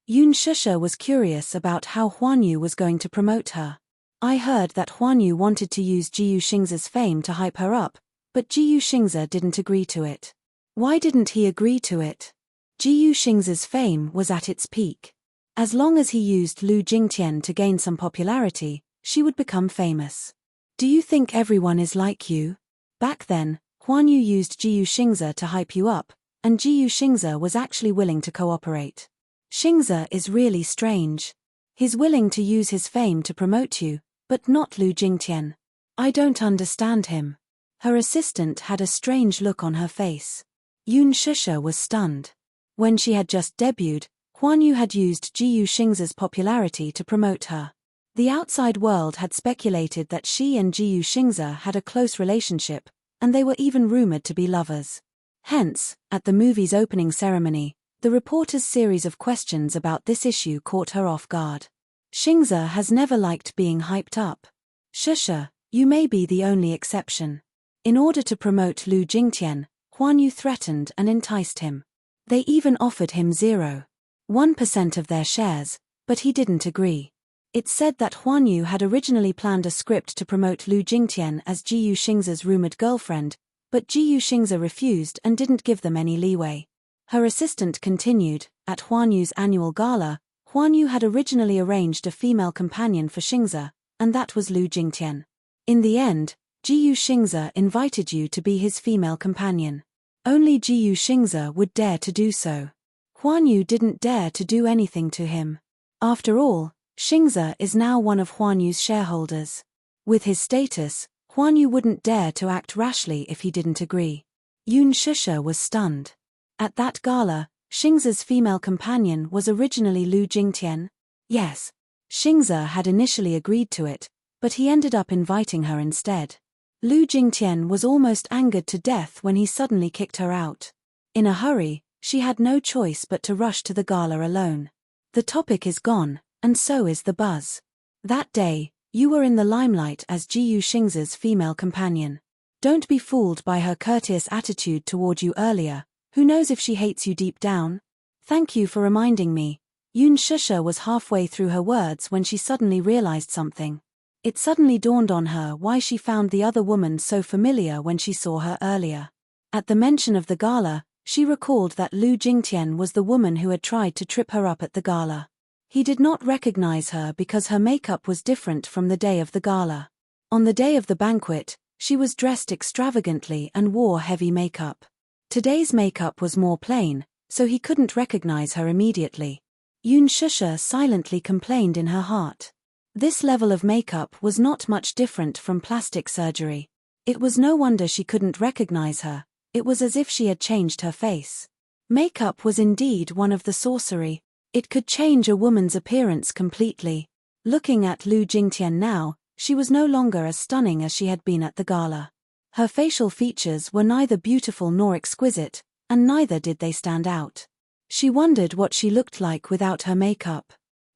Yoon Shusha was curious about how Huan Yu was going to promote her. I heard that Huan Yu wanted to use Jiyu Xingza's fame to hype her up, but Jiyu Xingza didn't agree to it. Why didn't he agree to it? Jiyu Xingza's fame was at its peak. As long as he used Lu Jingtian to gain some popularity, she would become famous. Do you think everyone is like you? Back then, Huan Yu used Jiyu Xingza to hype you up, and Jiyu Xingza was actually willing to cooperate. Xingza is really strange. He's willing to use his fame to promote you, but not Lu Jingtian. I don't understand him. Her assistant had a strange look on her face. Yoon Shusha was stunned. When she had just debuted, Huan Yu had used Jiyu Xingza's popularity to promote her. The outside world had speculated that she and Jiyu Xingza had a close relationship, and they were even rumored to be lovers. Hence, at the movie's opening ceremony, the reporter's series of questions about this issue caught her off guard. Xingza has never liked being hyped up. Shusha, you may be the only exception. In order to promote Lu Jingtian, Huan Yu threatened and enticed him. They even offered him 0.1% of their shares, but he didn't agree. It's said that Huan Yu had originally planned a script to promote Lu Jingtian as Jiyu Xingza's rumored girlfriend, but Jiyu Xingza refused and didn't give them any leeway. Her assistant continued, at Huan Yu's annual gala, Huan Yu had originally arranged a female companion for Xingza, and that was Lu Jingtian. In the end, Jiyu Xingza invited you to be his female companion. Only Jiyu Xingza would dare to do so. Huan Yu didn't dare to do anything to him. After all, Xingza is now one of Huan Yu's shareholders. With his status, Huan Yu wouldn't dare to act rashly if he didn't agree. Yoon Shusha was stunned. At that gala, Xingza's female companion was originally Lu Jingtian? Yes. Xingza had initially agreed to it, but he ended up inviting her instead. Lu Jingtian was almost angered to death when he suddenly kicked her out. In a hurry, she had no choice but to rush to the gala alone. The topic is gone, and so is the buzz. That day, you were in the limelight as Jiyu Xingza's female companion. Don't be fooled by her courteous attitude toward you earlier. Who knows if she hates you deep down? Thank you for reminding me. Yoon Shusha was halfway through her words when she suddenly realized something. It suddenly dawned on her why she found the other woman so familiar when she saw her earlier. At the mention of the gala, she recalled that Lu Jingtian was the woman who had tried to trip her up at the gala. He did not recognize her because her makeup was different from the day of the gala. On the day of the banquet, she was dressed extravagantly and wore heavy makeup. Today's makeup was more plain, so he couldn't recognize her immediately. Yoon Shusha silently complained in her heart. This level of makeup was not much different from plastic surgery. It was no wonder she couldn't recognize her. It was as if she had changed her face. Makeup was indeed one of the sorcery. It could change a woman's appearance completely. Looking at Lu Jingtian now, she was no longer as stunning as she had been at the gala. Her facial features were neither beautiful nor exquisite, and neither did they stand out. She wondered what she looked like without her makeup.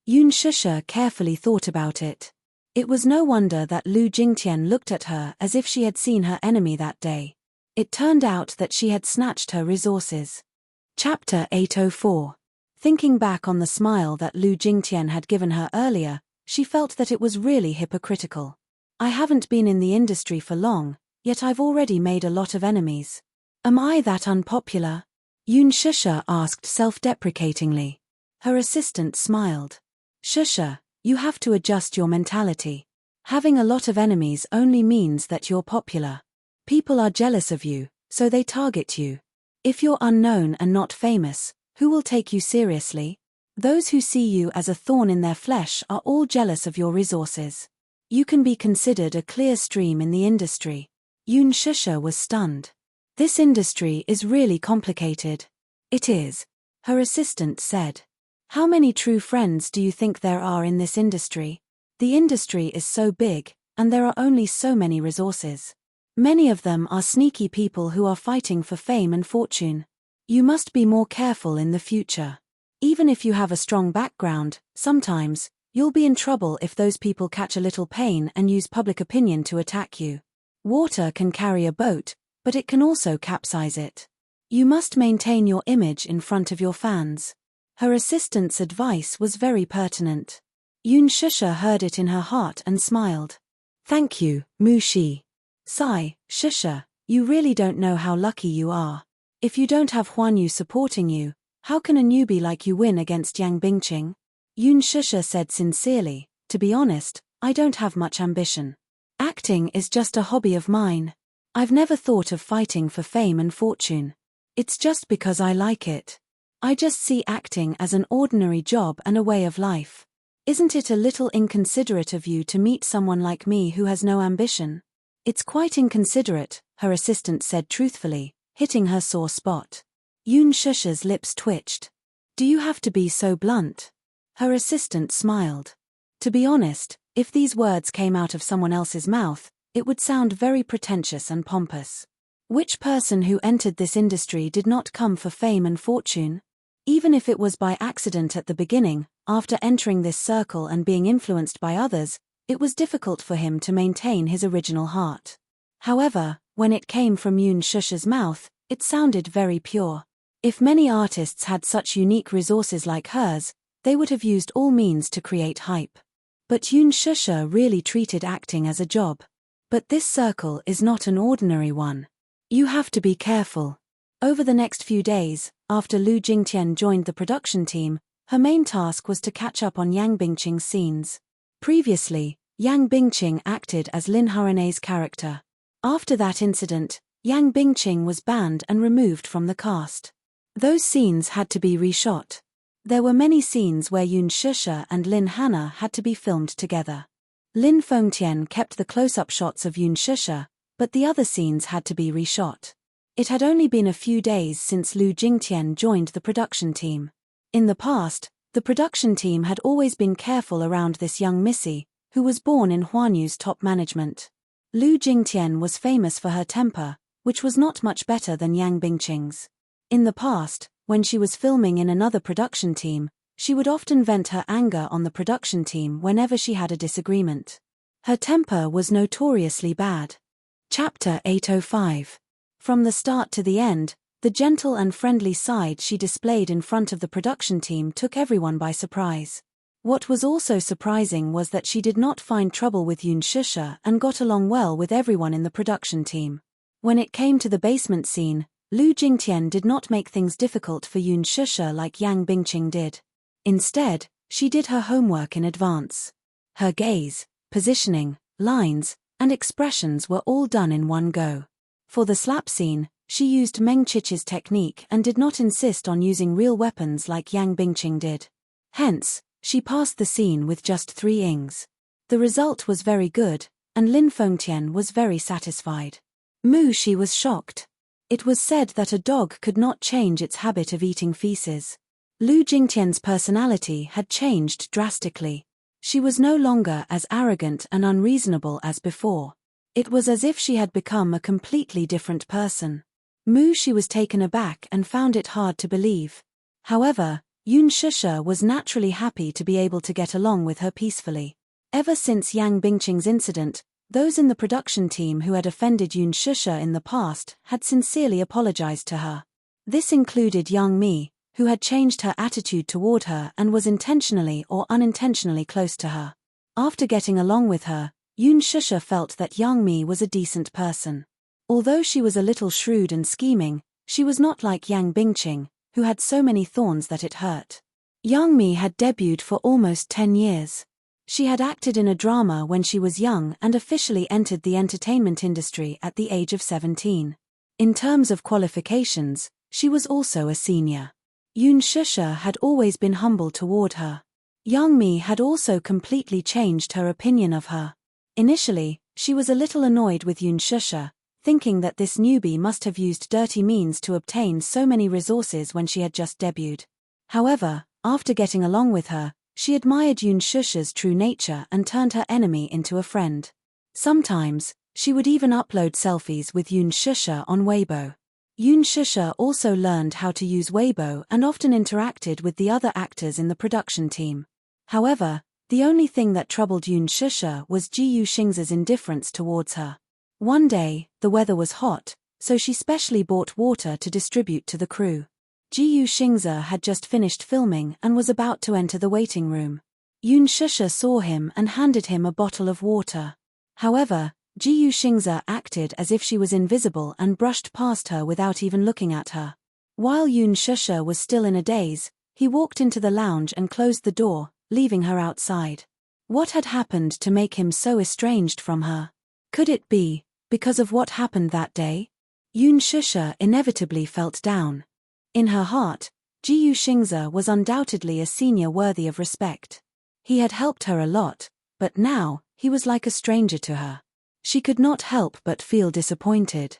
Yoon Shusha carefully thought about it. It was no wonder that Lu Jingtian looked at her as if she had seen her enemy that day. It turned out that she had snatched her resources. Chapter 804. Thinking back on the smile that Lu Jingtian had given her earlier, she felt that it was really hypocritical. I haven't been in the industry for long, yet I've already made a lot of enemies. Am I that unpopular? Yoon Shusha asked self-deprecatingly. Her assistant smiled. Shusha, you have to adjust your mentality. Having a lot of enemies only means that you're popular. People are jealous of you, so they target you. If you're unknown and not famous, who will take you seriously? Those who see you as a thorn in their flesh are all jealous of your resources. You can be considered a clear stream in the industry. Yoon Shusha was stunned. This industry is really complicated. It is, her assistant said. How many true friends do you think there are in this industry? The industry is so big, and there are only so many resources. Many of them are sneaky people who are fighting for fame and fortune. You must be more careful in the future. Even if you have a strong background, sometimes, you'll be in trouble if those people catch a little pain and use public opinion to attack you. Water can carry a boat, but it can also capsize it. You must maintain your image in front of your fans. Her assistant's advice was very pertinent. Yoon Shusha heard it in her heart and smiled. Thank you, Mu Shi. Sigh, Shusha, you really don't know how lucky you are. If you don't have Huan Yu supporting you, how can a newbie like you win against Yang Bingqing? Yoon Shusha said sincerely, to be honest, I don't have much ambition. Acting is just a hobby of mine. I've never thought of fighting for fame and fortune. It's just because I like it. I just see acting as an ordinary job and a way of life. Isn't it a little inconsiderate of you to meet someone like me who has no ambition? It's quite inconsiderate, her assistant said truthfully, hitting her sore spot. Yoon Shusha's lips twitched. Do you have to be so blunt? Her assistant smiled. To be honest, if these words came out of someone else's mouth, it would sound very pretentious and pompous. Which person who entered this industry did not come for fame and fortune? Even if it was by accident at the beginning, after entering this circle and being influenced by others, it was difficult for him to maintain his original heart. However, when it came from Yoon Shusha's mouth, it sounded very pure. If many artists had such unique resources like hers, they would have used all means to create hype. But Yoon Shusha really treated acting as a job. But this circle is not an ordinary one. You have to be careful. Over the next few days, after Lu Jingtian joined the production team, her main task was to catch up on Yang Bingqing's scenes. Previously, Yang Bingqing acted as Lin Harene's character. After that incident, Yang Bingqing was banned and removed from the cast. Those scenes had to be reshot. There were many scenes where Yoon Shusha and Lin Hana had to be filmed together. Lin Fengtian kept the close-up shots of Yoon Shusha, but the other scenes had to be reshot. It had only been a few days since Lu Jingtian joined the production team. In the past, the production team had always been careful around this young Missy, who was born in Huanyu's top management. Lu Jingtian was famous for her temper, which was not much better than Yang Bingqing's. In the past, when she was filming in another production team, she would often vent her anger on the production team whenever she had a disagreement. Her temper was notoriously bad. Chapter 805. From the start to the end, the gentle and friendly side she displayed in front of the production team took everyone by surprise. What was also surprising was that she did not find trouble with Yoon Shusha and got along well with everyone in the production team. When it came to the basement scene, Lu Jingtian did not make things difficult for Yoon Shusha like Yang Bingqing did. Instead, she did her homework in advance. Her gaze, positioning, lines, and expressions were all done in one go. For the slap scene, she used Meng Qiqi's technique and did not insist on using real weapons like Yang Bingqing did. Hence, she passed the scene with just 3 ings. The result was very good, and Lin Fengtian was very satisfied. Mu Shi was shocked. It was said that a dog could not change its habit of eating feces. Lu Jingtian's personality had changed drastically. She was no longer as arrogant and unreasonable as before. It was as if she had become a completely different person. Mu Shi was taken aback and found it hard to believe. However, Yoon Shusha was naturally happy to be able to get along with her peacefully. Ever since Yang Bingqing's incident, those in the production team who had offended Yoon Shusha in the past had sincerely apologized to her. This included Yang Mi, who had changed her attitude toward her and was intentionally or unintentionally close to her. After getting along with her, Yoon Shusha felt that Yang Mi was a decent person. Although she was a little shrewd and scheming, she was not like Yang Bingqing, who had so many thorns that it hurt. Yang Mi had debuted for almost 10 years. She had acted in a drama when she was young and officially entered the entertainment industry at the age of 17. In terms of qualifications, she was also a senior. Yoon Shusha had always been humble toward her. Yang Mi had also completely changed her opinion of her. Initially, she was a little annoyed with Yoon Shusha, thinking that this newbie must have used dirty means to obtain so many resources when she had just debuted. However, after getting along with her, she admired Yoon Shusha's true nature and turned her enemy into a friend. Sometimes, she would even upload selfies with Yoon Shusha on Weibo. Yoon Shusha also learned how to use Weibo and often interacted with the other actors in the production team. However, the only thing that troubled Yoon Shusha was Ji Yu Xing's indifference towards her. One day, the weather was hot, so she specially bought water to distribute to the crew. Ji Yuxingze had just finished filming and was about to enter the waiting room. Yun Shusha saw him and handed him a bottle of water. However, Ji Yuxingze acted as if she was invisible and brushed past her without even looking at her. While Yun Shusha was still in a daze, he walked into the lounge and closed the door, leaving her outside. What had happened to make him so estranged from her? Could it be because of what happened that day? Yun Shusha inevitably felt down. In her heart, Ji Yuxingze was undoubtedly a senior worthy of respect. He had helped her a lot, but now, he was like a stranger to her. She could not help but feel disappointed.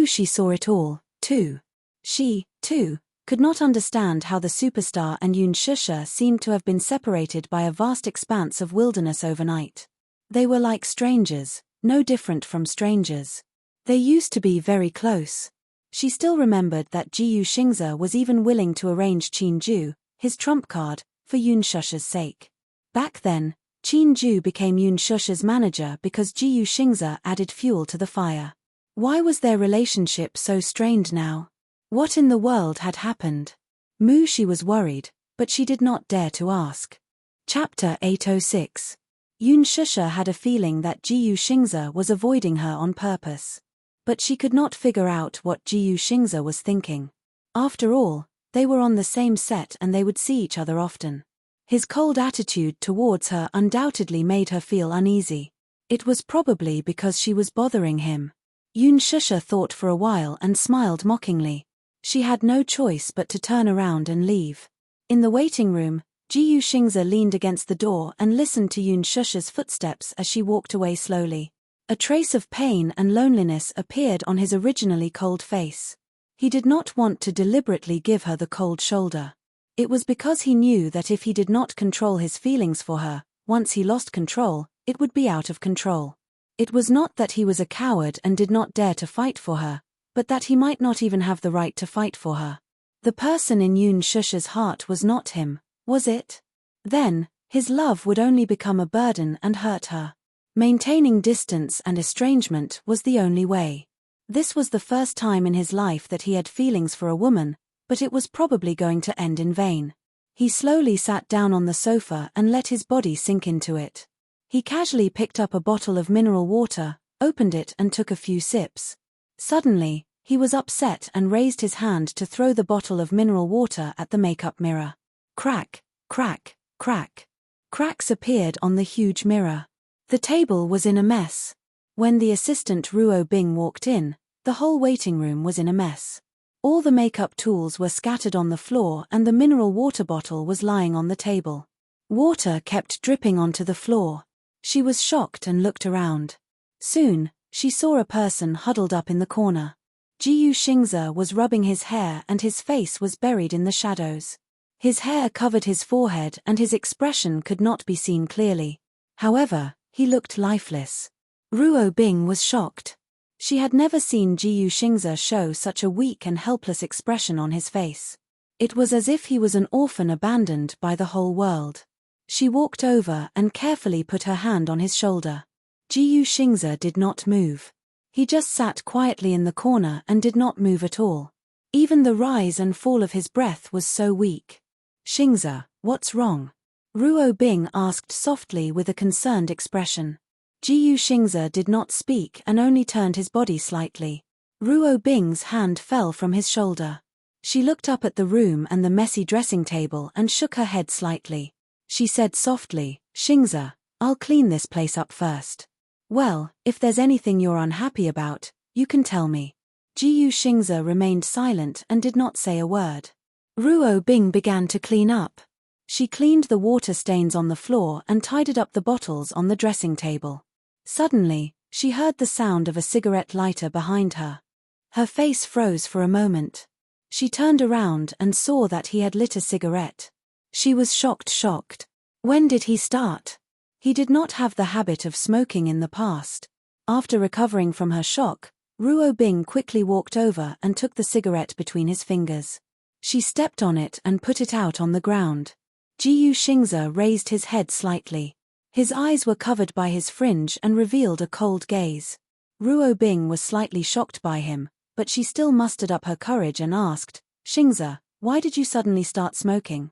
She saw it all, too. She, too, could not understand how the superstar and Yun Shusha seemed to have been separated by a vast expanse of wilderness overnight. They were like strangers, no different from strangers. They used to be very close. She still remembered that Ji Yuxingze was even willing to arrange Qinju, his trump card, for Yun Shusha's sake. Back then, Qinju became Yun Shusha's manager because Ji Yuxingze added fuel to the fire. Why was their relationship so strained now? What in the world had happened? She was worried, but she did not dare to ask. Chapter 806. Yun Shusha had a feeling that Ji Yuxingze was avoiding her on purpose. But she could not figure out what Ji Yuxingze was thinking. After all, they were on the same set and they would see each other often. His cold attitude towards her undoubtedly made her feel uneasy. It was probably because she was bothering him. Yun Shusha thought for a while and smiled mockingly. She had no choice but to turn around and leave. In the waiting room, Ji Yuxingze leaned against the door and listened to Yun Shusha's footsteps as she walked away slowly. A trace of pain and loneliness appeared on his originally cold face. He did not want to deliberately give her the cold shoulder. It was because he knew that if he did not control his feelings for her, once he lost control, it would be out of control. It was not that he was a coward and did not dare to fight for her, but that he might not even have the right to fight for her. The person in Yun Shusha's heart was not him, was it? Then, his love would only become a burden and hurt her. Maintaining distance and estrangement was the only way. This was the first time in his life that he had feelings for a woman, but it was probably going to end in vain. He slowly sat down on the sofa and let his body sink into it. He casually picked up a bottle of mineral water, opened it and took a few sips. Suddenly, he was upset and raised his hand to throw the bottle of mineral water at the makeup mirror. Crack, crack, crack. Cracks appeared on the huge mirror. The table was in a mess. When the assistant Ruo Bing walked in, the whole waiting room was in a mess. All the makeup tools were scattered on the floor and the mineral water bottle was lying on the table. Water kept dripping onto the floor. She was shocked and looked around. Soon, she saw a person huddled up in the corner. Ji Yuxingze was rubbing his hair and his face was buried in the shadows. His hair covered his forehead and his expression could not be seen clearly. However, he looked lifeless. Ruo Bing was shocked. She had never seen Ji Yuxingze show such a weak and helpless expression on his face. It was as if he was an orphan abandoned by the whole world. She walked over and carefully put her hand on his shoulder. Ji Yuxingze did not move. He just sat quietly in the corner and did not move at all. Even the rise and fall of his breath was so weak. "Xingze, what's wrong?" Ruo Bing asked softly with a concerned expression. Ji Yuxingze did not speak and only turned his body slightly. Ruo Bing's hand fell from his shoulder. She looked up at the room and the messy dressing table and shook her head slightly. She said softly, "Xingze, I'll clean this place up first." "Well, if there's anything you're unhappy about, you can tell me." Ji Yuxingze remained silent and did not say a word. Ruo Bing began to clean up. She cleaned the water stains on the floor and tidied up the bottles on the dressing table. Suddenly, she heard the sound of a cigarette lighter behind her. Her face froze for a moment. She turned around and saw that he had lit a cigarette. She was shocked. When did he start? He did not have the habit of smoking in the past. After recovering from her shock, Ruo Bing quickly walked over and took the cigarette between his fingers. She stepped on it and put it out on the ground. Ji Yuxingze raised his head slightly. His eyes were covered by his fringe and revealed a cold gaze. Ruo Bing was slightly shocked by him, but she still mustered up her courage and asked, "Xingze, Why did you suddenly start smoking?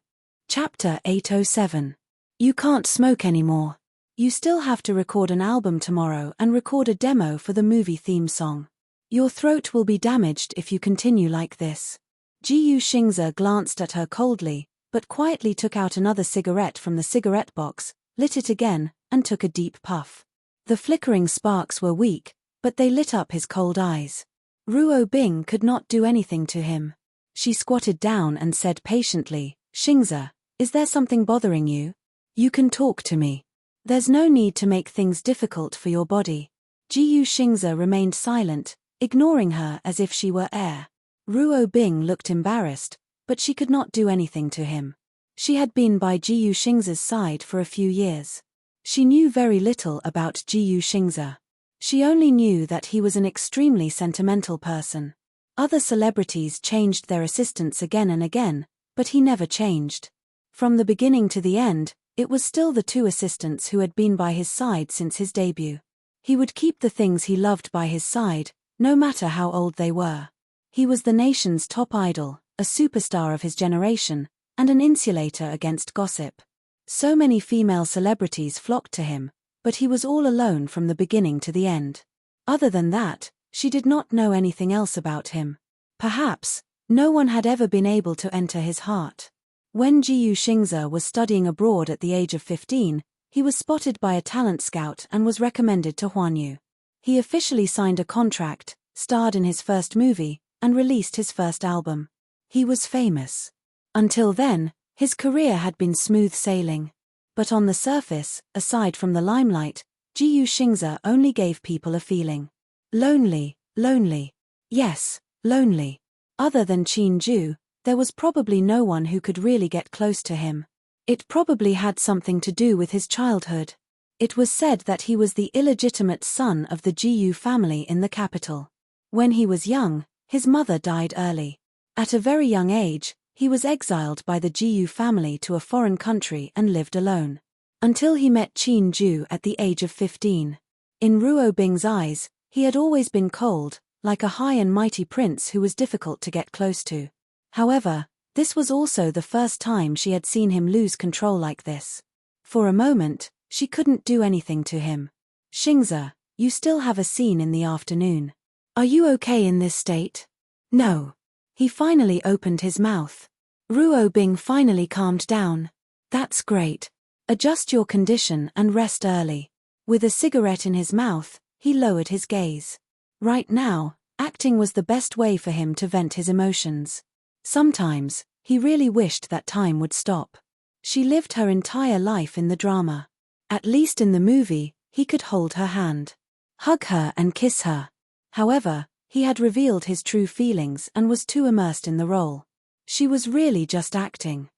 Chapter 807. You can't smoke anymore. You still have to record an album tomorrow and record a demo for the movie theme song. Your throat will be damaged if you continue like this. Ji Xingze glanced at her coldly, but quietly took out another cigarette from the cigarette box, lit it again, and took a deep puff. The flickering sparks were weak, but they lit up his cold eyes. Ruo Bing could not do anything to him. She squatted down and said patiently, Xingze, is there something bothering you? You can talk to me. There's no need to make things difficult for your body. Ji Xingze remained silent, ignoring her as if she were air. Ruo Bing looked embarrassed, but she could not do anything to him. She had been by Ji Xingze's side for a few years. She knew very little about Ji Xingze. She only knew that he was an extremely sentimental person. Other celebrities changed their assistants again and again, but he never changed. From the beginning to the end, it was still the two assistants who had been by his side since his debut. He would keep the things he loved by his side, no matter how old they were. He was the nation's top idol, a superstar of his generation, and an insulator against gossip. So many female celebrities flocked to him, but he was all alone from the beginning to the end. Other than that, she did not know anything else about him. Perhaps, no one had ever been able to enter his heart. When Ji Xingze was studying abroad at the age of 15, he was spotted by a talent scout and was recommended to Huanyu. He officially signed a contract, starred in his first movie, and released his first album. He was famous. Until then, his career had been smooth sailing. But on the surface, aside from the limelight, Ji Xingze only gave people a feeling. Lonely, lonely. Yes, lonely. Other than Qin Ju, there was probably no one who could really get close to him. It probably had something to do with his childhood. It was said that he was the illegitimate son of the Jiyu family in the capital. When he was young, his mother died early. At a very young age, he was exiled by the Jiyu family to a foreign country and lived alone. Until he met Qin Ju at the age of 15. In Ruo Bing's eyes, he had always been cold, like a high and mighty prince who was difficult to get close to. However, this was also the first time she had seen him lose control like this. For a moment, she couldn't do anything to him. Xingze, you still have a scene in the afternoon. Are you okay in this state? No. He finally opened his mouth. Ruo Bing finally calmed down. That's great. Adjust your condition and rest early. With a cigarette in his mouth, he lowered his gaze. Right now, acting was the best way for him to vent his emotions. Sometimes, he really wished that time would stop. She lived her entire life in the drama. At least in the movie, he could hold her hand, hug her and kiss her. However, he had revealed his true feelings and was too immersed in the role. She was really just acting.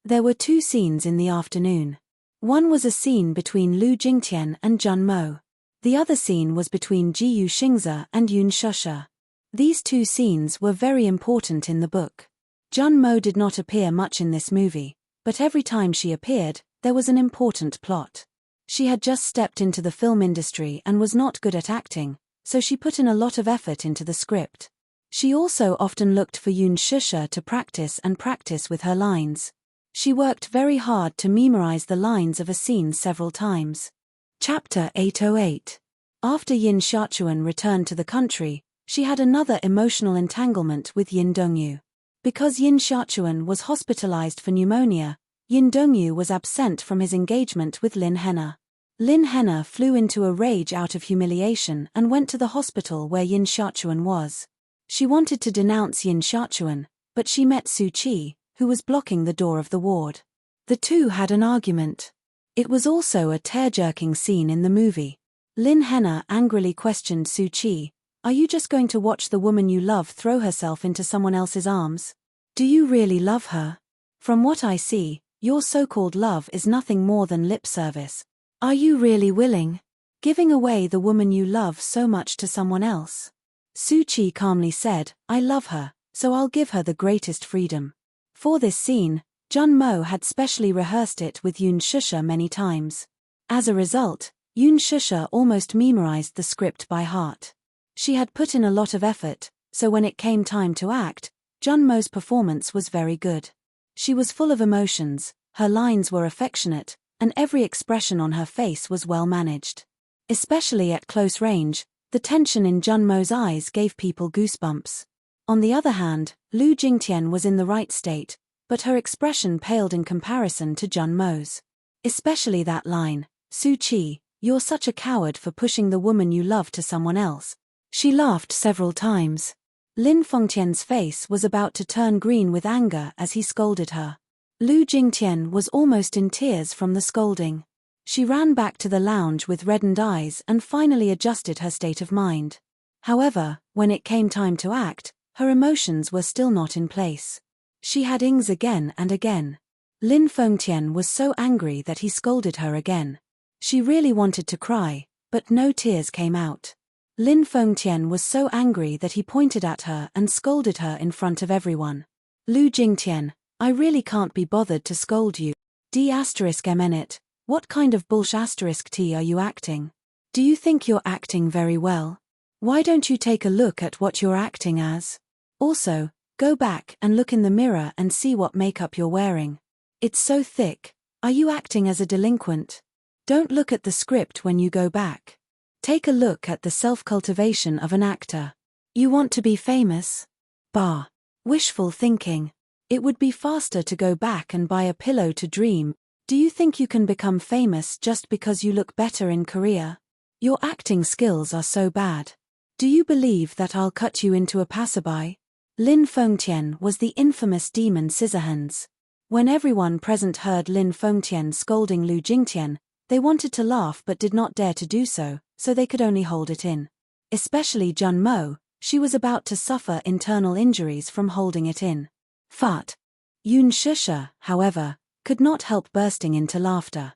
There were two scenes in the afternoon. One was a scene between Lu Jingtian and Jun Mo. The other scene was between Ji Xingze and Yun Shusha. These two scenes were very important in the book. Jun Mo did not appear much in this movie, but every time she appeared, there was an important plot. She had just stepped into the film industry and was not good at acting, so she put in a lot of effort into the script. She also often looked for Yun Shusha to practice with her lines. She worked very hard to memorize the lines of a scene several times. Chapter 808. After Yin Xiaochuan returned to the country, she had another emotional entanglement with Yin Dongyu. Because Yin Xiaochuan was hospitalized for pneumonia, Yin Dongyu was absent from his engagement with Lin Henna. Lin Henna flew into a rage out of humiliation and went to the hospital where Yin Xiaochuan was. She wanted to denounce Yin Xiaochuan, but she met Su Qi, who was blocking the door of the ward. The two had an argument. It was also a tear-jerking scene in the movie. Lin Henna angrily questioned Su Qi, "Are you just going to watch the woman you love throw herself into someone else's arms? Do you really love her? From what I see, your so-called love is nothing more than lip service. Are you really willing? Giving away the woman you love so much to someone else?" Su Qi calmly said, "I love her, so I'll give her the greatest freedom." For this scene, Jun Mo had specially rehearsed it with Yun Shusha many times. As a result, Yun Shusha almost memorized the script by heart. She had put in a lot of effort, so when it came time to act, Junmo's performance was very good. She was full of emotions, her lines were affectionate, and every expression on her face was well managed. Especially at close range, the tension in Junmo's eyes gave people goosebumps. On the other hand, Lu Jingtian was in the right state, but her expression paled in comparison to Junmo's. Especially that line, "Su Qi, you're such a coward for pushing the woman you love to someone else." She laughed several times. Lin Fengtian's face was about to turn green with anger as he scolded her. Lu Jingtian was almost in tears from the scolding. She ran back to the lounge with reddened eyes and finally adjusted her state of mind. However, when it came time to act, her emotions were still not in place. She had ings again and again. Lin Fengtian was so angry that he scolded her again. She really wanted to cry, but no tears came out. Lin Fengtian was so angry that he pointed at her and scolded her in front of everyone. "Lu Jingtian, I really can't be bothered to scold you. D***mn, what kind of bullsh**t are you acting? Do you think you're acting very well? Why don't you take a look at what you're acting as? Also, go back and look in the mirror and see what makeup you're wearing. It's so thick. Are you acting as a delinquent? Don't look at the script when you go back. Take a look at the self-cultivation of an actor. You want to be famous? Bah. Wishful thinking. It would be faster to go back and buy a pillow to dream. Do you think you can become famous just because you look better in Korea? Your acting skills are so bad. Do you believe that I'll cut you into a passerby?" Lin Fengtian was the infamous demon Scissorhands. When everyone present heard Lin Fengtian scolding Lu Jingtian, they wanted to laugh but did not dare to do so, so they could only hold it in. Especially Junmo, she was about to suffer internal injuries from holding it in. Fart. Yun Shusha, however, could not help bursting into laughter.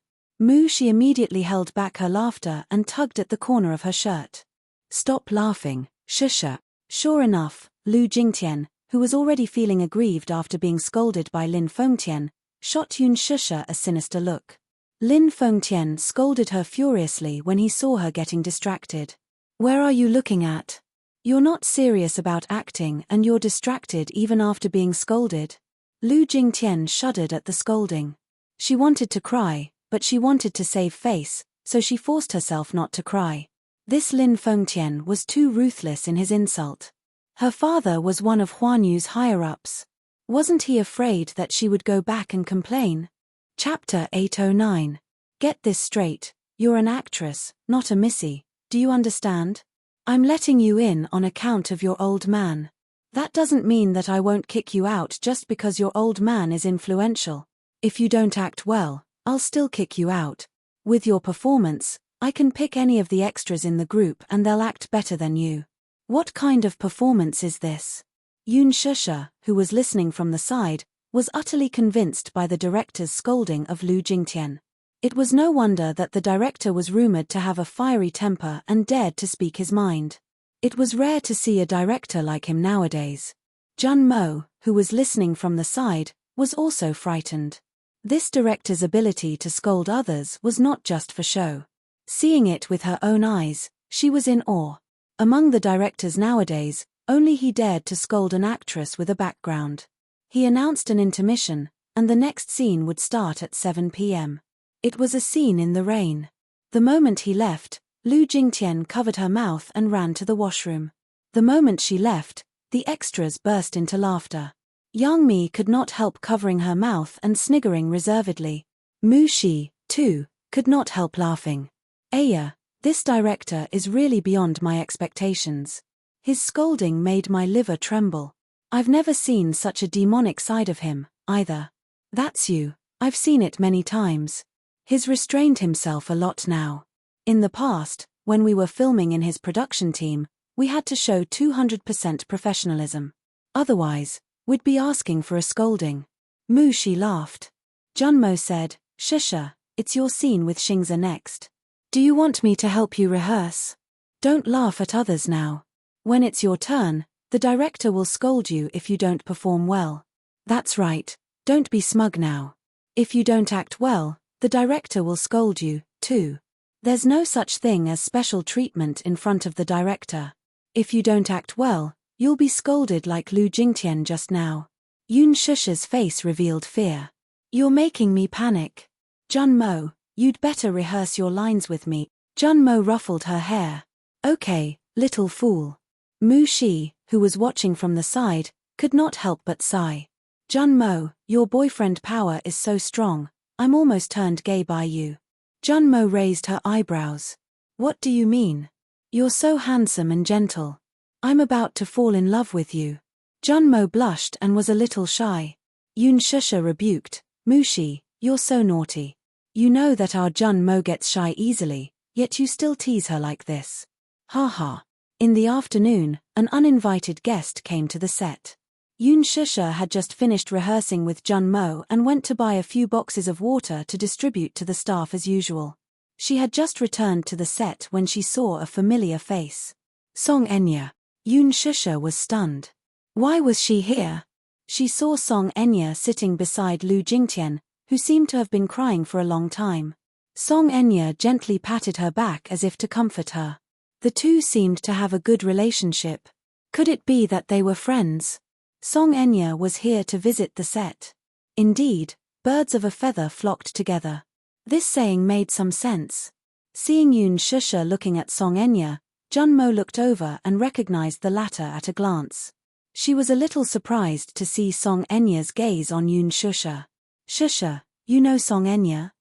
She immediately held back her laughter and tugged at the corner of her shirt. "Stop laughing, Shusha." Sure enough, Lu Jingtian, who was already feeling aggrieved after being scolded by Lin Fengtian, shot Yun Shusha a sinister look. Lin Fengtian scolded her furiously when he saw her getting distracted. "Where are you looking at? You're not serious about acting and you're distracted even after being scolded." Lu Jingtian shuddered at the scolding. She wanted to cry, but she wanted to save face, so she forced herself not to cry. This Lin Fengtian was too ruthless in his insult. Her father was one of Huanyu's higher-ups. Wasn't he afraid that she would go back and complain? Chapter 809. Get this straight, you're an actress, not a missy, do you understand? I'm letting you in on account of your old man. That doesn't mean that I won't kick you out just because your old man is influential. If you don't act well, I'll still kick you out. With your performance, I can pick any of the extras in the group and they'll act better than you. What kind of performance is this? Yun Shusha, who was listening from the side, was utterly convinced by the director's scolding of Lu Jingtian. It was no wonder that the director was rumored to have a fiery temper and dared to speak his mind. It was rare to see a director like him nowadays. Junmo, who was listening from the side, was also frightened. This director's ability to scold others was not just for show. Seeing it with her own eyes, she was in awe. Among the directors nowadays, only he dared to scold an actress with a background. He announced an intermission, and the next scene would start at 7 p.m. It was a scene in the rain. The moment he left, Lu Jingtian covered her mouth and ran to the washroom. The moment she left, the extras burst into laughter. Yang Mi could not help covering her mouth and sniggering reservedly. Mu Shi, too, could not help laughing. Aya, this director is really beyond my expectations. His scolding made my liver tremble. I've never seen such a demonic side of him, either. That's you, I've seen it many times. He's restrained himself a lot now. In the past, when we were filming in his production team, we had to show 200% professionalism. Otherwise, we'd be asking for a scolding. Mu Shi laughed. Junmo said, "Shusha, it's your scene with Xingza next. Do you want me to help you rehearse? Don't laugh at others now. When it's your turn, the director will scold you if you don't perform well. That's right, don't be smug now. If you don't act well, the director will scold you, too. There's no such thing as special treatment in front of the director. If you don't act well, You'll be scolded like Lu Jingtian just now. Yun Shusha's face revealed fear. You're making me panic. Jun Mo, you'd better rehearse your lines with me. Jun Mo ruffled her hair. Okay, little fool. Mu Shi, who was watching from the side, could not help but sigh. Jun Mo, your boyfriend power is so strong, I'm almost turned gay by you. Jun Mo raised her eyebrows. What do you mean? You're so handsome and gentle. I'm about to fall in love with you. Jun Mo blushed and was a little shy. Yun Shusha rebuked, Mu Shi, you're so naughty. You know that our Jun Mo gets shy easily, yet you still tease her like this. Ha ha. In the afternoon, an uninvited guest came to the set. Yun Shusha had just finished rehearsing with Jun Mo and went to buy a few boxes of water to distribute to the staff as usual. She had just returned to the set when she saw a familiar face. Song Enya. Yun Shusha was stunned. Why was she here? She saw Song Enya sitting beside Lu Jingtian, who seemed to have been crying for a long time. Song Enya gently patted her back as if to comfort her. The two seemed to have a good relationship. Could it be that they were friends? Song Enya was here to visit the set. Indeed, birds of a feather flocked together. This saying made some sense. Seeing Yun Shusha looking at Song Enya, Jun Mo looked over and recognized the latter at a glance. She was a little surprised to see Song Enya's gaze on Yun Shusha. Shusha, you know Song Enya?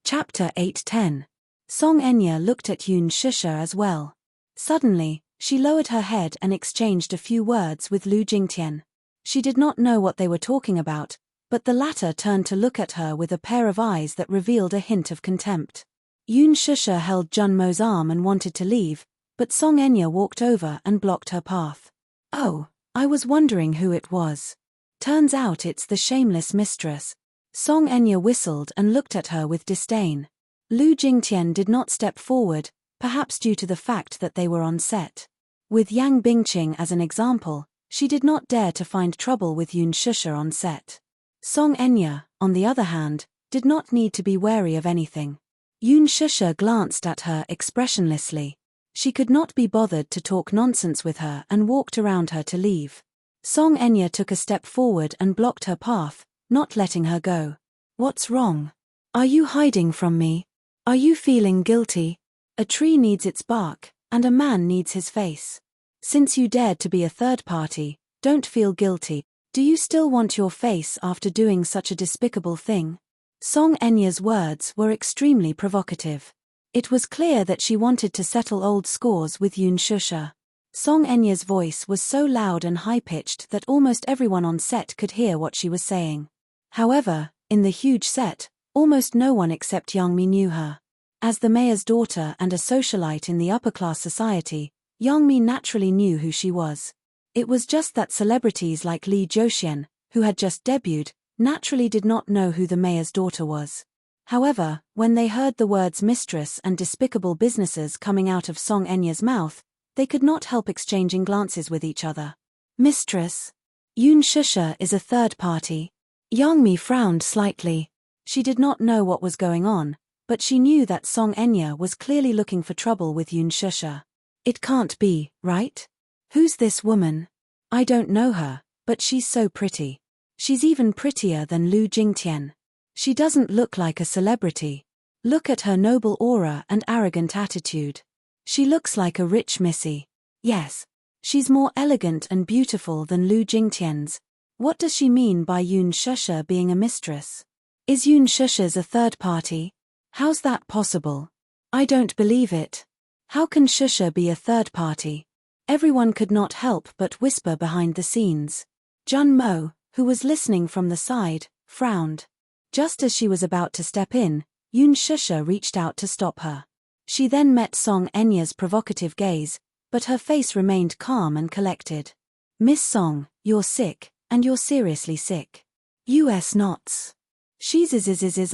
Chapter 8:10. Song Enya looked at Yun Shusha as well. Suddenly, she lowered her head and exchanged a few words with Lu Jingtian. She did not know what they were talking about, but the latter turned to look at her with a pair of eyes that revealed a hint of contempt. Yun Shusha held Jun Mo's arm and wanted to leave, but Song Enya walked over and blocked her path. Oh, I was wondering who it was. Turns out it's the shameless mistress. Song Enya whistled and looked at her with disdain. Lu Jingtian did not step forward, perhaps due to the fact that they were on set. With Yang Bingqing as an example, she did not dare to find trouble with Yun Shusha on set. Song Enya, on the other hand, did not need to be wary of anything. Yun Shusha glanced at her expressionlessly. She could not be bothered to talk nonsense with her and walked around her to leave. Song Enya took a step forward and blocked her path, not letting her go. What's wrong? Are you hiding from me? Are you feeling guilty? A tree needs its bark, and a man needs his face. Since you dared to be a third party, don't feel guilty. Do you still want your face after doing such a despicable thing? Song Enya's words were extremely provocative. It was clear that she wanted to settle old scores with Yun Shusha. Song Enya's voice was so loud and high-pitched that almost everyone on set could hear what she was saying. However, in the huge set, almost no one except Yang Mi knew her. As the mayor's daughter and a socialite in the upper-class society, Yang Mi naturally knew who she was. It was just that celebrities like Li Zhoxian, who had just debuted, naturally did not know who the mayor's daughter was. However, when they heard the words mistress and despicable businesses coming out of Song Enya's mouth, they could not help exchanging glances with each other. Mistress? Yun Shusha is a third party. Yang Mi frowned slightly. She did not know what was going on, but she knew that Song Enya was clearly looking for trouble with Yun Shusha. It can't be, right? Who's this woman? I don't know her, but she's so pretty. She's even prettier than Lu Jingtian. She doesn't look like a celebrity. Look at her noble aura and arrogant attitude. She looks like a rich missy. Yes. She's more elegant and beautiful than Lu Jingtian's. What does she mean by Yun Shusha being a mistress? Is Yun Shusha's a third party? How's that possible? I don't believe it. How can Shusha be a third party? Everyone could not help but whisper behind the scenes. Jun Mo, who was listening from the side, frowned. Just as she was about to step in, Yun Shusha reached out to stop her. She then met Song Enya's provocative gaze, but her face remained calm and collected. Miss Song, you're sick, and you're seriously sick. US knots. She's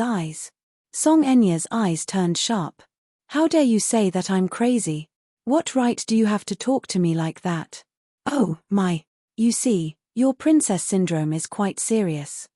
eyes. Song Enya's eyes turned sharp. How dare you say that I'm crazy? What right do you have to talk to me like that? Oh, my. You see, your princess syndrome is quite serious.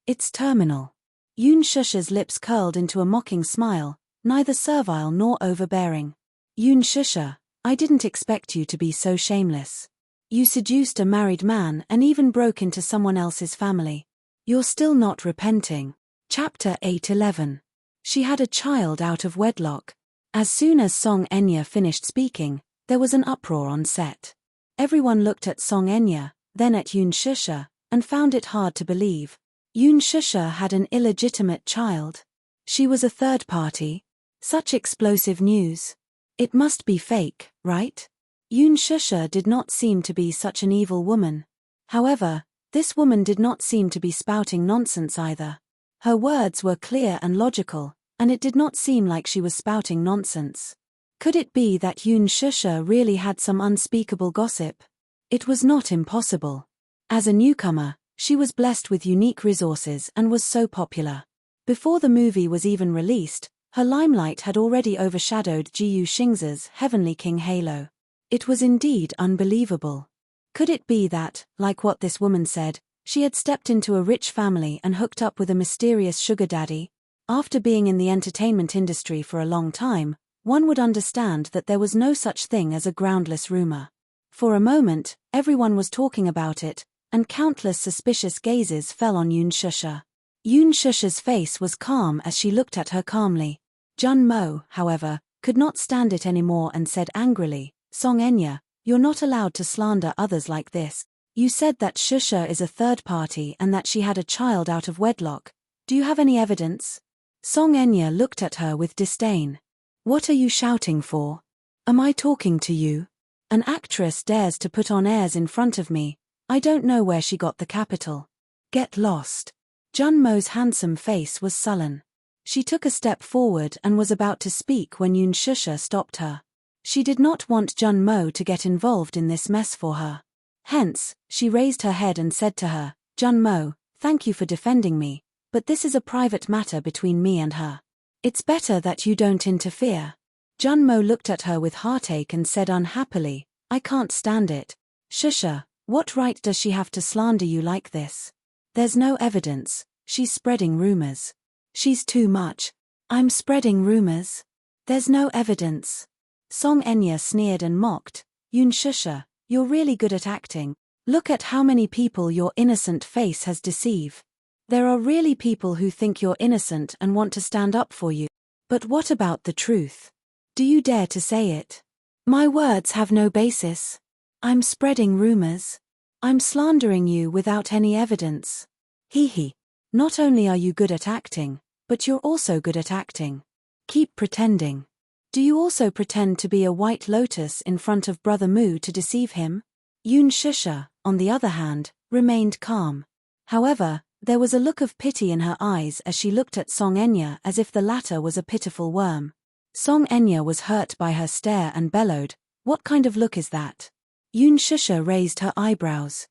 It's terminal. Yun Shusha's lips curled into a mocking smile, neither servile nor overbearing. Yun Shusha, I didn't expect you to be so shameless. You seduced a married man and even broke into someone else's family. You're still not repenting. Chapter 8:11. She had a child out of wedlock. As soon as Song Enya finished speaking, there was an uproar on set. Everyone looked at Song Enya, then at Yoon Shusha, and found it hard to believe. Yoon Shusha had an illegitimate child. She was a third party. Such explosive news. It must be fake, right? Yoon Shusha did not seem to be such an evil woman. However, this woman did not seem to be spouting nonsense either. Her words were clear and logical, and it did not seem like she was spouting nonsense. Could it be that Yoon Shusha really had some unspeakable gossip? It was not impossible. As a newcomer, she was blessed with unique resources and was so popular. Before the movie was even released, her limelight had already overshadowed Ji Xingza's Heavenly King halo. It was indeed unbelievable. Could it be that, like what this woman said, she had stepped into a rich family and hooked up with a mysterious sugar daddy? After being in the entertainment industry for a long time, one would understand that there was no such thing as a groundless rumor. For a moment, everyone was talking about it, and countless suspicious gazes fell on Yoon Shusha. Yoon Shusha's face was calm as she looked at her calmly. Jun Mo, however, could not stand it anymore and said angrily, Song Enya, you're not allowed to slander others like this. You said that Shusha is a third party and that she had a child out of wedlock. Do you have any evidence? Song Enya looked at her with disdain. What are you shouting for? Am I talking to you? An actress dares to put on airs in front of me. I don't know where she got the capital. Get lost. Jun Mo's handsome face was sullen. She took a step forward and was about to speak when Yoon Shusha stopped her. She did not want Jun Mo to get involved in this mess for her. Hence, she raised her head and said to her, Jun Mo, thank you for defending me, but this is a private matter between me and her. It's better that you don't interfere. Jun Mo looked at her with heartache and said unhappily, I can't stand it. Shusha, what right does she have to slander you like this? There's no evidence. She's spreading rumors. She's too much. I'm spreading rumors. There's no evidence. Song Enya sneered and mocked, Yoon Shusha, you're really good at acting. Look at how many people your innocent face has deceived. There are really people who think you're innocent and want to stand up for you. But what about the truth? Do you dare to say it? My words have no basis. I'm spreading rumors. I'm slandering you without any evidence. Hee hee. Not only are you good at acting, but you're also good at acting. Keep pretending. Do you also pretend to be a white lotus in front of Brother Mu to deceive him? Yoon Shusha, on the other hand, remained calm. However, there was a look of pity in her eyes as she looked at Song Enya as if the latter was a pitiful worm. Song Enya was hurt by her stare and bellowed, what kind of look is that? Yoon Shusha raised her eyebrows.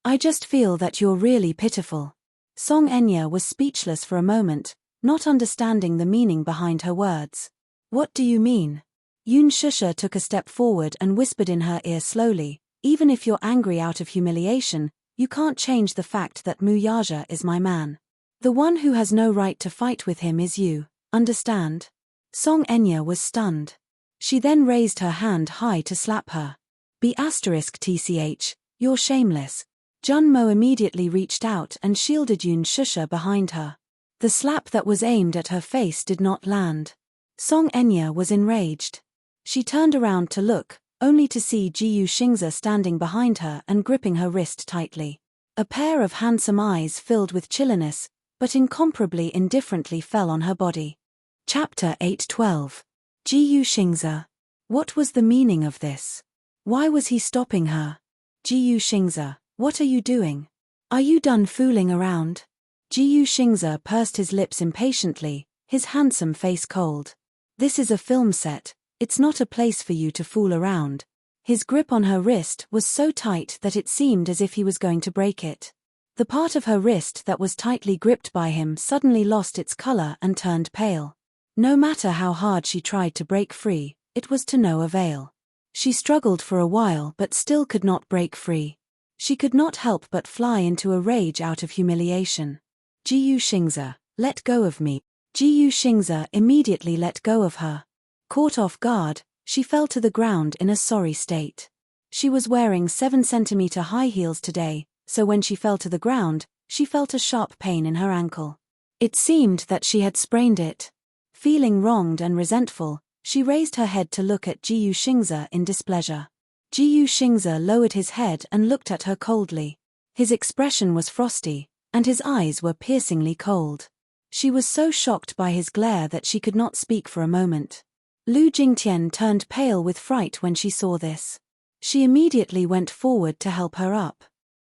I just feel that you're really pitiful. Song Enya was speechless for a moment, not understanding the meaning behind her words. What do you mean? Yoon Shusha took a step forward and whispered in her ear slowly, even if you're angry out of humiliation, you can't change the fact that Mu Yaja is my man. The one who has no right to fight with him is you, understand? Song Enya was stunned. She then raised her hand high to slap her. *TCH, you're shameless. Jun Mo immediately reached out and shielded Yoon Shusha behind her. The slap that was aimed at her face did not land. Song Enya was enraged. She turned around to look, only to see Ji Xingza standing behind her and gripping her wrist tightly. A pair of handsome eyes filled with chilliness, but incomparably indifferently fell on her body. Chapter 8:12. Ji Xingza. What was the meaning of this? Why was he stopping her? Ji Xingza, what are you doing? Are you done fooling around? Ji Xingza pursed his lips impatiently, his handsome face cold. This is a film set, it's not a place for you to fool around. His grip on her wrist was so tight that it seemed as if he was going to break it. The part of her wrist that was tightly gripped by him suddenly lost its color and turned pale. No matter how hard she tried to break free, it was to no avail. She struggled for a while but still could not break free. She could not help but fly into a rage out of humiliation. Ji Xingza, let go of me. Ji Xingza immediately let go of her. Caught off guard, she fell to the ground in a sorry state. She was wearing 7 centimeter high heels today, so when she fell to the ground, she felt a sharp pain in her ankle. It seemed that she had sprained it. Feeling wronged and resentful, she raised her head to look at Jiyu Xingze in displeasure. Jiyu Xingze lowered his head and looked at her coldly. His expression was frosty, and his eyes were piercingly cold. She was so shocked by his glare that she could not speak for a moment. Lu Jingtian turned pale with fright when she saw this. She immediately went forward to help her up.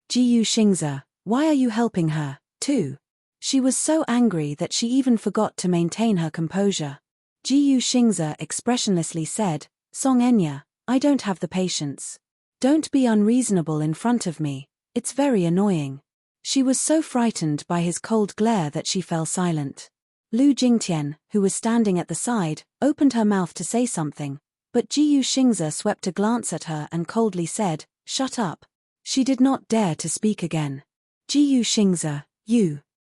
Jiyu Xingze, why are you helping her, too? She was so angry that she even forgot to maintain her composure. Jiyu Xingze expressionlessly said, Song Enya, I don't have the patience. Don't be unreasonable in front of me, it's very annoying. She was so frightened by his cold glare that she fell silent. Lu Jingtian, who was standing at the side, opened her mouth to say something, but Jiyu Xingze swept a glance at her and coldly said, Shut up. She did not dare to speak again. Jiyu Xingze,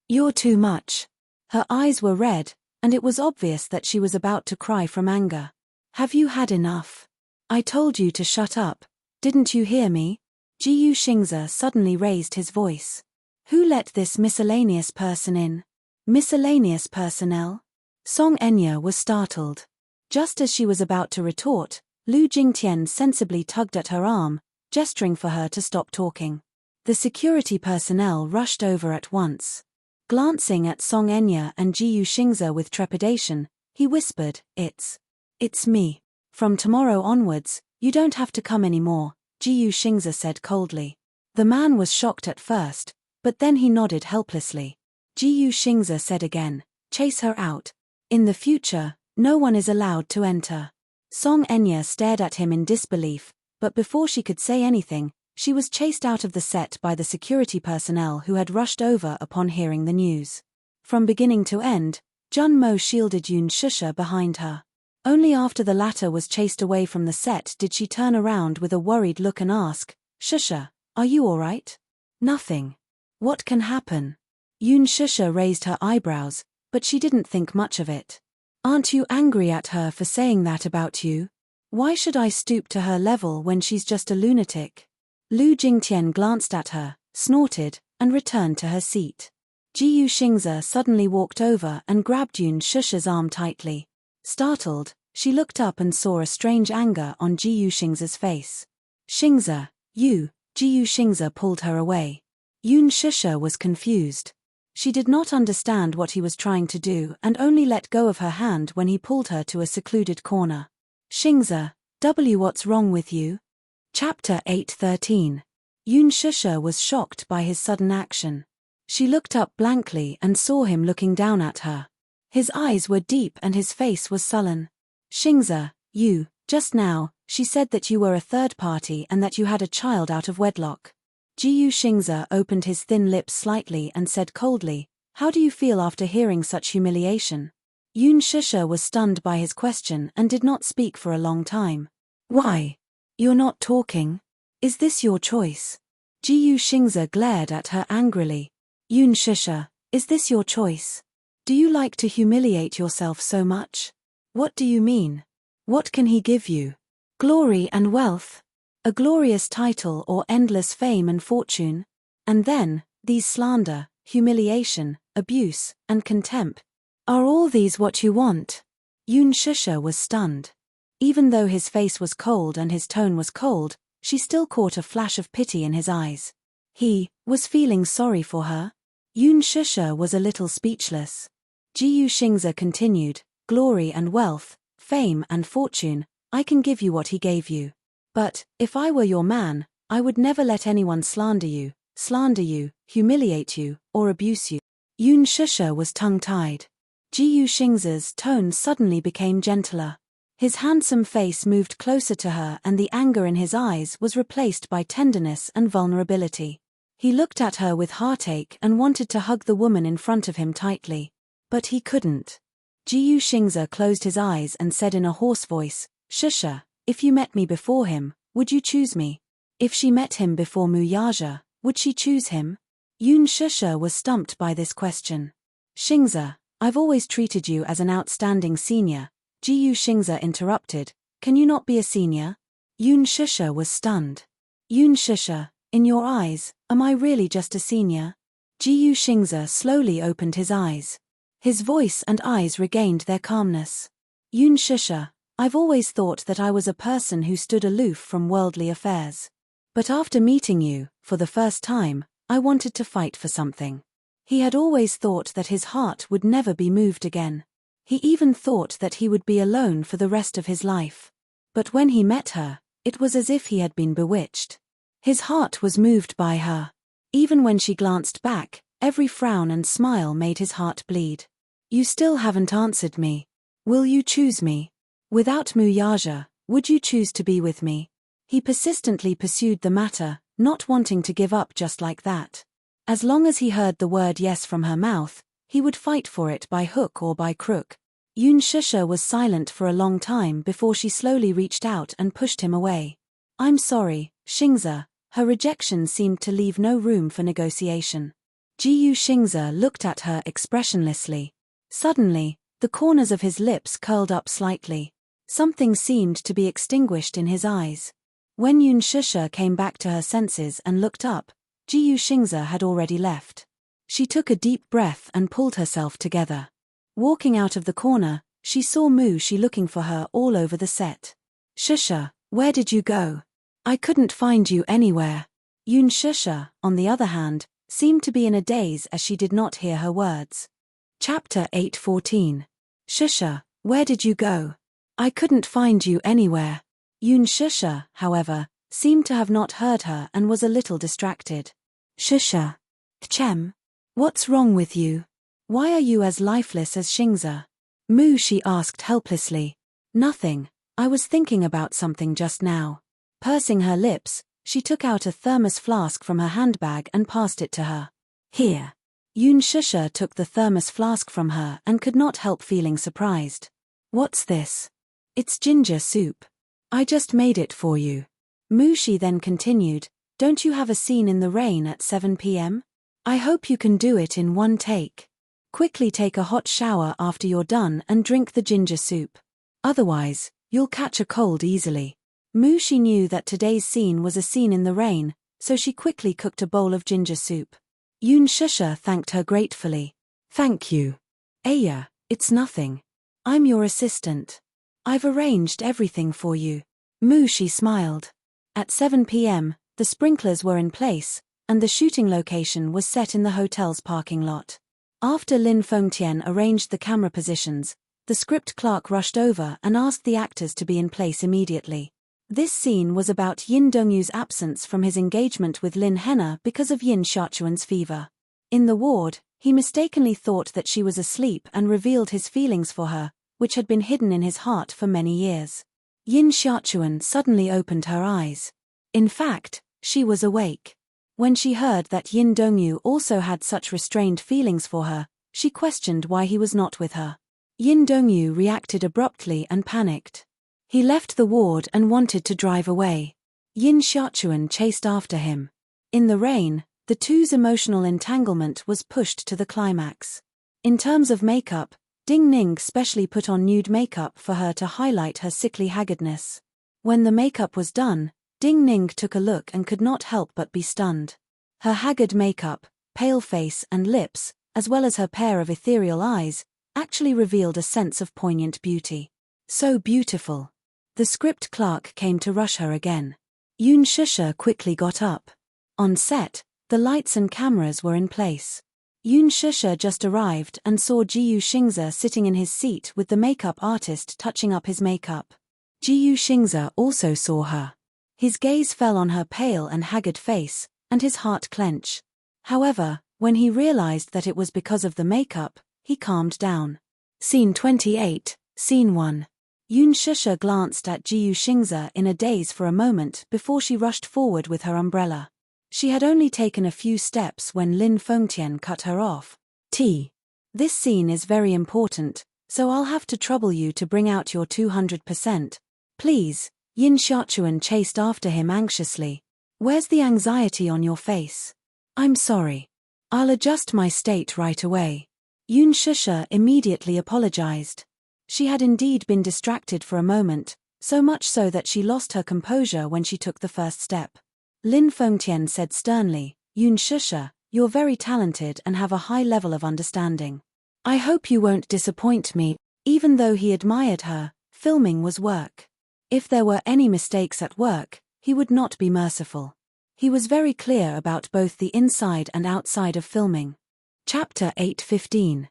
you're too much. Her eyes were red, and it was obvious that she was about to cry from anger. Have you had enough? I told you to shut up, didn't you hear me? Jiyu Xingze suddenly raised his voice. Who let this miscellaneous person in? Miscellaneous personnel? Song Enya was startled. Just as she was about to retort, Lu Jingtian sensibly tugged at her arm, gesturing for her to stop talking. The security personnel rushed over at once. Glancing at Song Enya and Jiyu Xingze with trepidation, he whispered, It's me. From tomorrow onwards, you don't have to come anymore, Jiyu Xingze said coldly. The man was shocked at first, but then he nodded helplessly. Jiyu Xingze said again, Chase her out. In the future, no one is allowed to enter. Song Enya stared at him in disbelief, but before she could say anything, she was chased out of the set by the security personnel who had rushed over upon hearing the news. From beginning to end, Jun Mo shielded Yun Shusha behind her. Only after the latter was chased away from the set did she turn around with a worried look and ask, Shusha, are you all right? Nothing. What can happen? Yun Shusha raised her eyebrows, but she didn't think much of it. Aren't you angry at her for saying that about you? Why should I stoop to her level when she's just a lunatic? Lu Jingtian glanced at her, snorted, and returned to her seat. Jiyu Xingze suddenly walked over and grabbed Yun Shusha's arm tightly. Startled, she looked up and saw a strange anger on Jiyu Xingze's face. Xingze, you, Jiyu Xingze pulled her away. Yun Shusha was confused. She did not understand what he was trying to do and only let go of her hand when he pulled her to a secluded corner. Xingze, what's wrong with you? Chapter 8:13. Yun Shusha was shocked by his sudden action. She looked up blankly and saw him looking down at her. His eyes were deep and his face was sullen. Xingze, just now, she said that you were a third party and that you had a child out of wedlock. Jiyu Xingze opened his thin lips slightly and said coldly, How do you feel after hearing such humiliation? Yun Shusha was stunned by his question and did not speak for a long time. Why? You're not talking? Is this your choice? Jiyu Xingze glared at her angrily. Yun Shusha, is this your choice? Do you like to humiliate yourself so much? What do you mean? What can he give you? Glory and wealth? A glorious title or endless fame and fortune? And then, these slander, humiliation, abuse, and contempt. Are all these what you want? Yun Shusha was stunned. Even though his face was cold and his tone was cold, she still caught a flash of pity in his eyes. He was feeling sorry for her. Yun Shusha was a little speechless. Jiyu Xingze continued, Glory and wealth, fame and fortune, I can give you what he gave you. But, if I were your man, I would never let anyone slander you, humiliate you, or abuse you. Yun Shusha was tongue-tied. Jiyu Xingze's tone suddenly became gentler. His handsome face moved closer to her and the anger in his eyes was replaced by tenderness and vulnerability. He looked at her with heartache and wanted to hug the woman in front of him tightly. But he couldn't. Jiyu Xingze closed his eyes and said in a hoarse voice, Shusha, if you met me before him, would you choose me? If she met him before Muyaja, would she choose him? Yun Shusha was stumped by this question. Xingze, I've always treated you as an outstanding senior. Jiyu Xingze interrupted, Can you not be a senior? Yoon Shusha was stunned. Yoon Shusha, in your eyes, am I really just a senior? Ji Yuxingze slowly opened his eyes. His voice and eyes regained their calmness. Yoon Shusha, I've always thought that I was a person who stood aloof from worldly affairs. But after meeting you, for the first time, I wanted to fight for something. He had always thought that his heart would never be moved again. He even thought that he would be alone for the rest of his life. But when he met her, it was as if he had been bewitched. His heart was moved by her. Even when she glanced back, every frown and smile made his heart bleed. You still haven't answered me. Will you choose me? Without Muyaja, would you choose to be with me? He persistently pursued the matter, not wanting to give up just like that. As long as he heard the word yes from her mouth, he would fight for it by hook or by crook. Yoon Shusha was silent for a long time before she slowly reached out and pushed him away. I'm sorry, Xingze. Her rejection seemed to leave no room for negotiation. Ji Yuxingze looked at her expressionlessly. Suddenly, the corners of his lips curled up slightly. Something seemed to be extinguished in his eyes. When Yoon Shusha came back to her senses and looked up, Ji Yuxingze had already left. She took a deep breath and pulled herself together. Walking out of the corner, she saw Shi looking for her all over the set. Shusha, where did you go? I couldn't find you anywhere. Yoon Shusha, on the other hand, seemed to be in a daze as she did not hear her words. Chapter 8:14. Shusha, where did you go? I couldn't find you anywhere. Yoon Shusha, however, seemed to have not heard her and was a little distracted. Shusha. Chem. What's wrong with you? Why are you as lifeless as Xingze? She asked helplessly. Nothing. I was thinking about something just now. Pursing her lips, she took out a thermos flask from her handbag and passed it to her. Here. Yoon Shusha took the thermos flask from her and could not help feeling surprised. What's this? It's ginger soup. I just made it for you. Shi then continued, don't you have a scene in the rain at 7 p.m? I hope you can do it in one take. Quickly take a hot shower after you're done and drink the ginger soup. Otherwise, you'll catch a cold easily. Shi knew that today's scene was a scene in the rain, so she quickly cooked a bowl of ginger soup. Yoon Shusha thanked her gratefully. Thank you. Aya, it's nothing. I'm your assistant. I've arranged everything for you. Shi smiled. At 7 p.m., the sprinklers were in place, and the shooting location was set in the hotel's parking lot. After Lin Fengtian arranged the camera positions, the script clerk rushed over and asked the actors to be in place immediately. This scene was about Yin Dongyu's absence from his engagement with Lin Henna because of Yin Xiaochuan's fever. In the ward, he mistakenly thought that she was asleep and revealed his feelings for her, which had been hidden in his heart for many years. Yin Xiaochuan suddenly opened her eyes. In fact, she was awake. When she heard that Yin Dongyu also had such restrained feelings for her, she questioned why he was not with her. Yin Dongyu reacted abruptly and panicked. He left the ward and wanted to drive away. Yin Xiaochuan chased after him. In the rain, the two's emotional entanglement was pushed to the climax. In terms of makeup, Ding Ning specially put on nude makeup for her to highlight her sickly haggardness. When the makeup was done, Ding Ning took a look and could not help but be stunned. Her haggard makeup, pale face and lips, as well as her pair of ethereal eyes, actually revealed a sense of poignant beauty. So beautiful. The script clerk came to rush her again. Yoon Shusha quickly got up. On set, the lights and cameras were in place. Yoon Shusha just arrived and saw Ji Yuxingze sitting in his seat with the makeup artist touching up his makeup. Ji Yuxingze also saw her. His gaze fell on her pale and haggard face, and his heart clenched. However, when he realized that it was because of the makeup, he calmed down. Scene 28, Scene 1. Yoon Shusha glanced at Ji Yuxingze in a daze for a moment before she rushed forward with her umbrella. She had only taken a few steps when Lin Fengtian cut her off. This scene is very important, so I'll have to trouble you to bring out your 200%. Please. Yin Xiaochuan chased after him anxiously. Where's the anxiety on your face? I'm sorry. I'll adjust my state right away. Yoon Shusha immediately apologized. She had indeed been distracted for a moment, so much so that she lost her composure when she took the first step. Lin Fengtian said sternly, Yun Shusha, you're very talented and have a high level of understanding. I hope you won't disappoint me. Even though he admired her, filming was work. If there were any mistakes at work, he would not be merciful. He was very clear about both the inside and outside of filming. Chapter 8:15.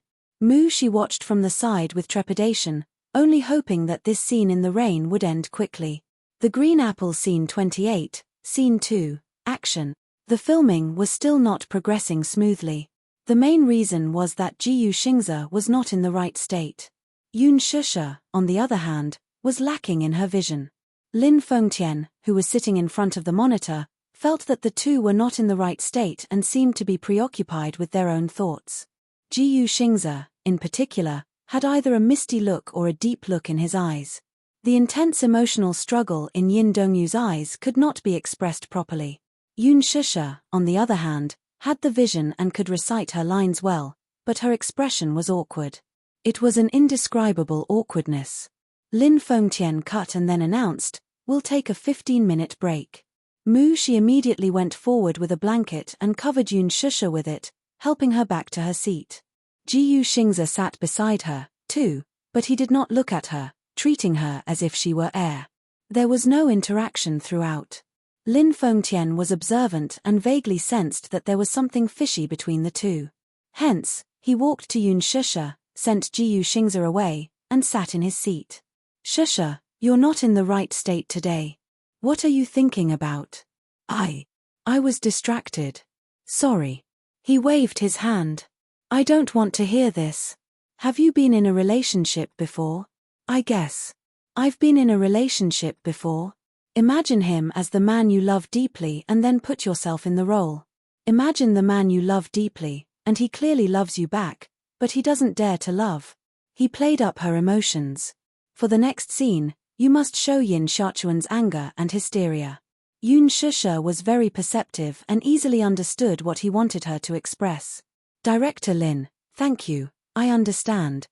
She watched from the side with trepidation, only hoping that this scene in the rain would end quickly. The Green Apple Scene 28, Scene 2, Action. The filming was still not progressing smoothly. The main reason was that Jiyu Xingze was not in the right state. Yun Shusha, on the other hand, was lacking in her vision. Lin Fengtian, who was sitting in front of the monitor, felt that the two were not in the right state and seemed to be preoccupied with their own thoughts. Jiyu Xingze, in particular, had either a misty look or a deep look in his eyes. The intense emotional struggle in Yin Dongyu's eyes could not be expressed properly. Yun Shusha, on the other hand, had the vision and could recite her lines well, but her expression was awkward. It was an indescribable awkwardness. Lin Fengtian cut and then announced, "We'll take a 15-minute break." She immediately went forward with a blanket and covered Yun Shusha with it, helping her back to her seat. Jiyu Xingze sat beside her, too, but he did not look at her, treating her as if she were air. There was no interaction throughout. Lin Fengtian was observant and vaguely sensed that there was something fishy between the two. Hence, he walked to Yun Shusha, sent Jiyu Xingze away, and sat in his seat. "Shusha, you're not in the right state today. What are you thinking about?" I was distracted. Sorry." He waved his hand. "I don't want to hear this. Have you been in a relationship before?" "I guess. I've been in a relationship before." Imagine him as the man you love deeply and then put yourself in the role. Imagine the man you love deeply, and he clearly loves you back, but he doesn't dare to love. He played up her emotions. For the next scene, you must show Yin Shachuan's anger and hysteria. Yun Shusha was very perceptive and easily understood what he wanted her to express. "Director Lin, thank you, I understand.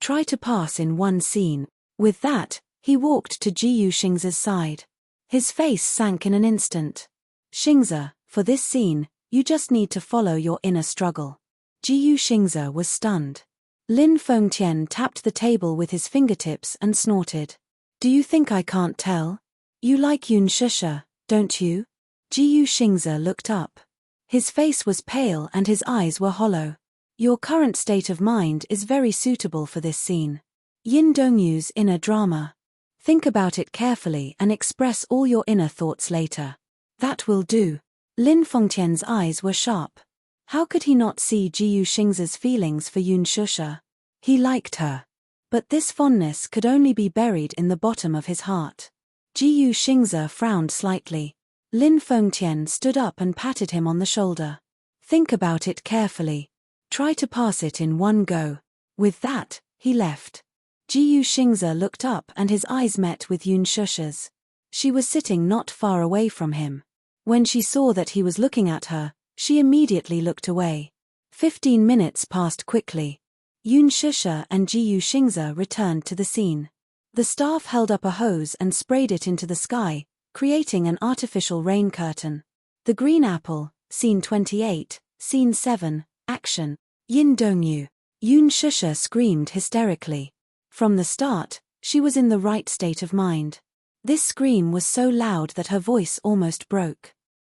Try to pass in one scene." With that, he walked to Jiyu Xingze's side. His face sank in an instant. "Xingze, for this scene, you just need to follow your inner struggle." Jiyu Xingze was stunned. Lin Fengtian tapped the table with his fingertips and snorted. "Do you think I can't tell? You like Yun Shusha, don't you?" Jiyu Xingze looked up. His face was pale and his eyes were hollow. "Your current state of mind is very suitable for this scene. Yin Dongyu's inner drama. Think about it carefully and express all your inner thoughts later." "That will do." Lin Fengtian's eyes were sharp. How could he not see Jiyu Xingze's feelings for Yun Shusha? He liked her. But this fondness could only be buried in the bottom of his heart. Jiyu Xingze frowned slightly. Lin Fengtian stood up and patted him on the shoulder. "Think about it carefully. Try to pass it in one go." With that, he left. Jiyu Xingze looked up and his eyes met with Yun Shusha's. She was sitting not far away from him. When she saw that he was looking at her, she immediately looked away. 15 minutes passed quickly. Yun Shusha and Jiyu Xingze returned to the scene. The staff held up a hose and sprayed it into the sky, creating an artificial rain curtain. The Green Apple, Scene 28, Scene 7, Action. Yin Dongyu. Yun Shusha screamed hysterically. From the start, she was in the right state of mind. This scream was so loud that her voice almost broke.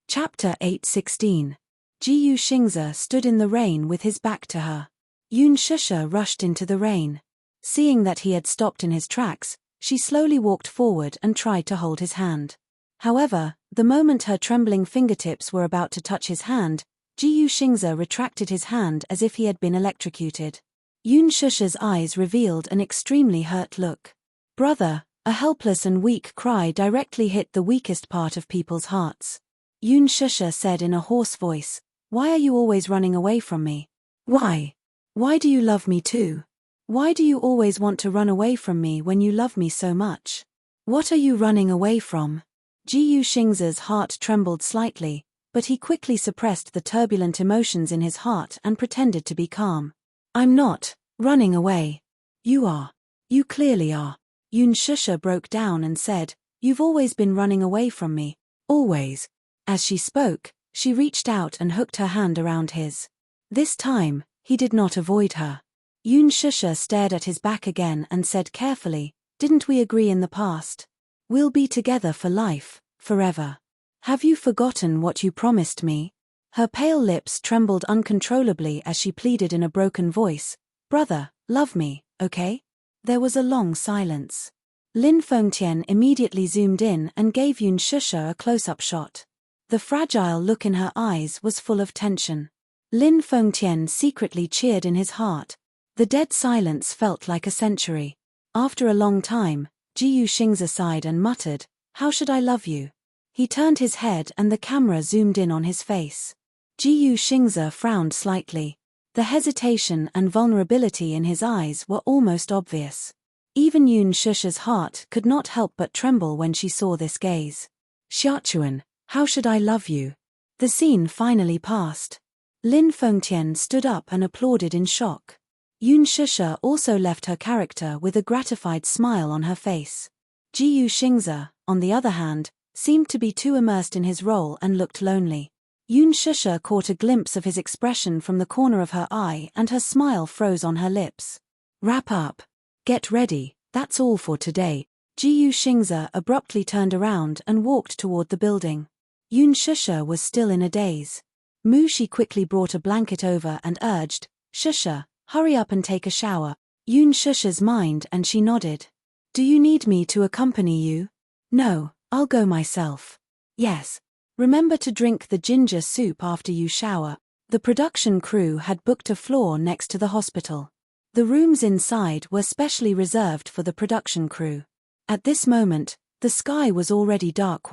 Chapter 8:16. Jiyu Xingze stood in the rain with his back to her. Yun Shusha rushed into the rain. Seeing that he had stopped in his tracks, she slowly walked forward and tried to hold his hand. However, the moment her trembling fingertips were about to touch his hand, Jiyu Xingze retracted his hand as if he had been electrocuted. Yun Shusha's eyes revealed an extremely hurt look. "Brother," a helpless and weak cry directly hit the weakest part of people's hearts. Yun Shusha said in a hoarse voice, "Why are you always running away from me? Why? Why do you love me too? Why do you always want to run away from me when you love me so much? What are you running away from?" Jiyu Xingze's heart trembled slightly, but he quickly suppressed the turbulent emotions in his heart and pretended to be calm. "I'm not running away. You are. You clearly are. Yoon Shusha broke down and said, "You've always been running away from me. Always." As she spoke, she reached out and hooked her hand around his. This time, he did not avoid her. Yoon Shusha stared at his back again and said carefully, "Didn't we agree in the past? We'll be together for life, forever. Have you forgotten what you promised me?" Her pale lips trembled uncontrollably as she pleaded in a broken voice, "Brother, love me, okay?" There was a long silence. Lin Fengtian immediately zoomed in and gave Yoon Shusha a close-up shot. The fragile look in her eyes was full of tension. Lin Fengtian secretly cheered in his heart. The dead silence felt like a century. After a long time, Ji Yuxingza sighed and muttered, "How should I love you?" He turned his head and the camera zoomed in on his face. Ji Yuxingza frowned slightly. The hesitation and vulnerability in his eyes were almost obvious. Even Yoon Shusha's heart could not help but tremble when she saw this gaze. "Xiaochuan, how should I love you?" The scene finally passed. Lin Fengtian stood up and applauded in shock. Yoon Shusha also left her character with a gratified smile on her face. Ji Yuxingza, on the other hand, seemed to be too immersed in his role and looked lonely. Yoon Shusha caught a glimpse of his expression from the corner of her eye and her smile froze on her lips. "Wrap up. Get ready, that's all for today." Ji Yuxingza abruptly turned around and walked toward the building. Yoon Shusha was still in a daze. Mu Shi quickly brought a blanket over and urged, "Shusha, hurry up and take a shower." Yoon Shusha's mind and she nodded. "Do you need me to accompany you?" "No, I'll go myself." "Yes. Remember to drink the ginger soup after you shower." The production crew had booked a floor next to the hospital. The rooms inside were specially reserved for the production crew. At this moment, the sky was already dark.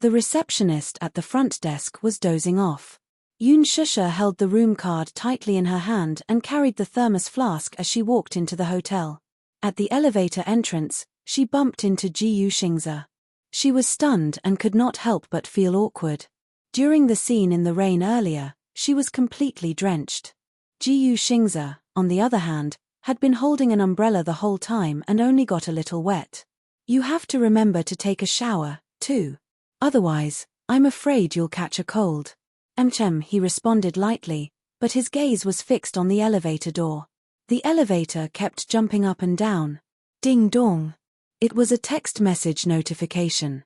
The receptionist at the front desk was dozing off. Yoon Shusha held the room card tightly in her hand and carried the thermos flask as she walked into the hotel. At the elevator entrance, she bumped into Ji Yuxingza. She was stunned and could not help but feel awkward. During the scene in the rain earlier, she was completely drenched. Ji Yuxingza, on the other hand, had been holding an umbrella the whole time and only got a little wet. "You have to remember to take a shower, too. Otherwise, I'm afraid you'll catch a cold." He responded lightly, but his gaze was fixed on the elevator door. The elevator kept jumping up and down. Ding dong. It was a text message notification.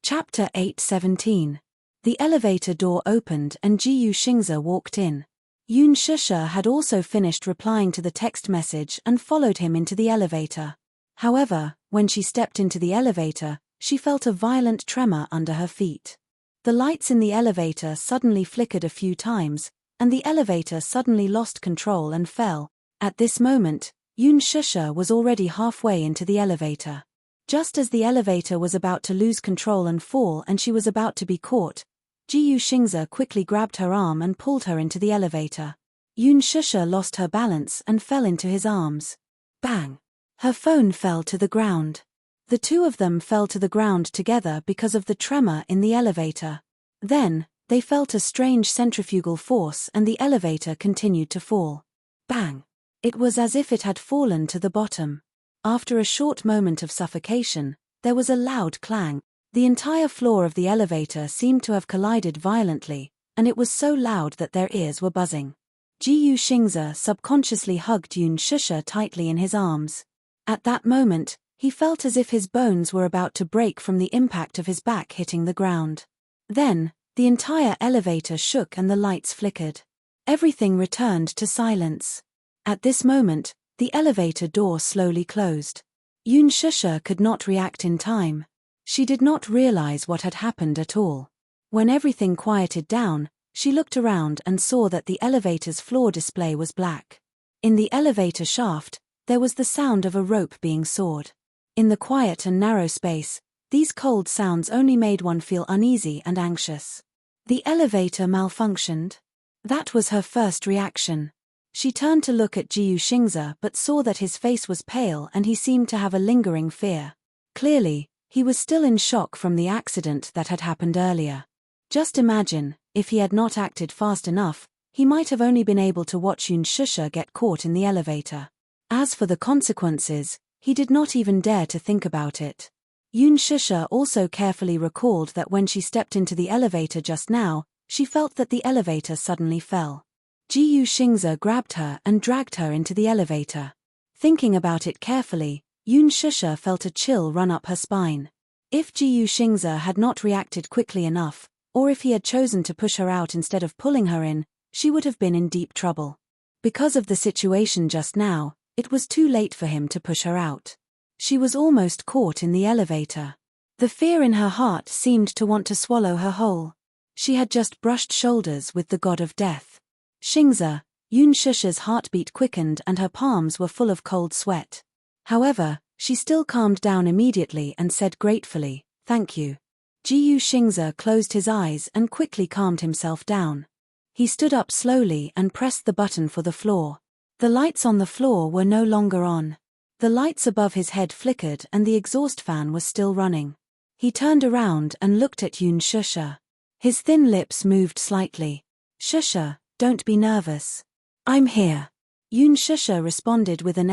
Chapter 8:17. The elevator door opened and Ji Yuxingza walked in. Yoon Shusha had also finished replying to the text message and followed him into the elevator. However, when she stepped into the elevator, she felt a violent tremor under her feet. The lights in the elevator suddenly flickered a few times, and the elevator suddenly lost control and fell. At this moment, Yoon Shusha was already halfway into the elevator. Just as the elevator was about to lose control and fall and she was about to be caught, Ji Yuxingza quickly grabbed her arm and pulled her into the elevator. Yoon Shusha lost her balance and fell into his arms. Bang! Her phone fell to the ground. The two of them fell to the ground together because of the tremor in the elevator. Then, they felt a strange centrifugal force and the elevator continued to fall. Bang! It was as if it had fallen to the bottom. After a short moment of suffocation, there was a loud clang. The entire floor of the elevator seemed to have collided violently, and it was so loud that their ears were buzzing. Ji Yuxingza subconsciously hugged Yoon Shusha tightly in his arms. At that moment, he felt as if his bones were about to break from the impact of his back hitting the ground. Then, the entire elevator shook and the lights flickered. Everything returned to silence. At this moment, the elevator door slowly closed. Yoon Shusha could not react in time. She did not realize what had happened at all. When everything quieted down, she looked around and saw that the elevator's floor display was black. In the elevator shaft, there was the sound of a rope being sawed. In the quiet and narrow space, these cold sounds only made one feel uneasy and anxious. The elevator malfunctioned. That was her first reaction. She turned to look at Ji Yuxingza but saw that his face was pale and he seemed to have a lingering fear. Clearly, he was still in shock from the accident that had happened earlier. Just imagine, if he had not acted fast enough, he might have only been able to watch Yoon Shusha get caught in the elevator. As for the consequences, He did not even dare to think about it. Yoon Shusha also carefully recalled that when she stepped into the elevator just now, she felt that the elevator suddenly fell. Ji Yuxingze grabbed her and dragged her into the elevator. Thinking about it carefully, Yoon Shusha felt a chill run up her spine. If Ji Yuxingze had not reacted quickly enough, or if he had chosen to push her out instead of pulling her in, she would have been in deep trouble. Because of the situation just now, it was too late for him to push her out. She was almost caught in the elevator. The fear in her heart seemed to want to swallow her whole. She had just brushed shoulders with the god of death. Xingze, Yoon Shusha's heartbeat quickened and her palms were full of cold sweat. However, she still calmed down immediately and said gratefully, "Thank you." Ji Yuxingze closed his eyes and quickly calmed himself down. He stood up slowly and pressed the button for the floor. The lights on the floor were no longer on. The lights above his head flickered and the exhaust fan was still running. He turned around and looked at Yoon Shusha. His thin lips moved slightly. "Shusha, don't be nervous. I'm here." Yoon Shusha responded with an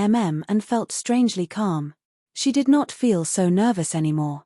and felt strangely calm. She did not feel so nervous anymore.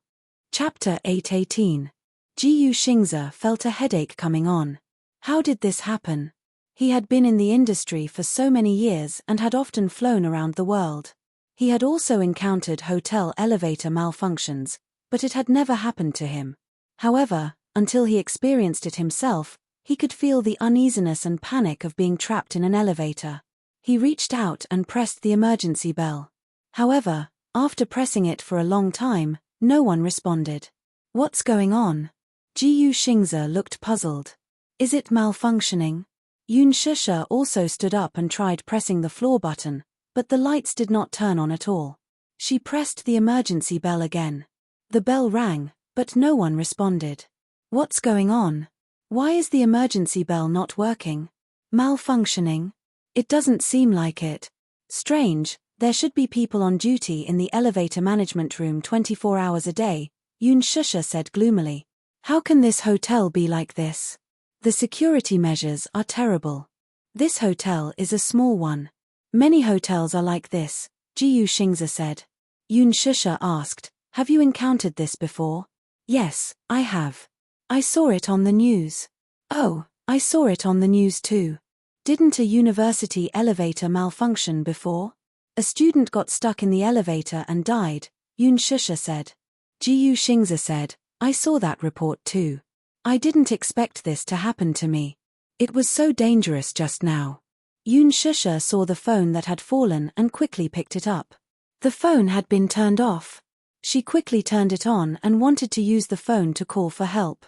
Chapter 8:18. Ji Yuxingze felt a headache coming on. How did this happen? He had been in the industry for so many years and had often flown around the world. He had also encountered hotel elevator malfunctions, but it had never happened to him. However, until he experienced it himself, he could feel the uneasiness and panic of being trapped in an elevator. He reached out and pressed the emergency bell. However, after pressing it for a long time, no one responded. What's going on? Ji Yuxingze looked puzzled. Is it malfunctioning? Yoon Shusha also stood up and tried pressing the floor button, but the lights did not turn on at all. She pressed the emergency bell again. The bell rang, but no one responded. What's going on? Why is the emergency bell not working? Malfunctioning? It doesn't seem like it. Strange, there should be people on duty in the elevator management room 24 hours a day, Yoon Shusha said gloomily. How can this hotel be like this? The security measures are terrible. This hotel is a small one. Many hotels are like this, Ji Yuxingze said. Yoon Shusha asked, have you encountered this before? Yes, I have. I saw it on the news. Oh, I saw it on the news too. Didn't a university elevator malfunction before? A student got stuck in the elevator and died, Yoon Shusha said. Ji Yuxingze said, I saw that report too. I didn't expect this to happen to me. It was so dangerous just now. Yoon Shusha saw the phone that had fallen and quickly picked it up. The phone had been turned off. She quickly turned it on and wanted to use the phone to call for help.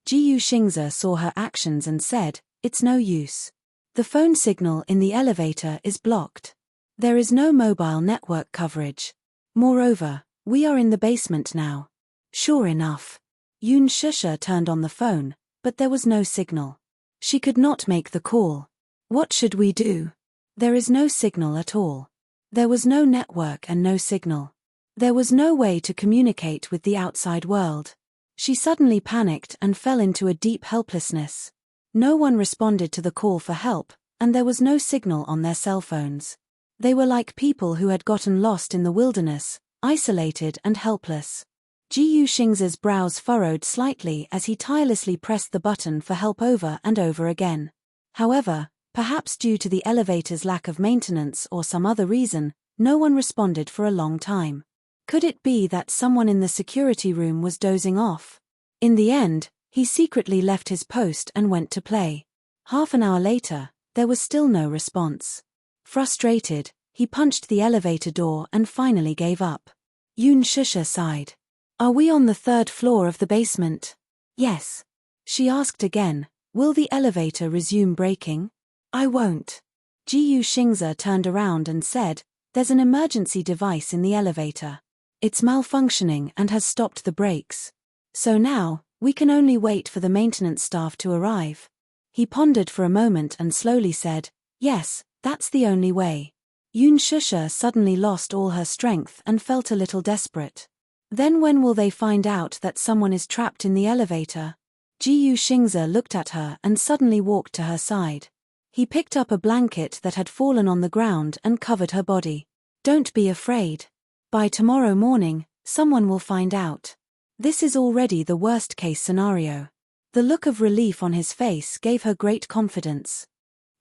Ji Yuxingze saw her actions and said, it's no use. The phone signal in the elevator is blocked. There is no mobile network coverage. Moreover, we are in the basement now. Sure enough. Yoon Shusha turned on the phone, but there was no signal. She could not make the call. What should we do? There is no signal at all. There was no network and no signal. There was no way to communicate with the outside world. She suddenly panicked and fell into a deep helplessness. No one responded to the call for help, and there was no signal on their cell phones. They were like people who had gotten lost in the wilderness, isolated and helpless. Ji Yuxingze's brows furrowed slightly as he tirelessly pressed the button for help over and over again. However, perhaps due to the elevator's lack of maintenance or some other reason, no one responded for a long time. Could it be that someone in the security room was dozing off? In the end, he secretly left his post and went to play. Half an hour later, there was still no response. Frustrated, he punched the elevator door and finally gave up. Yoon Shusha sighed. Are we on the third floor of the basement? Yes. She asked again, will the elevator resume braking? I won't. Ji Yuxingze turned around and said, there's an emergency device in the elevator. It's malfunctioning and has stopped the brakes. So now, we can only wait for the maintenance staff to arrive. He pondered for a moment and slowly said, yes, that's the only way. Yoon Shusha suddenly lost all her strength and felt a little desperate. Then when will they find out that someone is trapped in the elevator? Ji Yuxingze looked at her and suddenly walked to her side. He picked up a blanket that had fallen on the ground and covered her body. Don't be afraid. By tomorrow morning, someone will find out. This is already the worst-case scenario. The look of relief on his face gave her great confidence.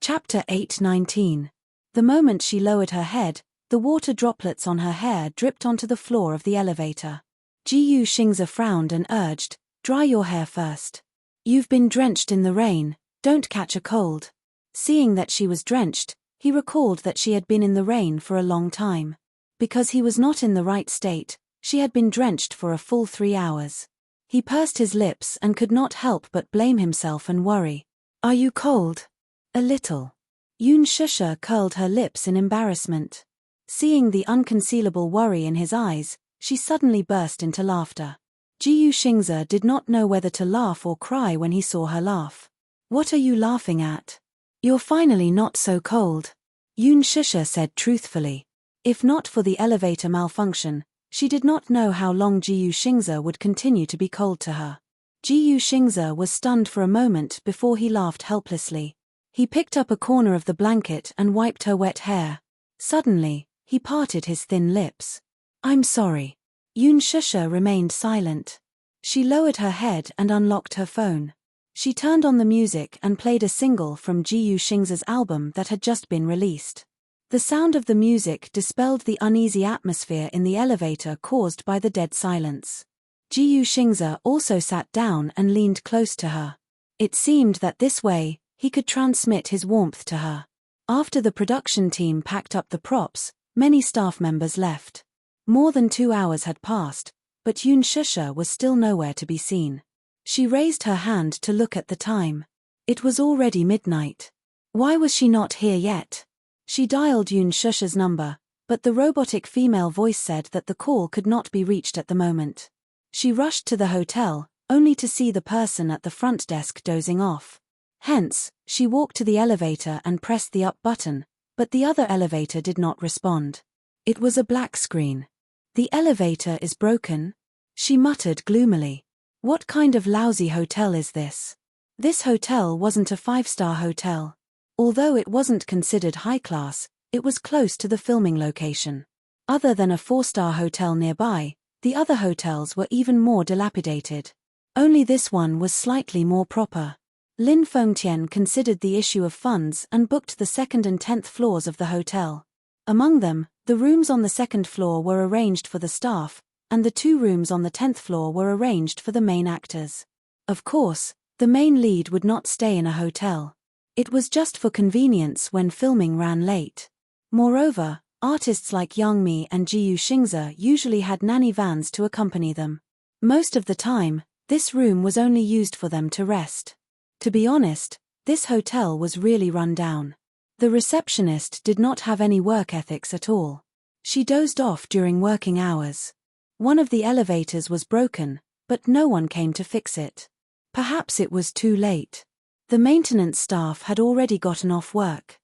Chapter 8:19. The moment she lowered her head, the water droplets on her hair dripped onto the floor of the elevator. Ji Xingze frowned and urged, "Dry your hair first. You've been drenched in the rain, don't catch a cold." Seeing that she was drenched, he recalled that she had been in the rain for a long time. Because he was not in the right state, she had been drenched for a full 3 hours. He pursed his lips and could not help but blame himself and worry. "Are you cold?" "A little." Yun Shusha curled her lips in embarrassment. Seeing the unconcealable worry in his eyes, she suddenly burst into laughter. Ji Xingze did not know whether to laugh or cry when he saw her laugh. "What are you laughing at? You're finally not so cold," Yun Shusha said truthfully. If not for the elevator malfunction, she did not know how long Ji Xingze would continue to be cold to her. Ji Xingze was stunned for a moment before he laughed helplessly. He picked up a corner of the blanket and wiped her wet hair. Suddenly, he parted his thin lips. "I'm sorry." Yun Shusha remained silent. She lowered her head and unlocked her phone. She turned on the music and played a single from Ji Xingze's album that had just been released. The sound of the music dispelled the uneasy atmosphere in the elevator caused by the dead silence. Ji Xingze also sat down and leaned close to her. It seemed that this way, he could transmit his warmth to her. After the production team packed up the props, many staff members left. More than 2 hours had passed, but Yun Shusha was still nowhere to be seen. She raised her hand to look at the time. It was already midnight. Why was she not here yet? She dialed Yun Shusha's number, but the robotic female voice said that the call could not be reached at the moment. She rushed to the hotel, only to see the person at the front desk dozing off. Hence, she walked to the elevator and pressed the up button, but the other elevator did not respond. It was a black screen. "The elevator is broken," she muttered gloomily. What kind of lousy hotel is this? This hotel wasn't a 5-star hotel. Although it wasn't considered high class, it was close to the filming location. Other than a 4-star hotel nearby, the other hotels were even more dilapidated. Only this one was slightly more proper. Lin Fengtian considered the issue of funds and booked the 2nd and 10th floors of the hotel. Among them, the rooms on the 2nd floor were arranged for the staff, and the 2 rooms on the 10th floor were arranged for the main actors. Of course, the main lead would not stay in a hotel. It was just for convenience when filming ran late. Moreover, artists like Yang Mi and Ji Xingze usually had nanny vans to accompany them. Most of the time, this room was only used for them to rest. To be honest, this hotel was really run down. The receptionist did not have any work ethics at all. She dozed off during working hours. One of the elevators was broken, but no one came to fix it. Perhaps it was too late. The maintenance staff had already gotten off work.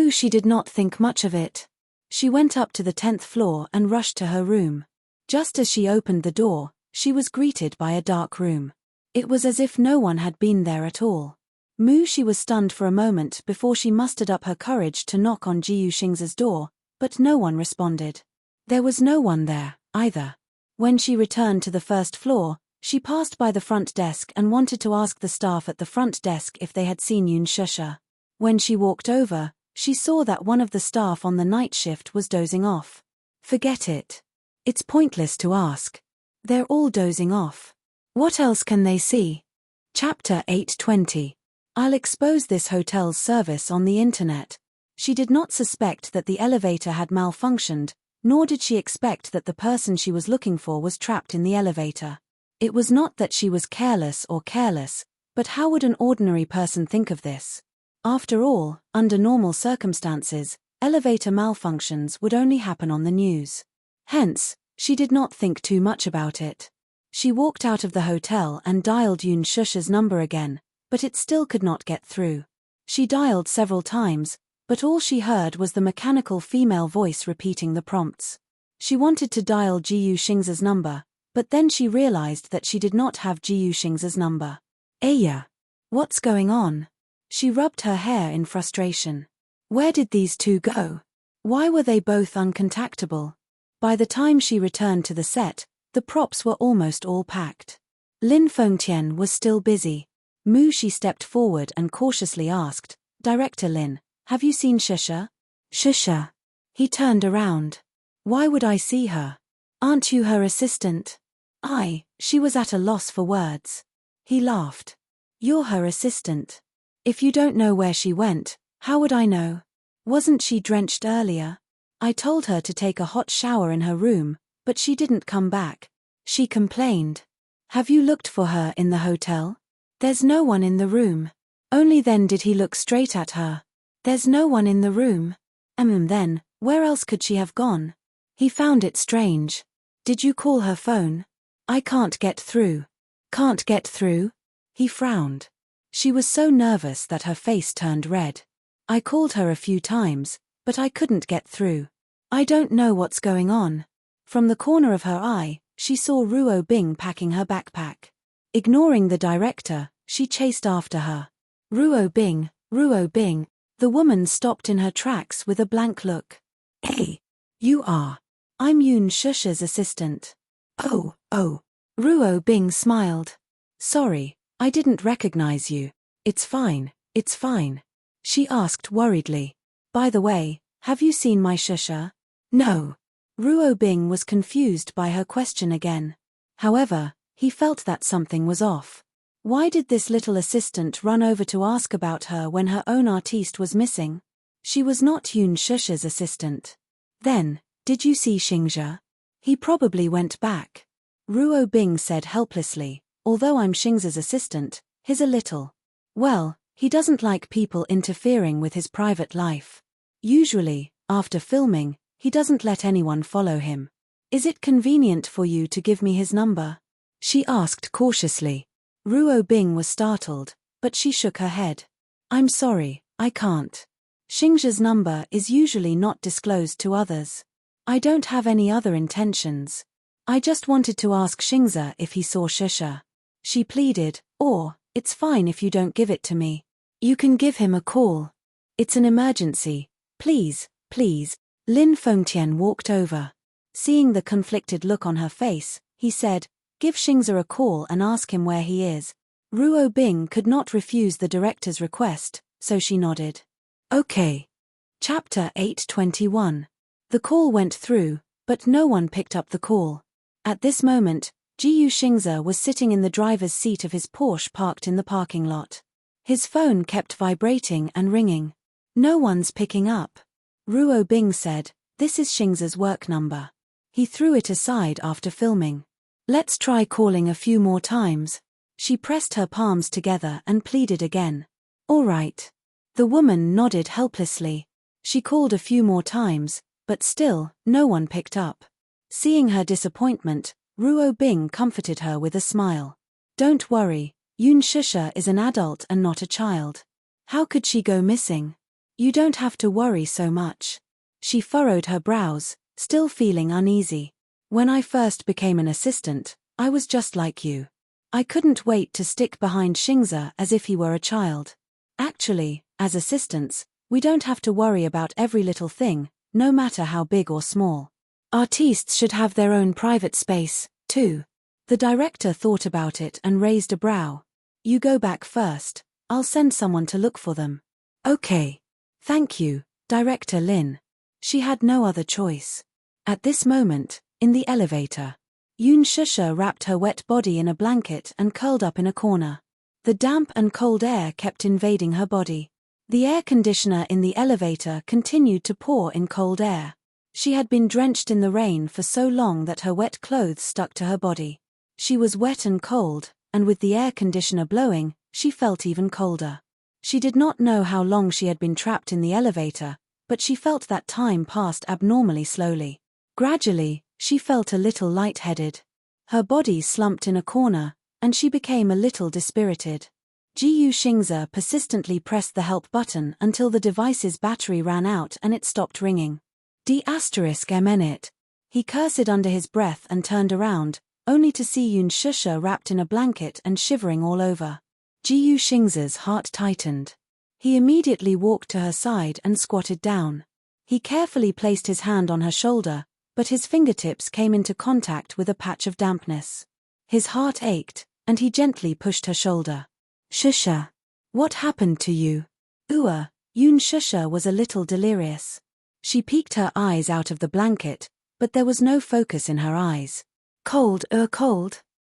She did not think much of it. She went up to the 10th floor and rushed to her room. Just as she opened the door, she was greeted by a dark room. It was as if no one had been there at all. She was stunned for a moment before she mustered up her courage to knock on Ji Xingze's door, but no one responded. There was no one there, either. When she returned to the 1st floor, she passed by the front desk and wanted to ask the staff at the front desk if they had seen Yun Shusha. When she walked over, she saw that one of the staff on the night shift was dozing off. Forget it. It's pointless to ask. They're all dozing off. What else can they see? Chapter 8:20. I'll expose this hotel's service on the internet. She did not suspect that the elevator had malfunctioned, nor did she expect that the person she was looking for was trapped in the elevator. It was not that she was careless, but how would an ordinary person think of this? After all, under normal circumstances, elevator malfunctions would only happen on the news. Hence, she did not think too much about it. She walked out of the hotel and dialed Yun Shusha's number again, but it still could not get through. She dialed several times, but all she heard was the mechanical female voice repeating the prompts. She wanted to dial Ji Xingze's number, but then she realized that she did not have Ji Xingze's number. Aya! What's going on? She rubbed her hair in frustration. Where did these two go? Why were they both uncontactable? By the time she returned to the set, the props were almost all packed. Lin Fengtian was still busy. She stepped forward and cautiously asked, "Director Lin, have you seen Shusha?" "Shusha?" He turned around. "Why would I see her? Aren't you her assistant?" She was at a loss for words. He laughed. "You're her assistant. If you don't know where she went, how would I know? Wasn't she drenched earlier? I told her to take a hot shower in her room, but she didn't come back. She complained. Have you looked for her in the hotel? There's no one in the room." Only then did he look straight at her. "There's no one in the room? Then, where else could she have gone?" He found it strange. "Did you call her phone?" "I can't get through." "Can't get through?" He frowned. She was so nervous that her face turned red. "I called her a few times, but I couldn't get through. I don't know what's going on." From the corner of her eye, she saw Ruo Bing packing her backpack. Ignoring the director, she chased after her. "Ruo Bing, Ruo Bing." The woman stopped in her tracks with a blank look. "Hey, you are. I'm Yun Shusha's assistant." Oh. Ruo Bing smiled. "Sorry, I didn't recognize you." It's fine. She asked worriedly. "By the way, have you seen my Shusha?" "No." Ruo Bing was confused by her question again. However, he felt that something was off. Why did this little assistant run over to ask about her when her own artiste was missing? She was not Yun Shusha's assistant. "Then, did you see Xingzhe?" "He probably went back." Ruo Bing said helplessly, "Although I'm Xingzhe's assistant, he's a little. Well, he doesn't like people interfering with his private life. Usually, after filming, he doesn't let anyone follow him. Is it convenient for you to give me his number?" she asked cautiously. Ruo Bing was startled, but she shook her head. "I'm sorry, I can't. Xingzhe's number is usually not disclosed to others. I don't have any other intentions. I just wanted to ask Xingzhe if he saw Shusha." She pleaded, "Or, it's fine if you don't give it to me. You can give him a call. It's an emergency. Please." Lin Fengtian walked over. Seeing the conflicted look on her face, he said, "Give Xingzhe a call and ask him where he is." Ruo Bing could not refuse the director's request, so she nodded. "Okay." Chapter 821. The call went through, but no one picked up the call. At this moment, Jiyu Xingzhe was sitting in the driver's seat of his Porsche parked in the parking lot. His phone kept vibrating and ringing. "No one's picking up." Ruo Bing said, "This is Xingzhe's work number." He threw it aside after filming. "Let's try calling a few more times." She pressed her palms together and pleaded again. "All right." The woman nodded helplessly. She called a few more times, but still, no one picked up. Seeing her disappointment, Ruo Bing comforted her with a smile. "Don't worry, Yun Shusha is an adult and not a child. How could she go missing? You don't have to worry so much." She furrowed her brows, still feeling uneasy. "When I first became an assistant, I was just like you. I couldn't wait to stick behind Xingzhe as if he were a child. Actually, as assistants, we don't have to worry about every little thing, no matter how big or small. Artistes should have their own private space, too." The director thought about it and raised a brow. "You go back first. I'll send someone to look for them." "Okay. Thank you, Director Lin." She had no other choice. At this moment, in the elevator, Yun Shusha wrapped her wet body in a blanket and curled up in a corner. The damp and cold air kept invading her body. The air conditioner in the elevator continued to pour in cold air. She had been drenched in the rain for so long that her wet clothes stuck to her body. She was wet and cold, and with the air conditioner blowing, she felt even colder. She did not know how long she had been trapped in the elevator, but she felt that time passed abnormally slowly. Gradually, she felt a little lightheaded. Her body slumped in a corner, and she became a little dispirited. Jiyu Xingzhe persistently pressed the help button until the device's battery ran out and it stopped ringing. *MN. He cursed under his breath and turned around, only to see Yun Shusha wrapped in a blanket and shivering all over. Jiyu Xingzhe's heart tightened. He immediately walked to her side and squatted down. He carefully placed his hand on her shoulder, but his fingertips came into contact with a patch of dampness. His heart ached, and he gently pushed her shoulder. Shusha. What happened to you? Yoon Shusha was a little delirious. She peeked her eyes out of the blanket, but there was no focus in her eyes. Cold.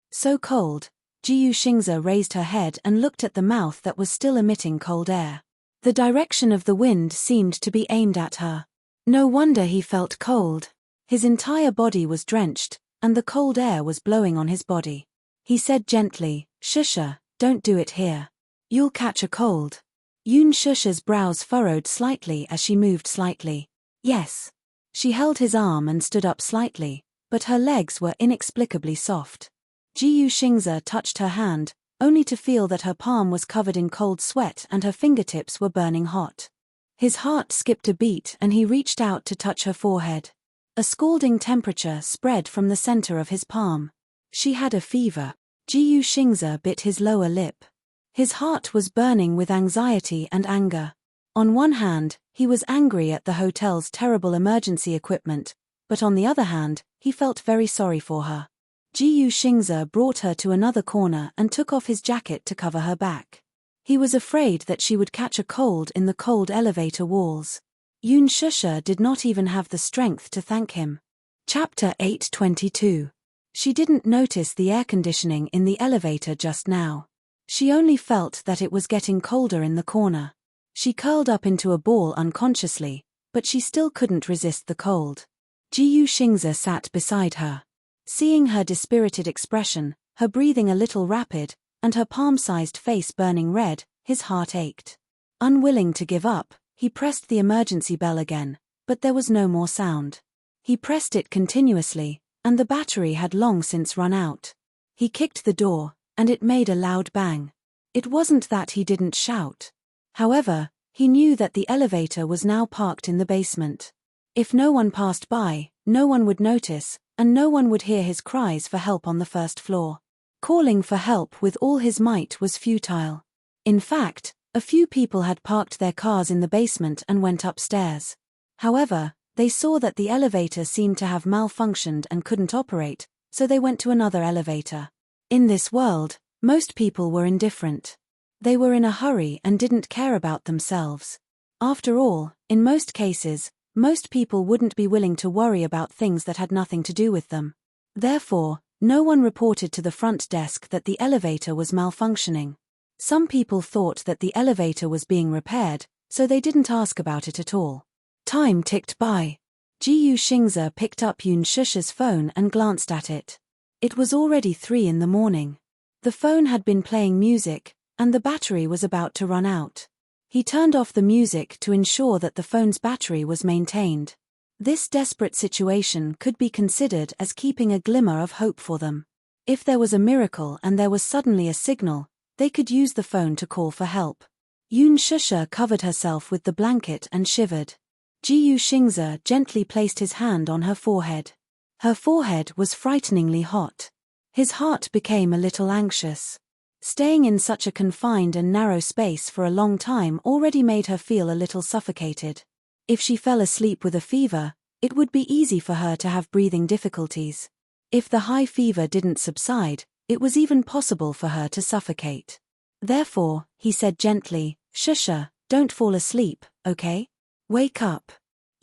So cold. Jiyu Shingze raised her head and looked at the mouth that was still emitting cold air. The direction of the wind seemed to be aimed at her. No wonder he felt cold. His entire body was drenched, and the cold air was blowing on his body. He said gently, Shusha, don't do it here. You'll catch a cold. Yoon Shusha's brows furrowed slightly as she moved slightly. Yes. She held his arm and stood up slightly, but her legs were inexplicably soft. Jiyu Shingze touched her hand, only to feel that her palm was covered in cold sweat and her fingertips were burning hot. His heart skipped a beat and he reached out to touch her forehead. A scalding temperature spread from the center of his palm. She had a fever. Jiyu Shingze bit his lower lip. His heart was burning with anxiety and anger. On one hand, he was angry at the hotel's terrible emergency equipment, but on the other hand, he felt very sorry for her. Jiyu Shingze brought her to another corner and took off his jacket to cover her back. He was afraid that she would catch a cold in the cold elevator walls. Yoon Shusha did not even have the strength to thank him. Chapter 822. She didn't notice the air conditioning in the elevator just now. She only felt that it was getting colder in the corner. She curled up into a ball unconsciously, but she still couldn't resist the cold. Jiyu Shingze sat beside her. Seeing her dispirited expression, her breathing a little rapid, and her palm-sized face burning red, his heart ached. Unwilling to give up, he pressed the emergency bell again, but there was no more sound. He pressed it continuously, and the battery had long since run out. He kicked the door, and it made a loud bang. It wasn't that he didn't shout. However, he knew that the elevator was now parked in the basement. If no one passed by, no one would notice, and no one would hear his cries for help on the first floor. Calling for help with all his might was futile. In fact, a few people had parked their cars in the basement and went upstairs. However, they saw that the elevator seemed to have malfunctioned and couldn't operate, so they went to another elevator. In this world, most people were indifferent. They were in a hurry and didn't care about themselves. After all, in most cases, most people wouldn't be willing to worry about things that had nothing to do with them. Therefore, no one reported to the front desk that the elevator was malfunctioning. Some people thought that the elevator was being repaired, so they didn't ask about it at all. Time ticked by. Jiyu Shingze picked up Yoon Shusha's phone and glanced at it. It was already 3 in the morning. The phone had been playing music, and the battery was about to run out. He turned off the music to ensure that the phone's battery was maintained. This desperate situation could be considered as keeping a glimmer of hope for them. If there was a miracle and there was suddenly a signal, they could use the phone to call for help. Yoon Shusha covered herself with the blanket and shivered. Jiyu Shingze gently placed his hand on her forehead. Her forehead was frighteningly hot. His heart became a little anxious. Staying in such a confined and narrow space for a long time already made her feel a little suffocated. If she fell asleep with a fever, it would be easy for her to have breathing difficulties. If the high fever didn't subside, it was even possible for her to suffocate. Therefore, he said gently, Shusha, don't fall asleep, okay? Wake up.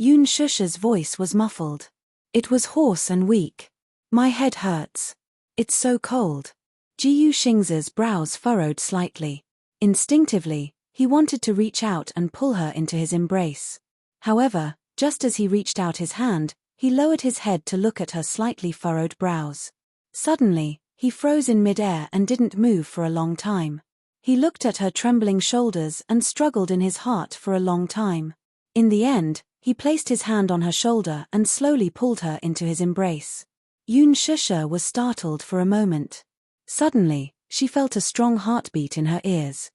Yoon Shusha's voice was muffled. It was hoarse and weak. My head hurts. It's so cold. Jiyu Shingze's brows furrowed slightly. Instinctively, he wanted to reach out and pull her into his embrace. However, just as he reached out his hand, he lowered his head to look at her slightly furrowed brows. Suddenly, he froze in mid-air and didn't move for a long time. He looked at her trembling shoulders and struggled in his heart for a long time. In the end, he placed his hand on her shoulder and slowly pulled her into his embrace. Yoon Shusha was startled for a moment. Suddenly, she felt a strong heartbeat in her ears.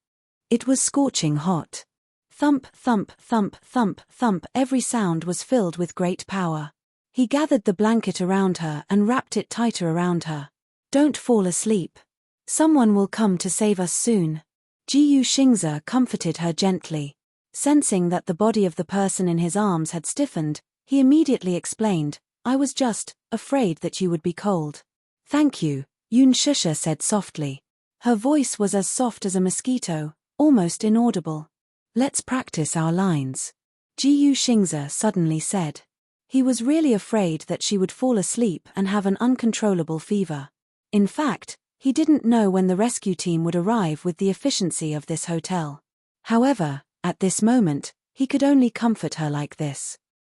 It was scorching hot. Thump, thump, thump, thump, thump, every sound was filled with great power. He gathered the blanket around her and wrapped it tighter around her. Don't fall asleep. Someone will come to save us soon. Jiyu Shingze comforted her gently. Sensing that the body of the person in his arms had stiffened, he immediately explained, I was just afraid that you would be cold. Thank you, Yoon Shusha said softly. Her voice was as soft as a mosquito, almost inaudible. Let's practice our lines. Ji Xingze suddenly said. He was really afraid that she would fall asleep and have an uncontrollable fever. In fact, he didn't know when the rescue team would arrive with the efficiency of this hotel. However, at this moment, he could only comfort her like this.